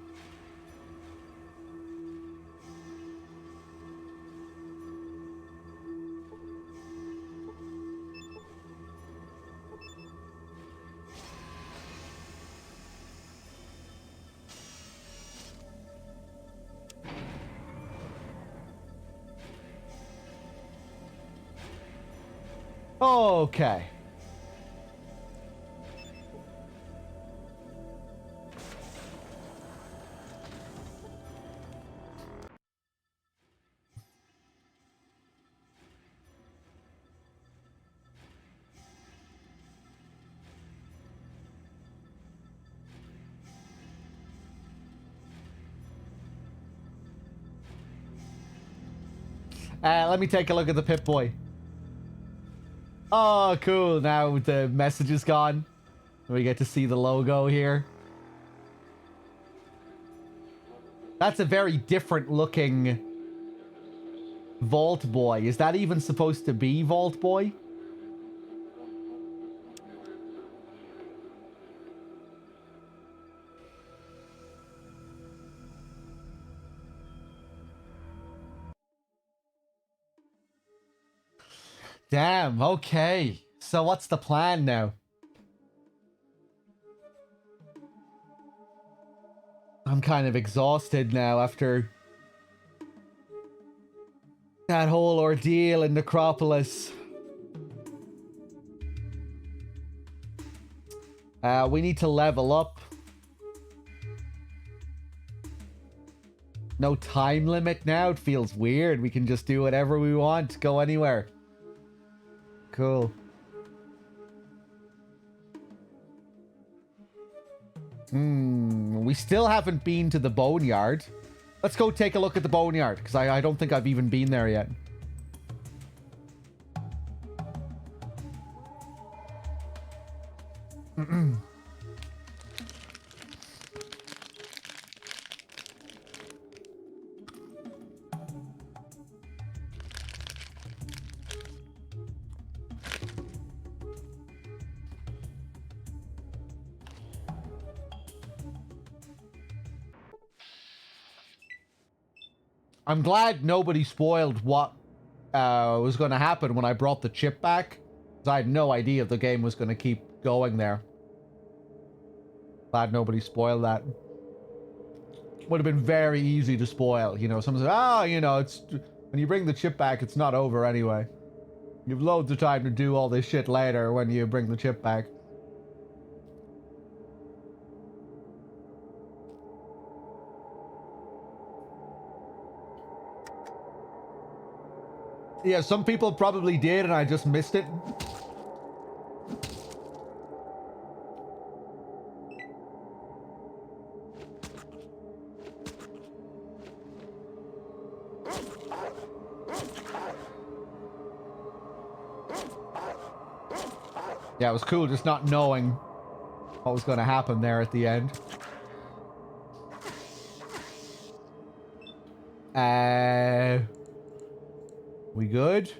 Okay. Let me take a look at the Pip-Boy. Oh, cool. Now the message is gone. We get to see the logo here. That's a very different looking Vault Boy. Is that even supposed to be Vault Boy? Damn, okay. So what's the plan now? I'm kind of exhausted now after that whole ordeal in Necropolis. We need to level up. No time limit now. It feels weird. We can just do whatever we want. Go anywhere. Cool. We still haven't been to the Boneyard. Let's go take a look at the Boneyard, because I don't think I've even been there yet. I'm glad nobody spoiled what was going to happen when I brought the chip back. Because I had no idea if the game was going to keep going there. Glad nobody spoiled that. Would have been very easy to spoil. You know, someone said, you know, it's when you bring the chip back, it's not over anyway. You've loads of time to do all this shit later when you bring the chip back. Yeah, some people probably did and I just missed it. Yeah, it was cool just not knowing what was going to happen there at the end. We good?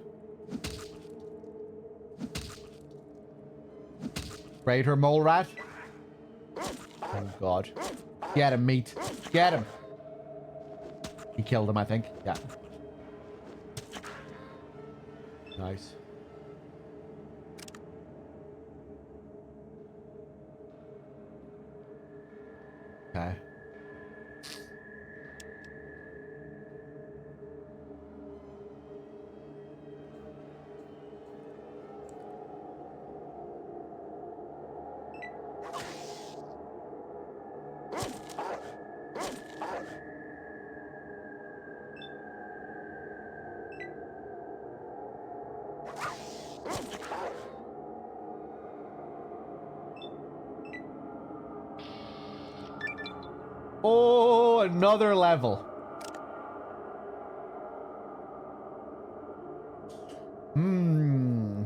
Raider mole rat? Oh god. Get him, meat. Get him. He killed him, I think. Yeah. Nice. Okay. Oh, another level.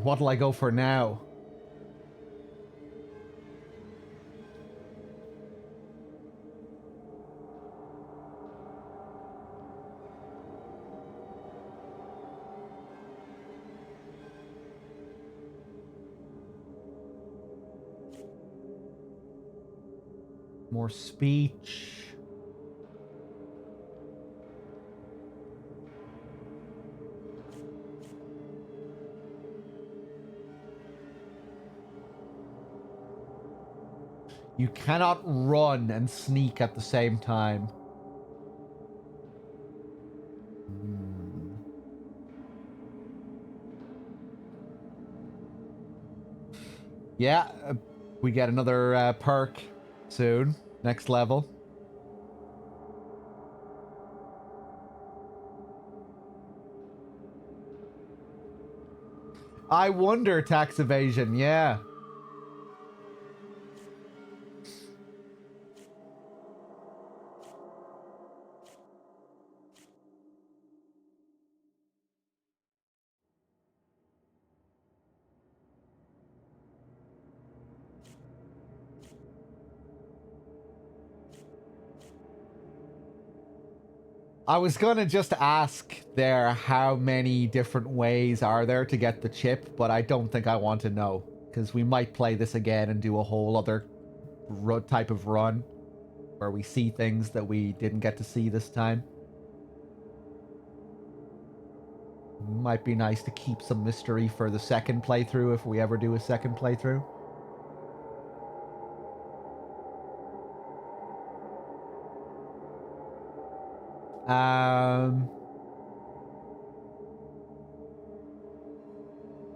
What'll I go for now? More speech. You cannot run and sneak at the same time. Yeah, we get another perk soon. Next level. I wonder, tax evasion, yeah. I was gonna just ask there how many different ways are there to get the chip, but I don't think I want to know, because we might play this again and do a whole other type of run where we see things that we didn't get to see this time. Might be nice to keep some mystery for the second playthrough if we ever do a second playthrough.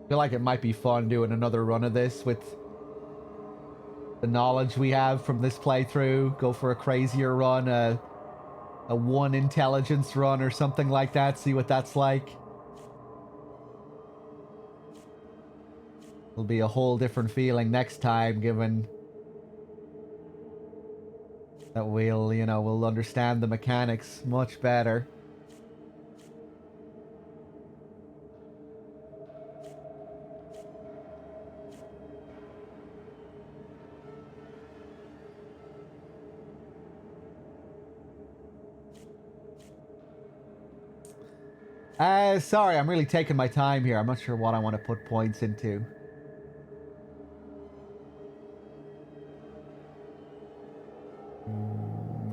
Feel like it might be fun doing another run of this with the knowledge we have from this playthrough. Go for a crazier run, a one intelligence run or something like that. See what that's like. It'll be a whole different feeling next time, given that we'll understand the mechanics much better. Sorry, I'm really taking my time here. I'm not sure what I want to put points into.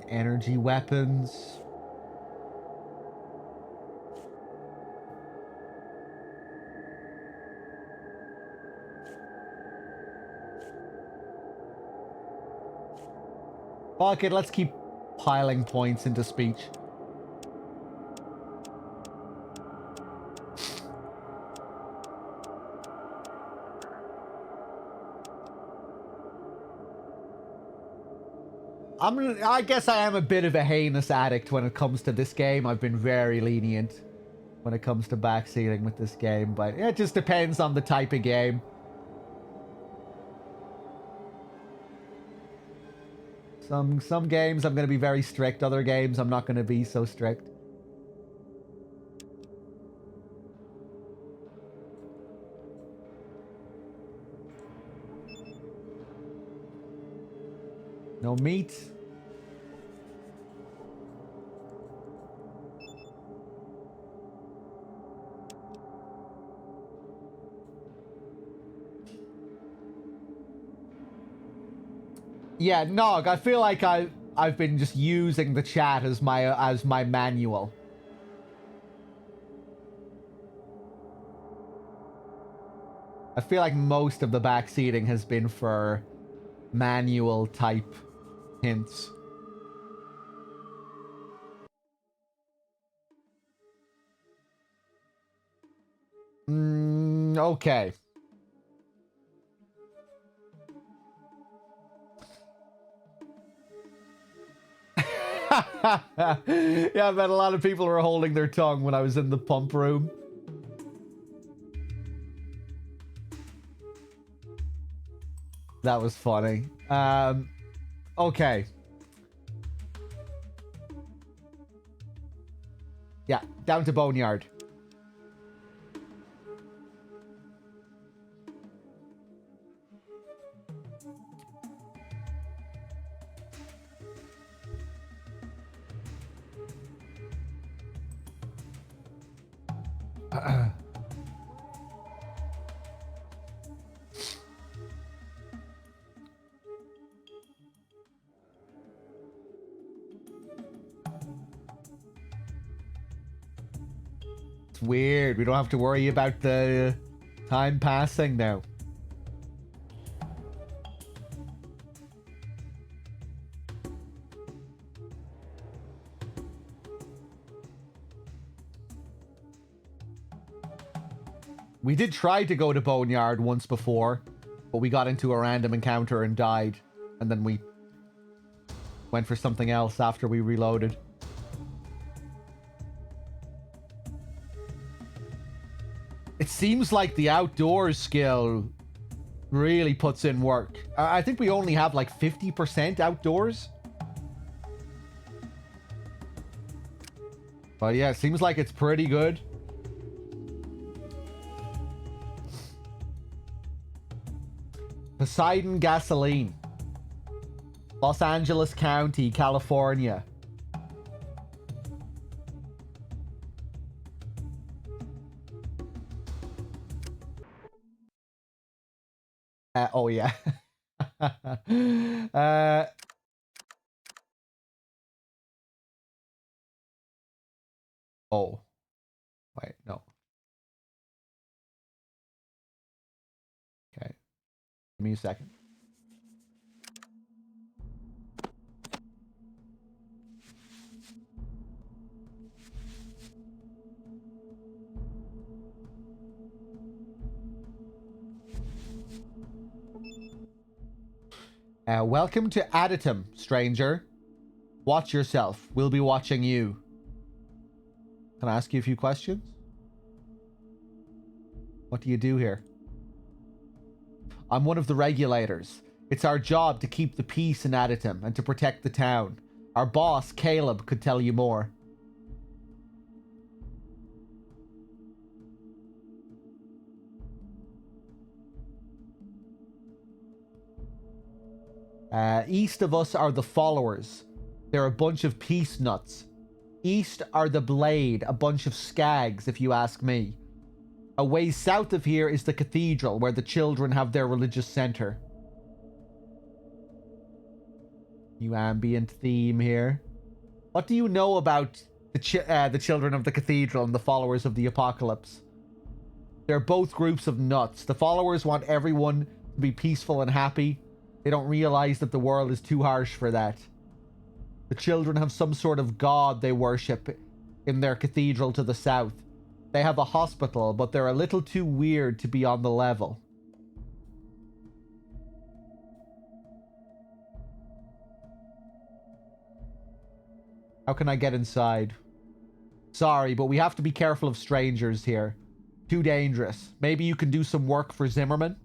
Energy weapons. Fuck it, let's keep piling points into speech. I guess I am a bit of a heinous addict when it comes to this game. I've been very lenient when it comes to backseating with this game, but it just depends on the type of game. Some games I'm going to be very strict, other games I'm not going to be so strict. No meat. Yeah, Nog, I feel like I've been just using the chat as my manual. I feel like most of the backseating has been for manual type hints. Okay. Yeah, I bet a lot of people were holding their tongue when I was in the pump room. That was funny. Okay. Yeah, down to Boneyard. It's weird. We don't have to worry about the time passing now. We did try to go to Boneyard once before, but we got into a random encounter and died. And then we went for something else after we reloaded. It seems like the outdoors skill really puts in work. I think we only have like 50% outdoors. But yeah, it seems like it's pretty good. Poseidon Gasoline. Los Angeles County, California. Oh yeah. Oh. Wait, no. Okay. Give me a second. Welcome to Additum, stranger. Watch yourself. We'll be watching you. Can I ask you a few questions? What do you do here? I'm one of the regulators. It's our job to keep the peace in Additum and to protect the town. Our boss, Caleb, could tell you more. East of us are the followers. They're a bunch of peace nuts. East are the Blade, a bunch of skags, if you ask me. A ways south of here is the cathedral, where the children have their religious center. New ambient theme here. What do you know about the children of the cathedral and the followers of the apocalypse? They're both groups of nuts. The followers want everyone to be peaceful and happy. They don't realize that the world is too harsh for that. The children have some sort of god they worship in their cathedral to the south. They have a hospital, but they're a little too weird to be on the level. How can I get inside? Sorry, but we have to be careful of strangers here. Too dangerous. Maybe you can do some work for Zimmerman?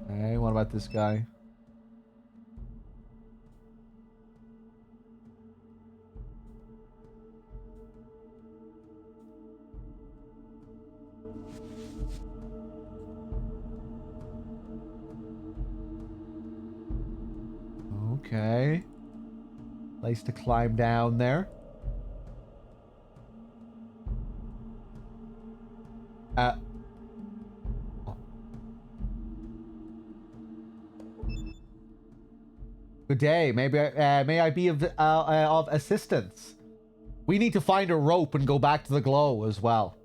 Okay, what about this guy? Okay. Place to climb down there. Good day. Maybe may I be of assistance? We need to find a rope and go back to the glow as well.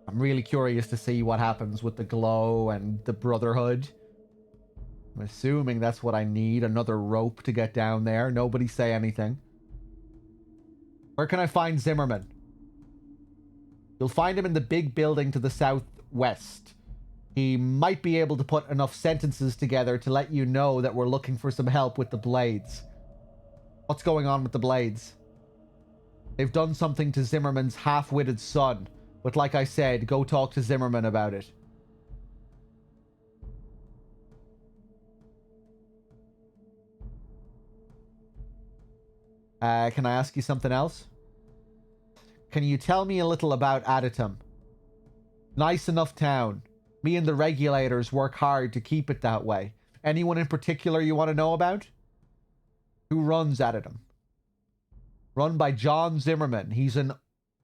I'm really curious to see what happens with the glow and the Brotherhood. I'm assuming that's what I need. Another rope to get down there. Nobody say anything. Where can I find Zimmerman? You'll find him in the big building to the southwest. He might be able to put enough sentences together to let you know that we're looking for some help with the Blades. What's going on with the Blades? They've done something to Zimmerman's half-witted son. But like I said, go talk to Zimmerman about it. Can I ask you something else? Can you tell me a little about Aditum? Nice enough town. Me and the regulators work hard to keep it that way. Anyone in particular you want to know about? Who runs Aditum? Run by John Zimmerman. He's an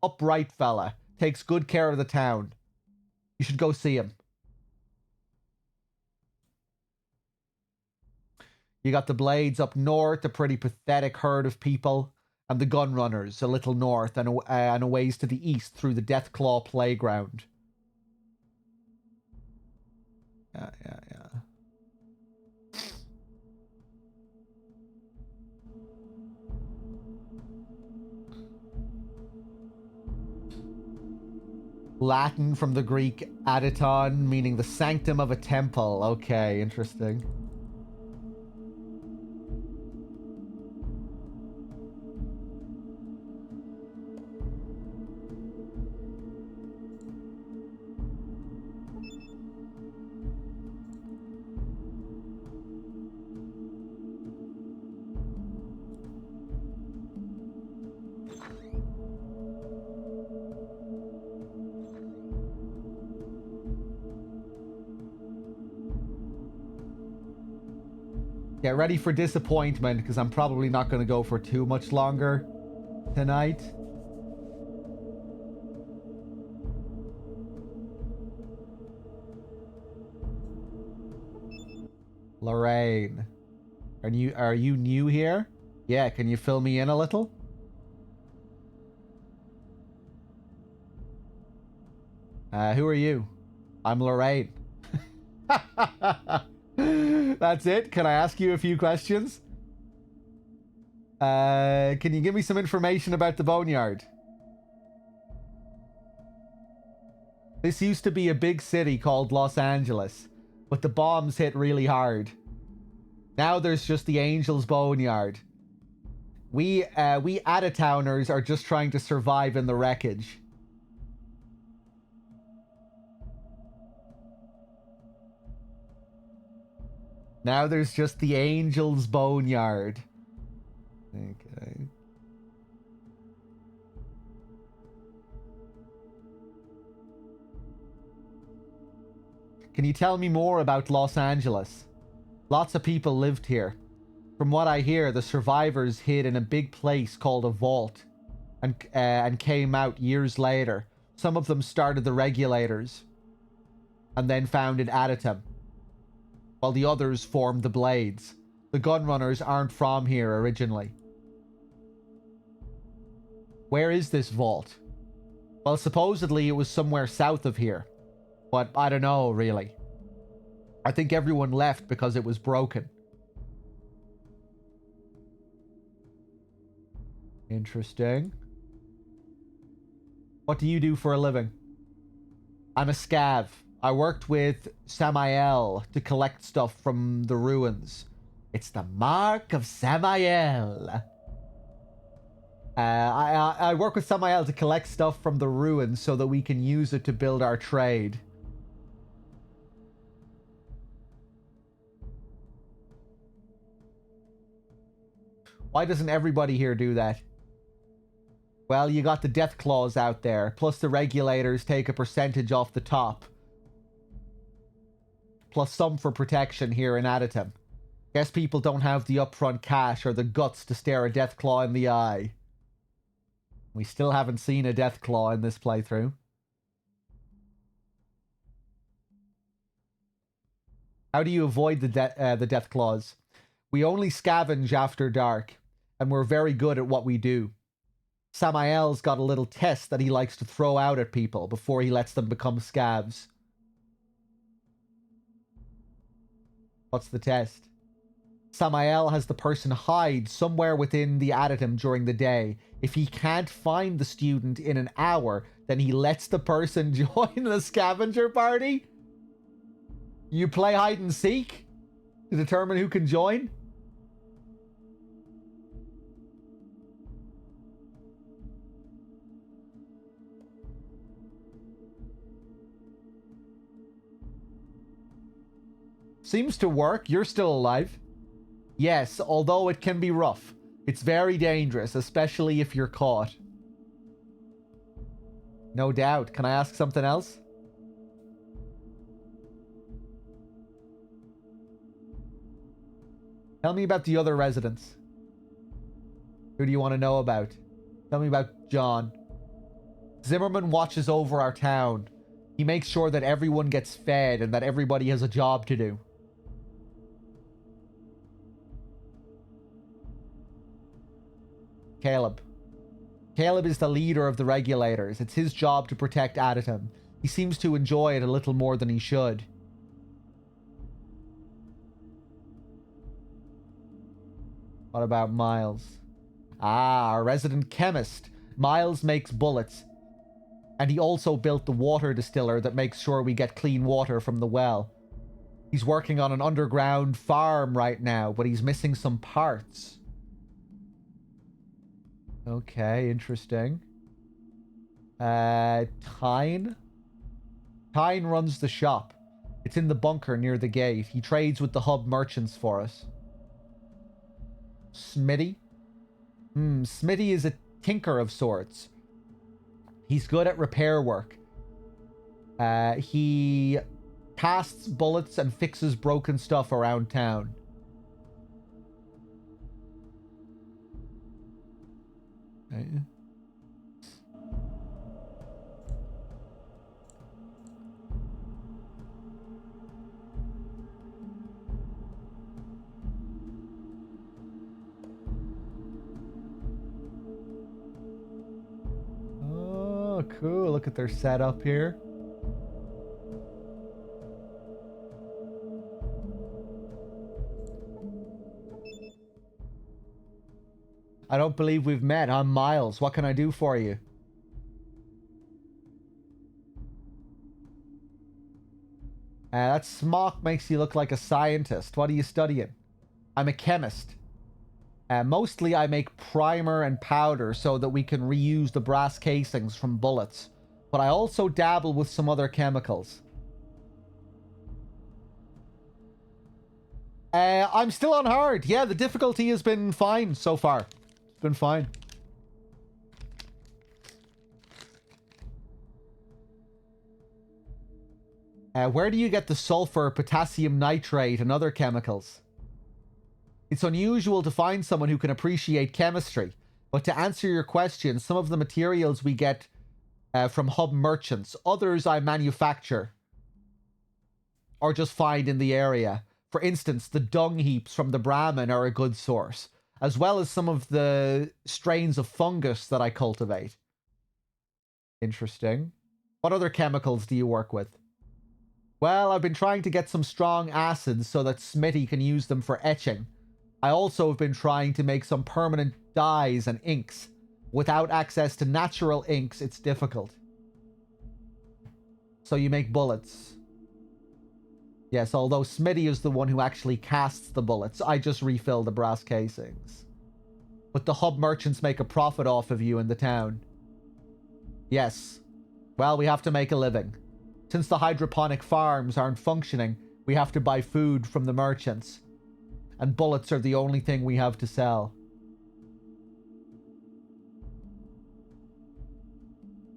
upright fella. Takes good care of the town. You should go see him. You got the Blades up north, a pretty pathetic herd of people, and the Gunrunners a little north and a ways to the east through the Deathclaw playground. Yeah. Latin from the Greek aditon, meaning the sanctum of a temple. Okay, interesting. Get ready for disappointment, because I'm probably not going to go for too much longer tonight. Lorraine. Are you new here? Yeah, can you fill me in a little? Who are you? I'm Lorraine. That's it? Can I ask you a few questions? Can you give me some information about the boneyard? This used to be a big city called Los Angeles, but the bombs hit really hard. Now there's just the Angel's Boneyard. We out-of-towners are just trying to survive in the wreckage. Now there's just the Angel's Boneyard. Okay. Can you tell me more about Los Angeles? Lots of people lived here. From what I hear, the survivors hid in a big place called a vault and came out years later. Some of them started the Regulators and then founded Aditum, while the others formed the Blades. The Gunrunners aren't from here originally. Where is this vault? Well, supposedly it was somewhere south of here, but I don't know, really. I think everyone left because it was broken. Interesting. What do you do for a living? I'm a scav. I worked with Samael to collect stuff from the ruins. It's the mark of Samael. I work with Samael to collect stuff from the ruins so that we can use it to build our trade. Why doesn't everybody here do that? Well, you got the death clause out there, plus the regulators take a percentage off the top. Plus some for protection here in Aditum. Guess people don't have the upfront cash or the guts to stare a death claw in the eye. We still haven't seen a death claw in this playthrough. How do you avoid the death claws? We only scavenge after dark, and we're very good at what we do. Samael's got a little test that he likes to throw out at people before he lets them become scavs. What's the test? Samael has the person hide somewhere within the Aditum during the day. If he can't find the student in an hour, then he lets the person join the scavenger party? You play hide and seek to determine who can join? Seems to work. You're still alive. Yes, although it can be rough. It's very dangerous, especially if you're caught. No doubt. Can I ask something else? Tell me about the other residents. Who do you want to know about? Tell me about John. Zimmerman watches over our town. He makes sure that everyone gets fed and that everybody has a job to do. Caleb. Caleb is the leader of the regulators. It's his job to protect Aditum. He seems to enjoy it a little more than he should. What about Miles? Ah, our resident chemist. Miles makes bullets. And he also built the water distiller that makes sure we get clean water from the well. He's working on an underground farm right now, but he's missing some parts. Okay, interesting. Tyne? Tyne runs the shop. It's in the bunker near the gate. He trades with the hub merchants for us. Smitty? Smitty is a tinker of sorts. He's good at repair work. He casts bullets and fixes broken stuff around town. Okay. Oh, cool. Look at their setup here. I don't believe we've met. I'm Miles. What can I do for you? That smock makes you look like a scientist. What are you studying? I'm a chemist. Mostly I make primer and powder so that we can reuse the brass casings from bullets. But I also dabble with some other chemicals. I'm still on hard. Yeah, the difficulty has been fine so far. It's been fine. Where do you get the sulfur, potassium nitrate, and other chemicals? It's unusual to find someone who can appreciate chemistry. But to answer your question, some of the materials we get from hub merchants. Others I manufacture. Or just find in the area. For instance, the dung heaps from the Brahmin are a good source. As well as some of the strains of fungus that I cultivate. Interesting. What other chemicals do you work with? Well, I've been trying to get some strong acids so that Smitty can use them for etching. I also have been trying to make some permanent dyes and inks. Without access to natural inks, it's difficult. So you make bullets. Yes, although Smitty is the one who actually casts the bullets. I just refill the brass casings. But the hub merchants make a profit off of you in the town. Yes. Well, we have to make a living. Since the hydroponic farms aren't functioning, we have to buy food from the merchants. And bullets are the only thing we have to sell.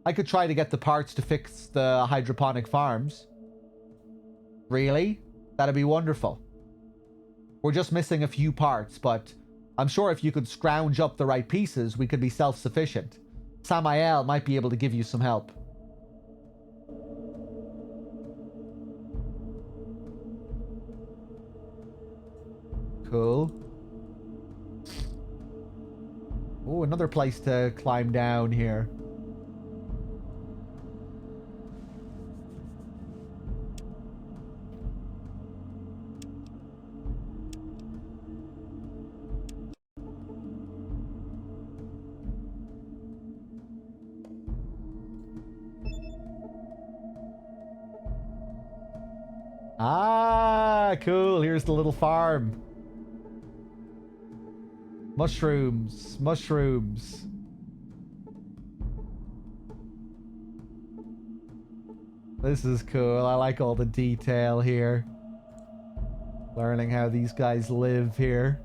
I could try to get the parts to fix the hydroponic farms. Really? That'd be wonderful. We're just missing a few parts, but I'm sure if you could scrounge up the right pieces, we could be self-sufficient. Samael might be able to give you some help. Cool. Oh, another place to climb down here. Ah, cool. Here's the little farm. Mushrooms. Mushrooms. This is cool. I like all the detail here. Learning how these guys live here.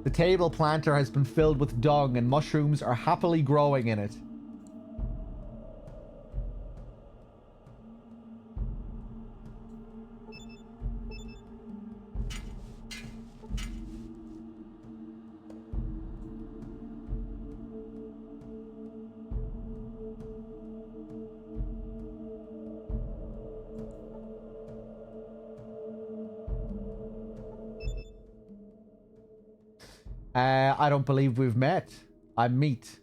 The table planter has been filled with dung and mushrooms are happily growing in it. I don't believe we've met. I'm Meat.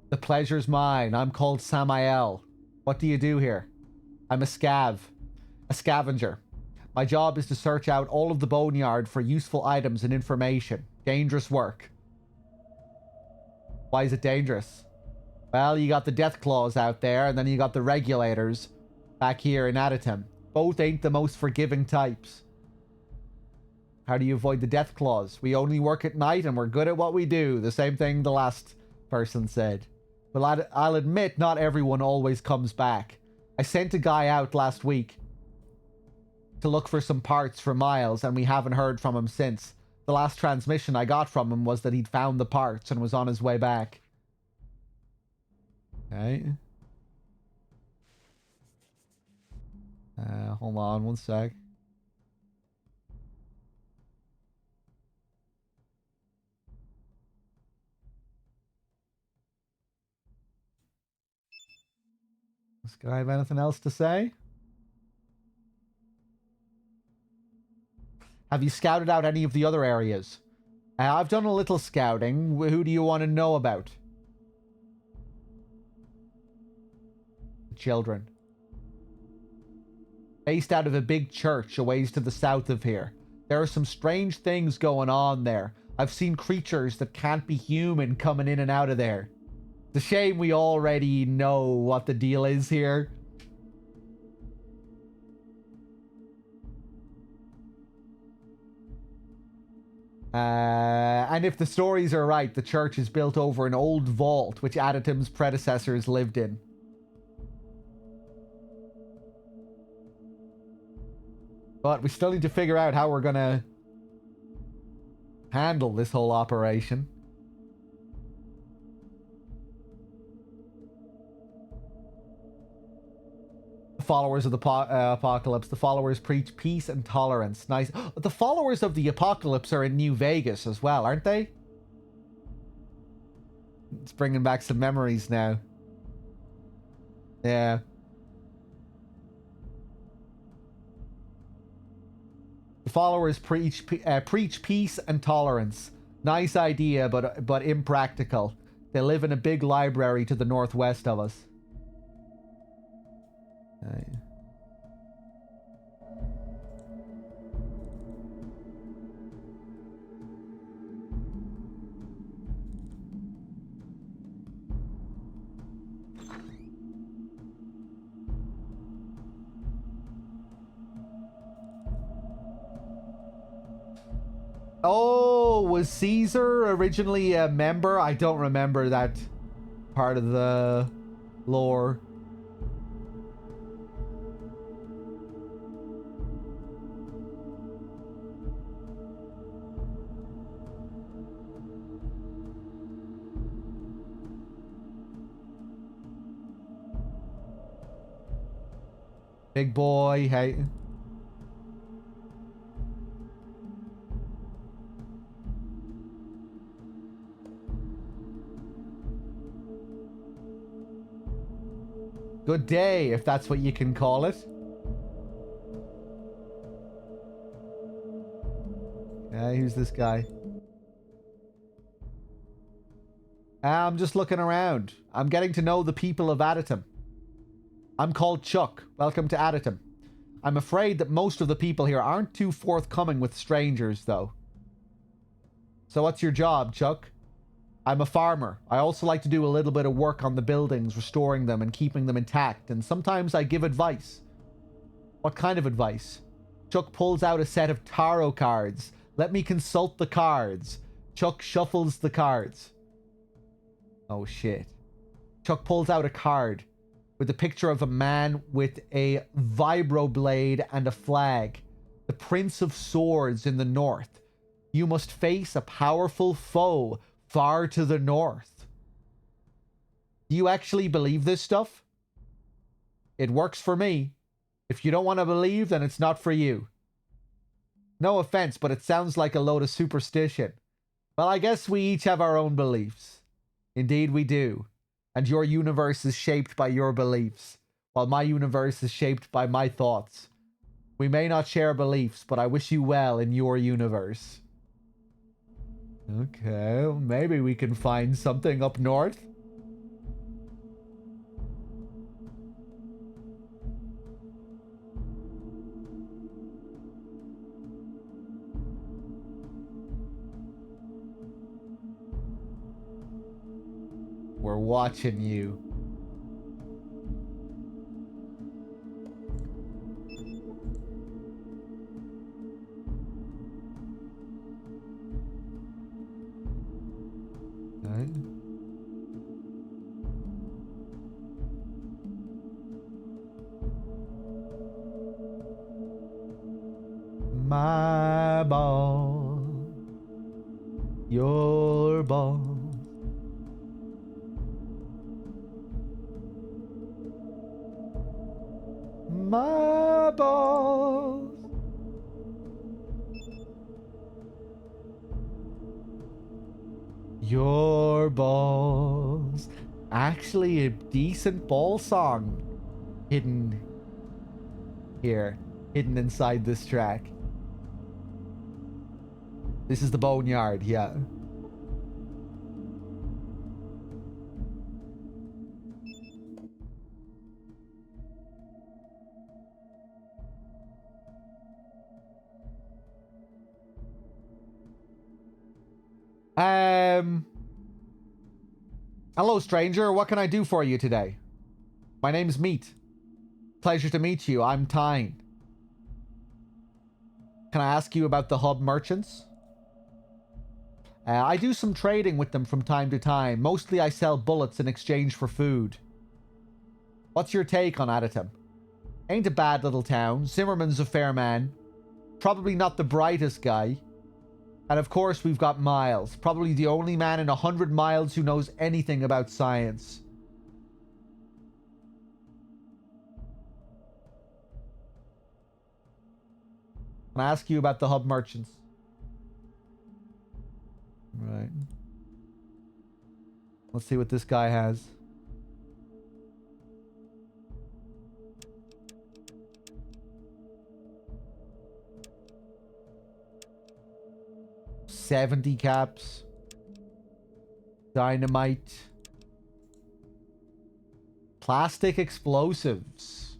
The pleasure's mine. I'm called Samael. What do you do here? I'm a scavenger. My job is to search out all of the boneyard for useful items and information. Dangerous work. Why is it dangerous? Well, you got the death claws out there, and then you got the regulators back here in Aditum. Both ain't the most forgiving types. How do you avoid the death claws? We only work at night and we're good at what we do. The same thing the last person said. But I'll admit not everyone always comes back. I sent a guy out last week to look for some parts for Miles and we haven't heard from him since. The last transmission I got from him was that he'd found the parts and was on his way back. Okay. Hold on one sec. This guy have anything else to say? Have you scouted out any of the other areas? I've done a little scouting. Who do you want to know about? Children. Based out of a big church a ways to the south of here. There are some strange things going on there. I've seen creatures that can't be human coming in and out of there. It's a shame we already know what the deal is here. And if the stories are right, the church is built over an old vault which Aditum's predecessors lived in. But we still need to figure out how we're gonna handle this whole operation. Followers of the apocalypse. The followers preach peace and tolerance. Nice. The followers of the apocalypse are in New Vegas as well, aren't they? It's bringing back some memories now. Yeah. The followers preach peace and tolerance. Nice idea, but impractical. They live in a big library to the northwest of us. Okay. Oh, was Caesar originally a member? I don't remember that part of the lore. Big boy, hey. Good day, if that's what you can call it. Yeah, who's this guy? I'm just looking around. I'm getting to know the people of Aditum. I'm called Chuck. Welcome to Aditum. I'm afraid that most of the people here aren't too forthcoming with strangers, though. So what's your job, Chuck? I'm a farmer. I also like to do a little bit of work on the buildings, restoring them and keeping them intact, and sometimes I give advice. What kind of advice? Chuck pulls out a set of tarot cards. Let me consult the cards. Chuck shuffles the cards. Oh shit. Chuck pulls out a card with a picture of a man with a vibroblade and a flag. The Prince of Swords in the north. You must face a powerful foe far to the north. Do you actually believe this stuff? It works for me. If you don't want to believe, then it's not for you. No offense, but it sounds like a load of superstition. Well, I guess we each have our own beliefs. Indeed we do. And your universe is shaped by your beliefs, while my universe is shaped by my thoughts. We may not share beliefs, but I wish you well in your universe. Okay, well, maybe we can find something up north. We're watching you. Okay. My ball, your ball. My balls. Your balls. Actually, a decent ball song hidden here, hidden inside this track. This is the boneyard, yeah. Hello, stranger. What can I do for you today? My name's Meat. Pleasure to meet you. I'm Tyne. Can I ask you about the hub merchants? I do some trading with them from time to time. Mostly I sell bullets in exchange for food. What's your take on Aditum? Ain't a bad little town. Zimmerman's a fair man. Probably not the brightest guy. And of course we've got Miles. Probably the only man in 100 miles who knows anything about science. Can I ask you about the hub merchants? Right. Let's see what this guy has. $70 caps. Dynamite. Plastic explosives.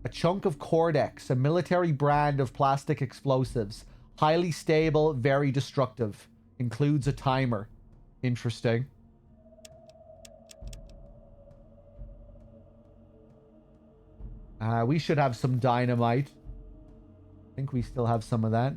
A chunk of Cordex, a military brand of plastic explosives. Highly stable, very destructive. Includes a timer. Interesting. We should have some dynamite. I think we still have some of that.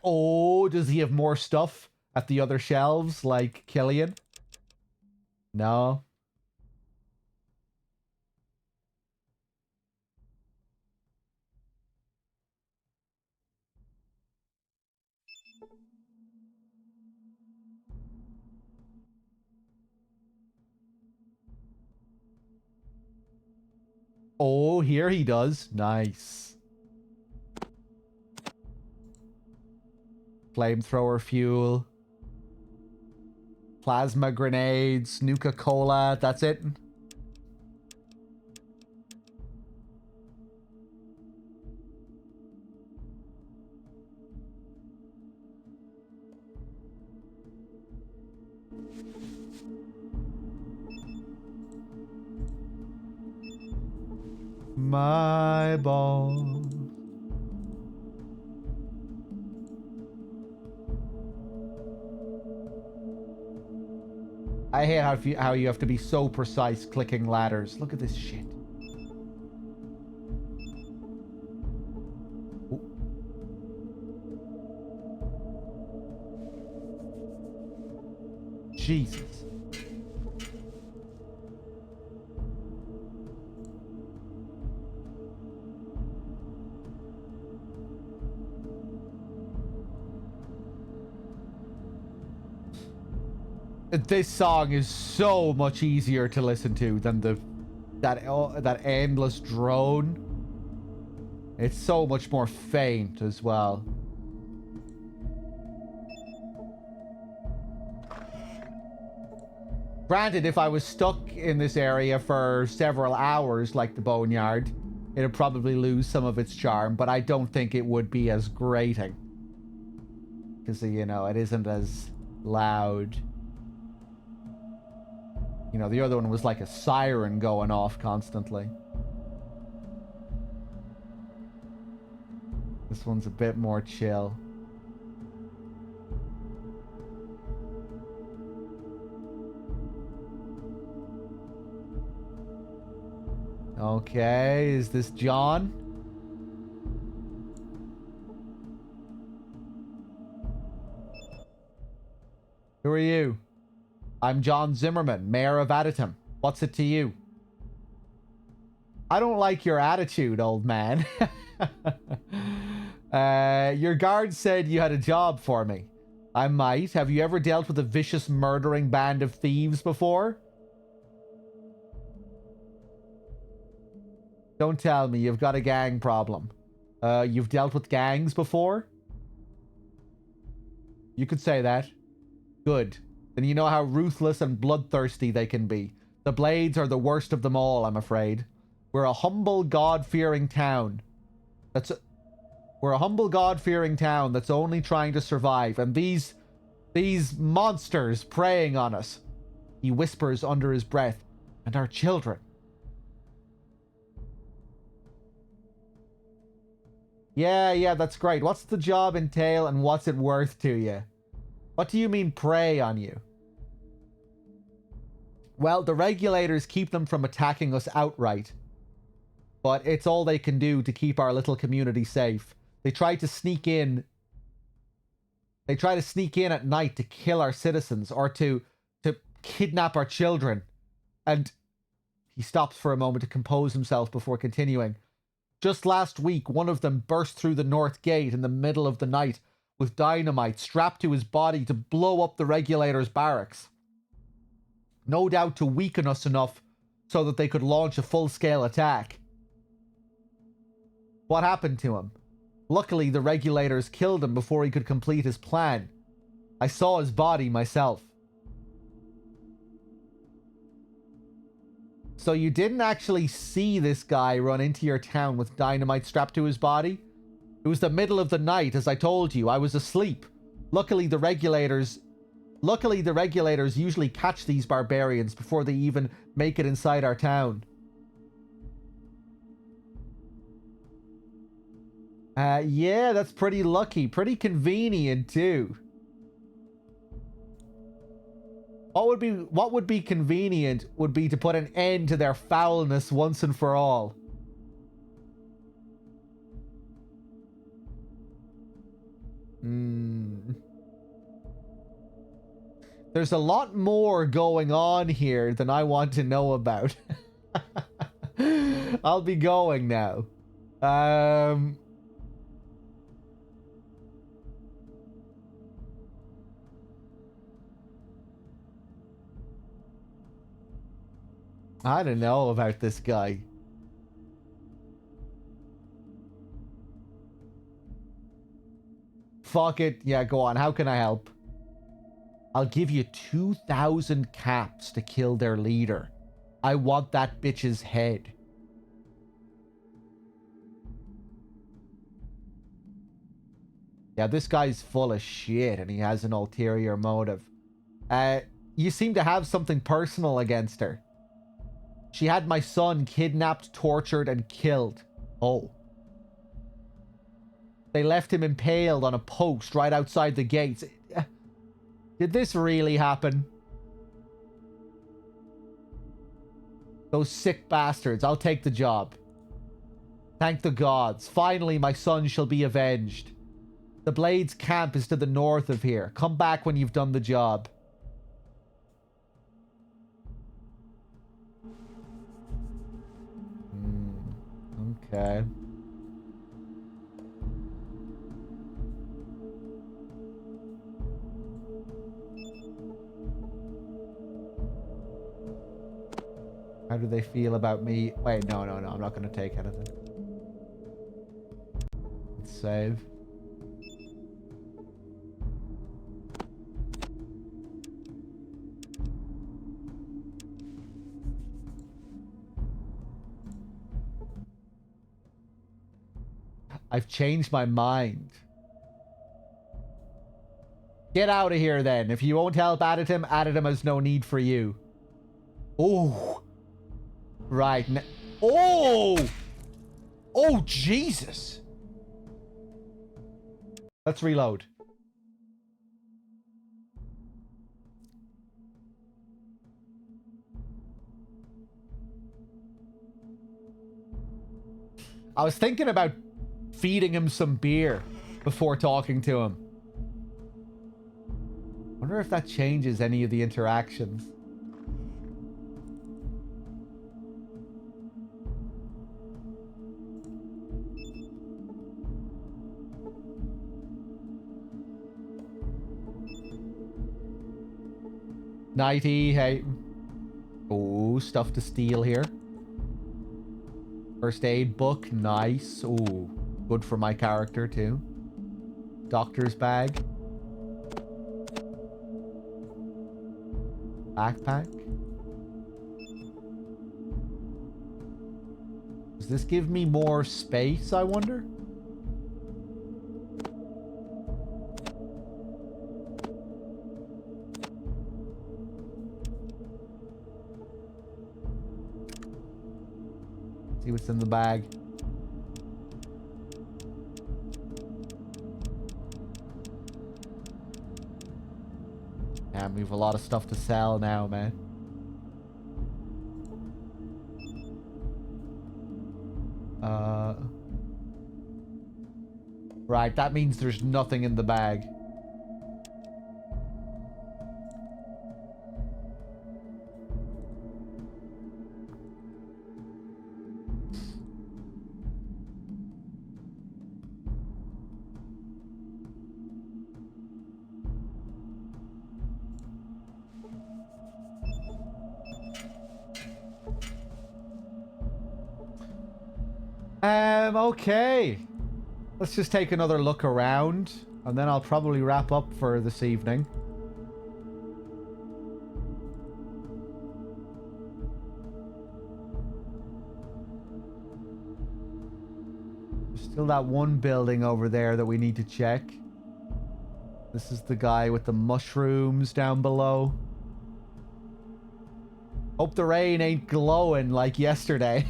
Oh, does he have more stuff at the other shelves like Killian? No. Oh, here he does. Nice. Flamethrower fuel. Plasma grenades. Nuka-Cola. That's it. My ball. I hate how you have to be so precise clicking ladders. Look at this shit. Ooh. Jesus. This song is so much easier to listen to than that endless drone. It's so much more faint as well. Granted, if I was stuck in this area for several hours like the Boneyard, it'd probably lose some of its charm, but I don't think it would be as grating. Because, you know, it isn't as loud. You know, the other one was like a siren going off constantly. This one's a bit more chill. Okay, is this John? Who are you? I'm John Zimmerman, Mayor of Aditum. What's it to you? I don't like your attitude, old man. Your guard said you had a job for me. I might. Have you ever dealt with a vicious murdering band of thieves before? Don't tell me you've got a gang problem. You've dealt with gangs before? You could say that. Good. Then you know how ruthless and bloodthirsty they can be. The Blades are the worst of them all, I'm afraid. We're a humble, God-fearing town. We're a humble, God-fearing town that's only trying to survive, and these monsters preying on us. He whispers under his breath, and our children. Yeah, that's great. What's the job entail, and what's it worth to you? What do you mean prey on you? Well, the regulators keep them from attacking us outright. But it's all they can do to keep our little community safe. They try to sneak in. They try to sneak in at night to kill our citizens or to kidnap our children. And he stops for a moment to compose himself before continuing. Just last week, one of them burst through the north gate in the middle of the night with dynamite strapped to his body to blow up the regulators' barracks. No doubt to weaken us enough so that they could launch a full-scale attack. What happened to him? Luckily, the regulators killed him before he could complete his plan. I saw his body myself. So you didn't actually see this guy run into your town with dynamite strapped to his body? It was the middle of the night, as I told you. I was asleep. Luckily, the regulators usually catch these barbarians before they even make it inside our town. Yeah, that's pretty lucky. Pretty convenient, too. What would be convenient would be to put an end to their foulness once and for all. There's a lot more going on here than I want to know about. I'll be going now. I don't know about this guy. Fuck it. Yeah, go on. How can I help? I'll give you 2,000 caps to kill their leader. I want that bitch's head. Yeah, this guy's full of shit and he has an ulterior motive. You seem to have something personal against her. She had my son kidnapped, tortured, and killed. Oh. They left him impaled on a post right outside the gates. Did this really happen? Those sick bastards. I'll take the job. Thank the gods. Finally, my son shall be avenged. The Blades camp is to the north of here. Come back when you've done the job. Okay. How do they feel about me? Wait, no. I'm not going to take anything. Let's save. I've changed my mind. Get out of here then. If you won't help Aditim has no need for you. Oh. Right. Oh! Oh, Jesus. Let's reload. I was thinking about feeding him some beer before talking to him. Wonder if that changes any of the interactions. Nighty, hey. Oh, stuff to steal here. First aid book, nice. Ooh, good for my character too. Doctor's bag. Backpack. Does this give me more space, I wonder? See what's in the bag. Damn, we have a lot of stuff to sell now, man. Right, that means there's nothing in the bag. Okay. Let's just take another look around. And then I'll probably wrap up for this evening. There's still that one building over there that we need to check. This is the guy with the mushrooms down below. Hope the rain ain't glowing like yesterday.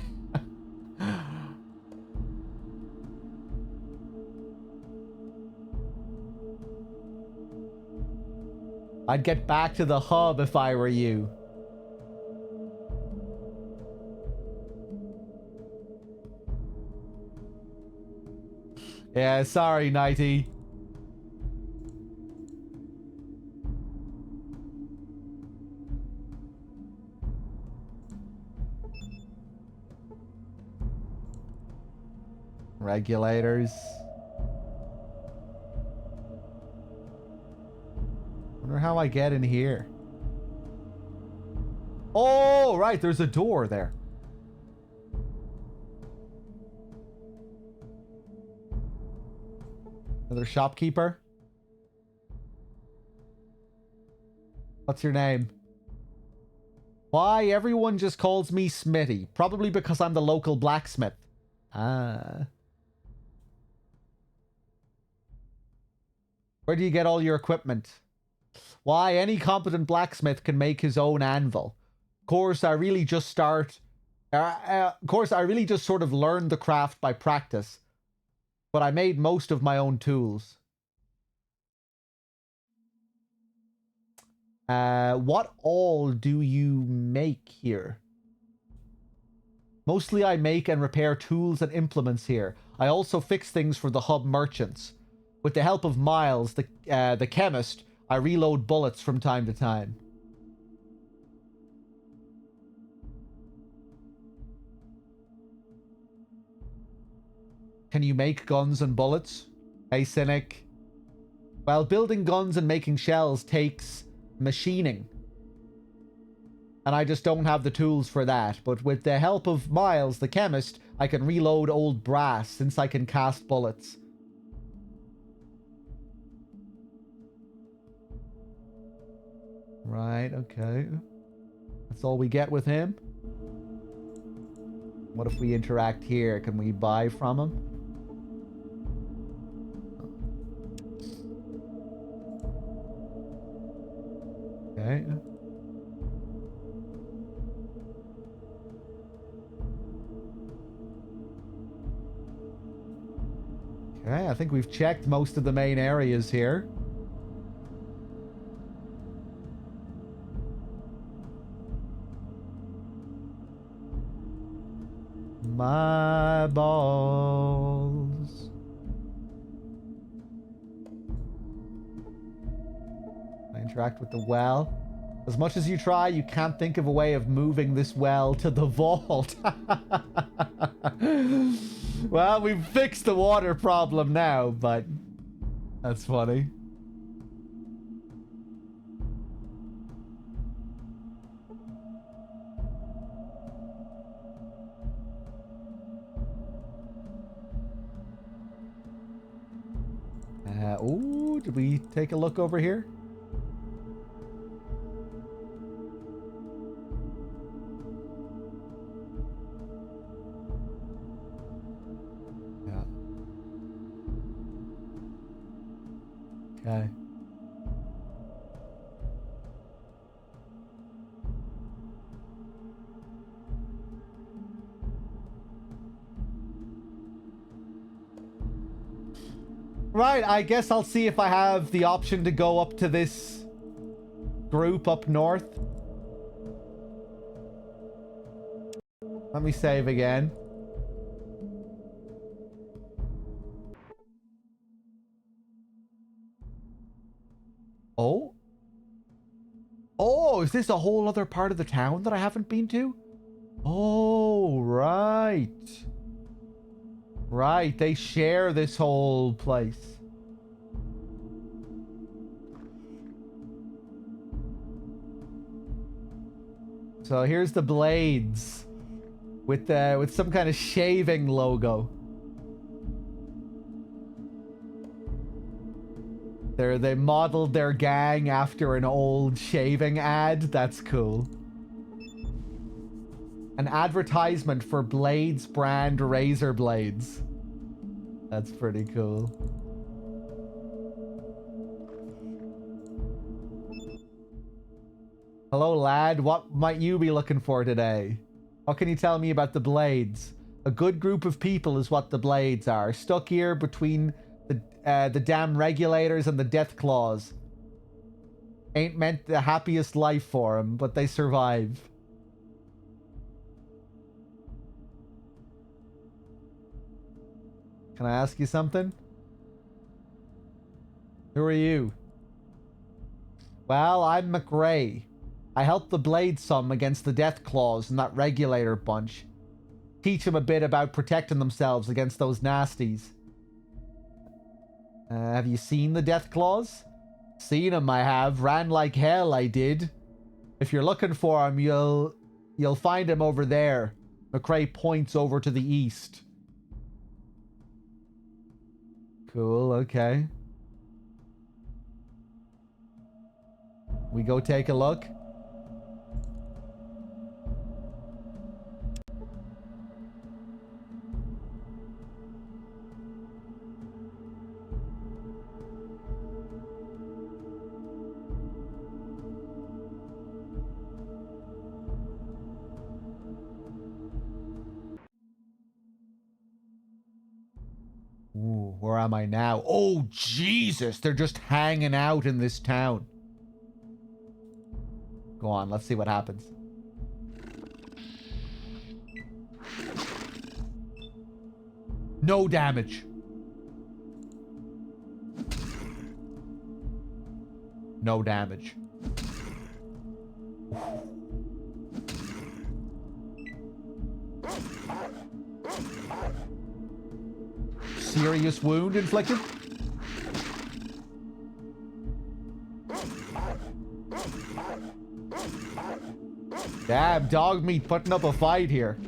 I'd get back to the hub if I were you. Yeah, sorry, Nighty. Regulators. Wonder how I get in here. Oh, right, there's a door there. Another shopkeeper. What's your name? Why, everyone just calls me Smitty. Probably because I'm the local blacksmith. Ah. Where do you get all your equipment? Why, any competent blacksmith can make his own anvil. Of course, I really just sort of learned the craft by practice. But I made most of my own tools. What all do you make here? Mostly I make and repair tools and implements here. I also fix things for the hub merchants. With the help of Miles, the chemist, I reload bullets from time to time. Can you make guns and bullets? Hey, Cynic. Well, building guns and making shells takes machining. And I just don't have the tools for that. But with the help of Miles, the chemist, I can reload old brass since I can cast bullets. Right, okay. That's all we get with him. What if we interact here? Can we buy from him? Okay. Okay, I think we've checked most of the main areas here. My balls. I interact with the well. As much as you try, you can't think of a way of moving this well to the vault. Well, we've fixed the water problem now, but that's funny. Ooh, did we take a look over here? Yeah. Okay. Right, I guess I'll see if I have the option to go up to this group up north. Let me save again. Oh? Oh, is this a whole other part of the town that I haven't been to? Oh, right. Right, they share this whole place. So here's the blades with some kind of shaving logo. They modeled their gang after an old shaving ad. That's cool. An advertisement for Blades brand razor blades. That's pretty cool. Hello, lad. What might you be looking for today? What can you tell me about the Blades? A good group of people is what the Blades are. Stuck here between the damn regulators and the death claws. Ain't meant the happiest life for them, but they survive. Can I ask you something? Who are you? Well, I'm McRae. I helped the Blade some against the Death Claws and that regulator bunch. Teach them a bit about protecting themselves against those nasties. Have you seen the Death Claws? Seen them, I have. Ran like hell, I did. If you're looking for them, you'll find him over there. McRae points over to the east. Cool, okay. We go take a look. Ooh, where am I now? Oh, Jesus! They're just hanging out in this town. Go on, let's see what happens. No damage. No damage. Serious wound inflicted? Damn, dog meat putting up a fight here.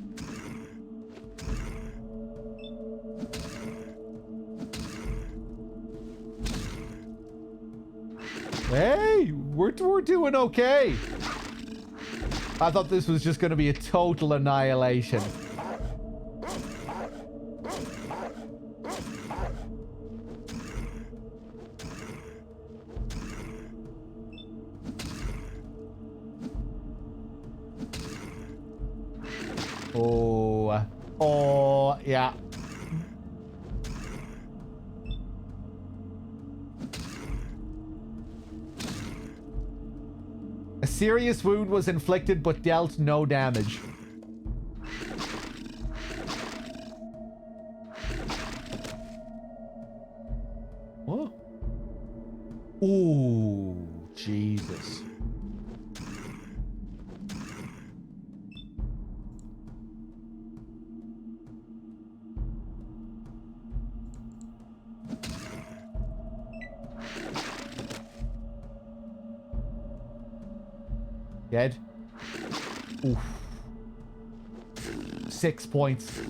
Hey, we're doing okay. I thought this was just going to be a total annihilation. Oh, yeah. A serious wound was inflicted but dealt no damage. What? Ooh, Jesus. Dead. Oof. 6 points.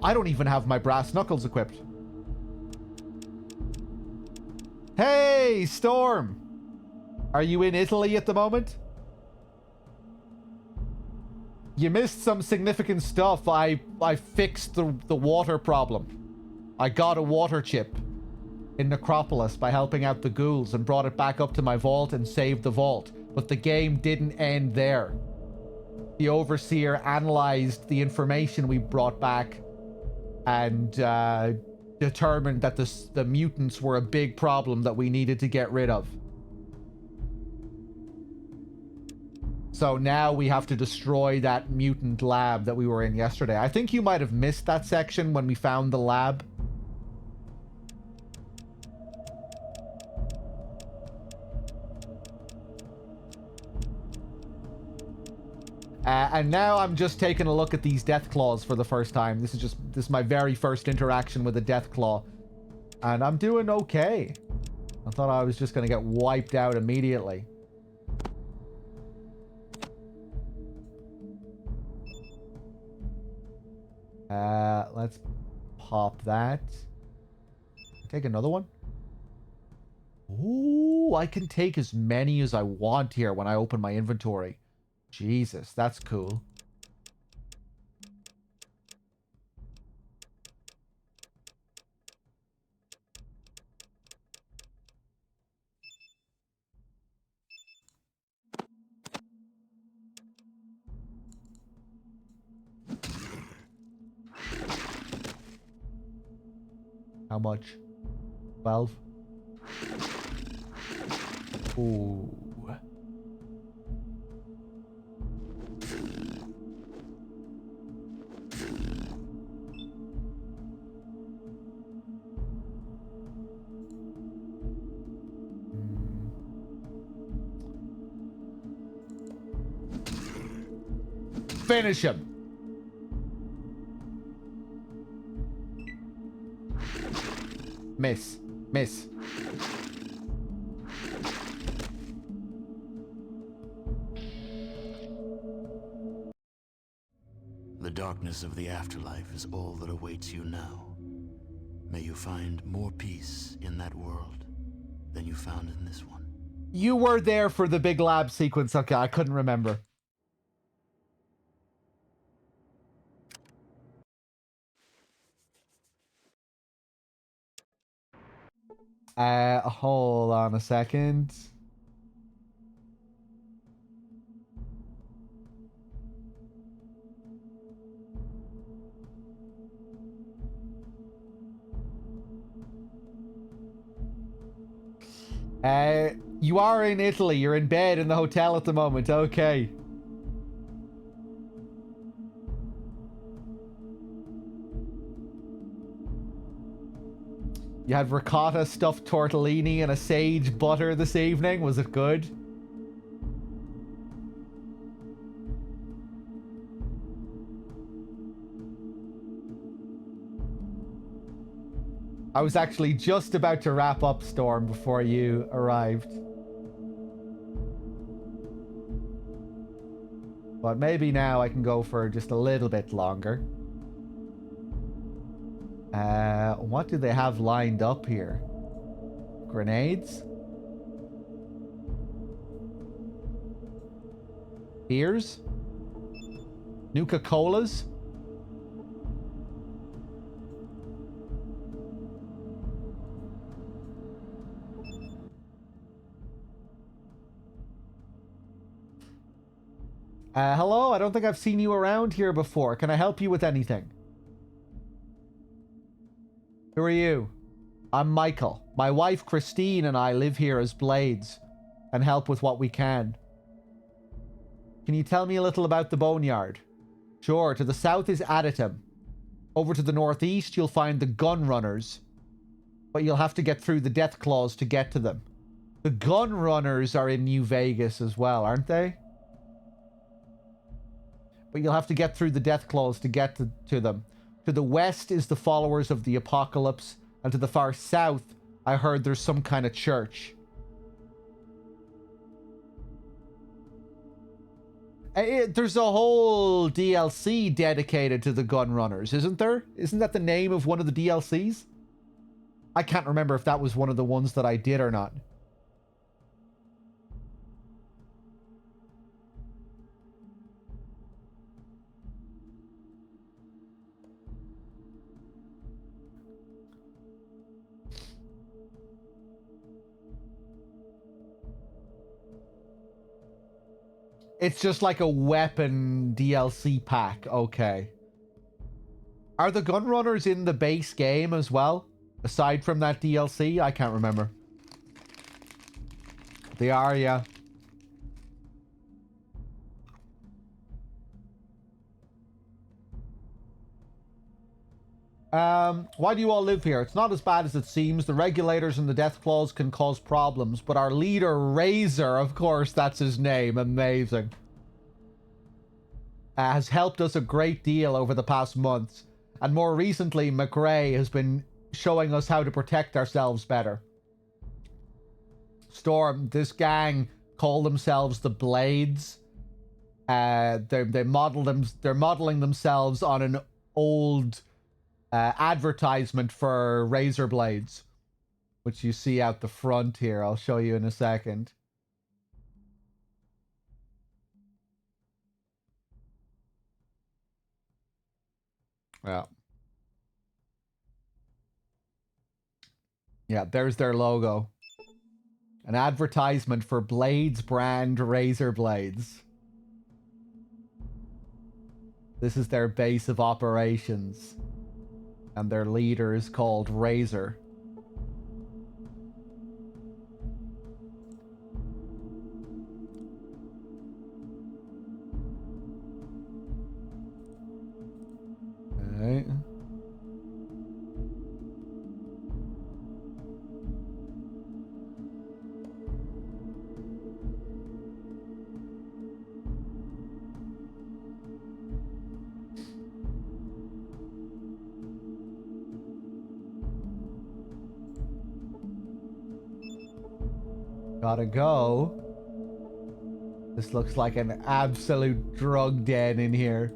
I don't even have my brass knuckles equipped. Hey, Storm! Are you in Italy at the moment? You missed some significant stuff. I fixed the water problem. I got a water chip in Necropolis by helping out the ghouls and brought it back up to my vault and saved the vault. But the game didn't end there. The Overseer analyzed the information we brought back and determined that the mutants were a big problem that we needed to get rid of. So now we have to destroy that mutant lab that we were in yesterday. I think you might have missed that section when we found the lab. And now I'm just taking a look at these death claws for the first time. This is my very first interaction with a death claw. And I'm doing okay. I thought I was just going to get wiped out immediately. Let's pop that. Take another one. Ooh, I can take as many as I want here when I open my inventory. Jesus, that's cool. How much? 12? Ooh. Finish him. Miss. Miss. The darkness of the afterlife is all that awaits you now. May you find more peace in that world than you found in this one. You were there for the big lab sequence. Okay, I couldn't remember. Hold on a second. You are in Italy. You're in bed in the hotel at the moment. Okay. You had ricotta, stuffed tortellini, and a sage butter this evening. Was it good? I was actually just about to wrap up Storm before you arrived. But maybe now I can go for just a little bit longer. What do they have lined up here? Grenades? Beers? Nuka-Colas? Hello? I don't think I've seen you around here before. Can I help you with anything? Who are you? I'm Michael. My wife Christine and I live here as Blades and help with what we can. Can you tell me a little about the boneyard? Sure, to the south is Aditum. Over to the northeast you'll find the gun runners. But you'll have to get through the death claws to get to them. The gun runners are in New Vegas as well, aren't they? But you'll have to get through the death claws to get to them. To the west is the followers of the apocalypse, and to the far south, I heard there's some kind of church. There's a whole DLC dedicated to the gun runners, isn't there? Isn't that the name of one of the DLCs? I can't remember if that was one of the ones that I did or not. It's just like a weapon DLC pack. Okay. Are the gun runners in the base game as well? Aside from that DLC? I can't remember. They are, yeah. Why do you all live here? It's not as bad as it seems. The regulators and the death claws can cause problems, but our leader, Razor, of course, that's his name. Amazing. Has helped us a great deal over the past months. And more recently, McRae has been showing us how to protect ourselves better. Storm, this gang call themselves the Blades. They're modeling themselves on an old advertisement for razor blades, which you see out the front here. I'll show you in a second. Yeah. Yeah, there's their logo. An advertisement for Blades brand razor blades. This is their base of operations. And their leader is called Razor. Alright. Gotta go. This looks like an absolute drug den in here.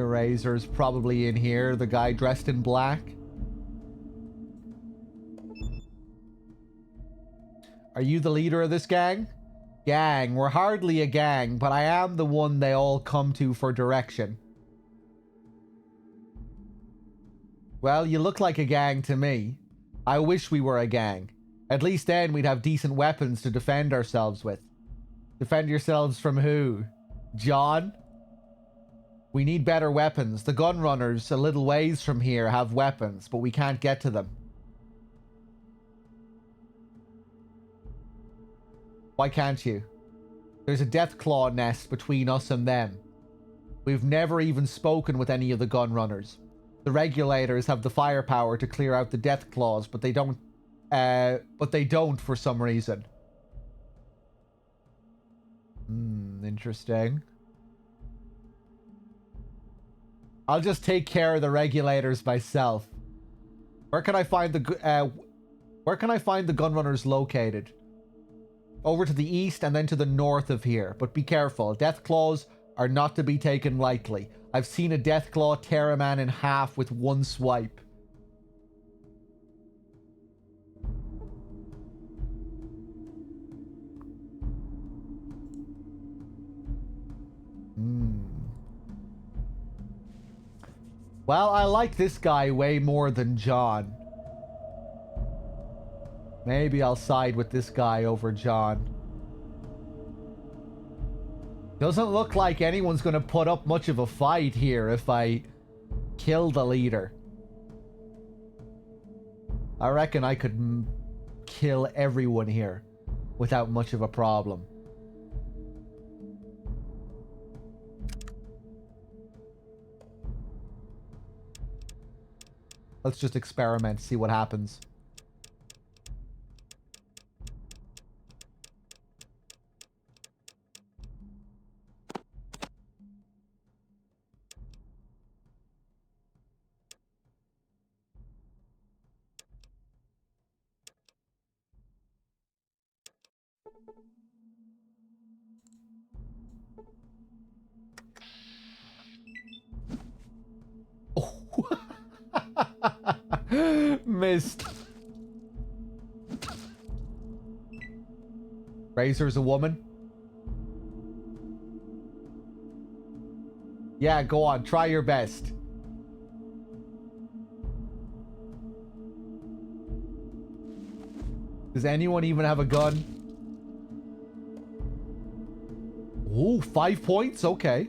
Razor's probably in here, the guy dressed in black. Are you the leader of this gang? Gang, we're hardly a gang, but I am the one they all come to for direction. Well, you look like a gang to me. I wish we were a gang. At least then we'd have decent weapons to defend ourselves with. Defend yourselves from who? John? We need better weapons. The gun runners a little ways from here have weapons, but we can't get to them. Why can't you? There's a Deathclaw nest between us and them. We've never even spoken with any of the gun runners. The regulators have the firepower to clear out the Deathclaws, but they don't. For some reason. Interesting. I'll just take care of the regulators myself. Where can I find the gun runners located? Over to the east and then to the north of here. But be careful. Deathclaws are not to be taken lightly. I've seen a Deathclaw tear a man in half with one swipe. Well, I like this guy way more than John. Maybe I'll side with this guy over John. Doesn't look like anyone's going to put up much of a fight here if I kill the leader. I reckon I could kill everyone here without much of a problem. Let's just experiment, see what happens. Missed. Razor's a woman. Yeah, go on. Try your best. Does anyone even have a gun? Ooh, 5 points? Okay.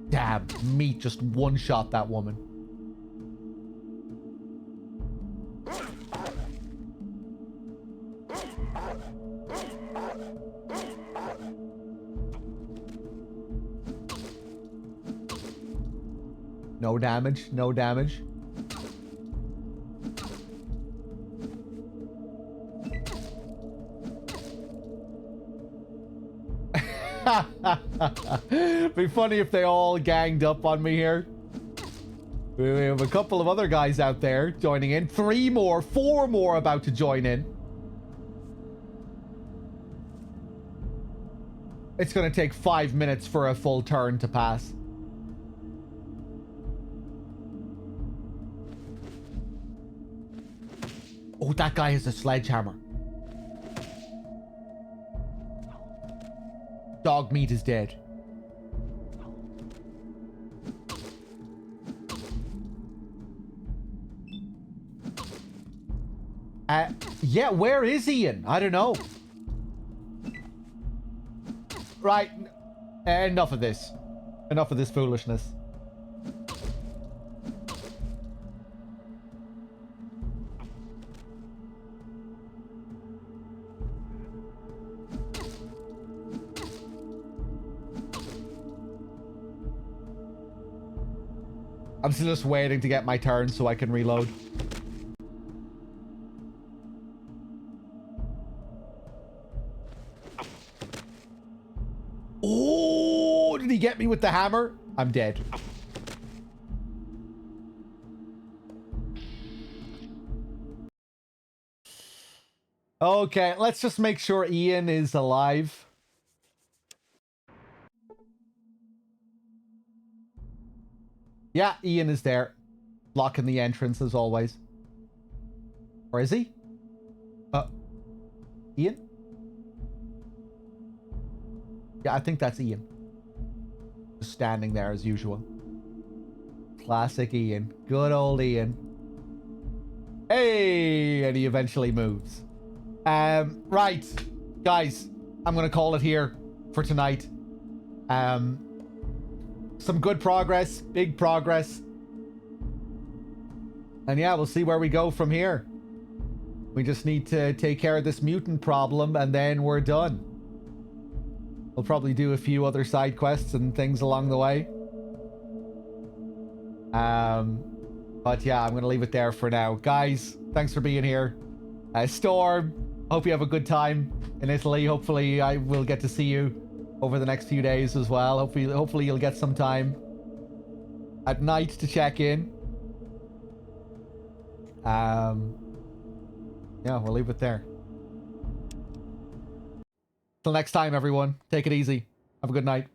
Damn, meat just one-shot that woman. No damage, no damage. Be funny if they all ganged up on me here. We have a couple of other guys out there joining in. 3 more, 4 more about to join in. It's going to take 5 minutes for a full turn to pass. Oh, that guy has a sledgehammer. Dog meat is dead. Yeah, where is Ian? I don't know. Right. Enough of this. Enough of this foolishness. I'm still just waiting to get my turn so I can reload. Oh, did he get me with the hammer? I'm dead. Okay, let's just make sure Ian is alive. Yeah, Ian is there. Blocking the entrance as always. Or is he? Ian? Yeah, I think that's Ian. Just standing there as usual. Classic Ian. Good old Ian. Hey! And he eventually moves. Right. Guys, I'm going to call it here for tonight. Some good progress. Big progress. And yeah, we'll see where we go from here. We just need to take care of this mutant problem and then we're done. We'll probably do a few other side quests and things along the way. But yeah, I'm going to leave it there for now. Guys, thanks for being here. Storm, hope you have a good time in Italy. Hopefully I will get to see you over the next few days as well. Hopefully you'll get some time at night to check in. Yeah, we'll leave it there. Till next time, everyone. Take it easy. Have a good night.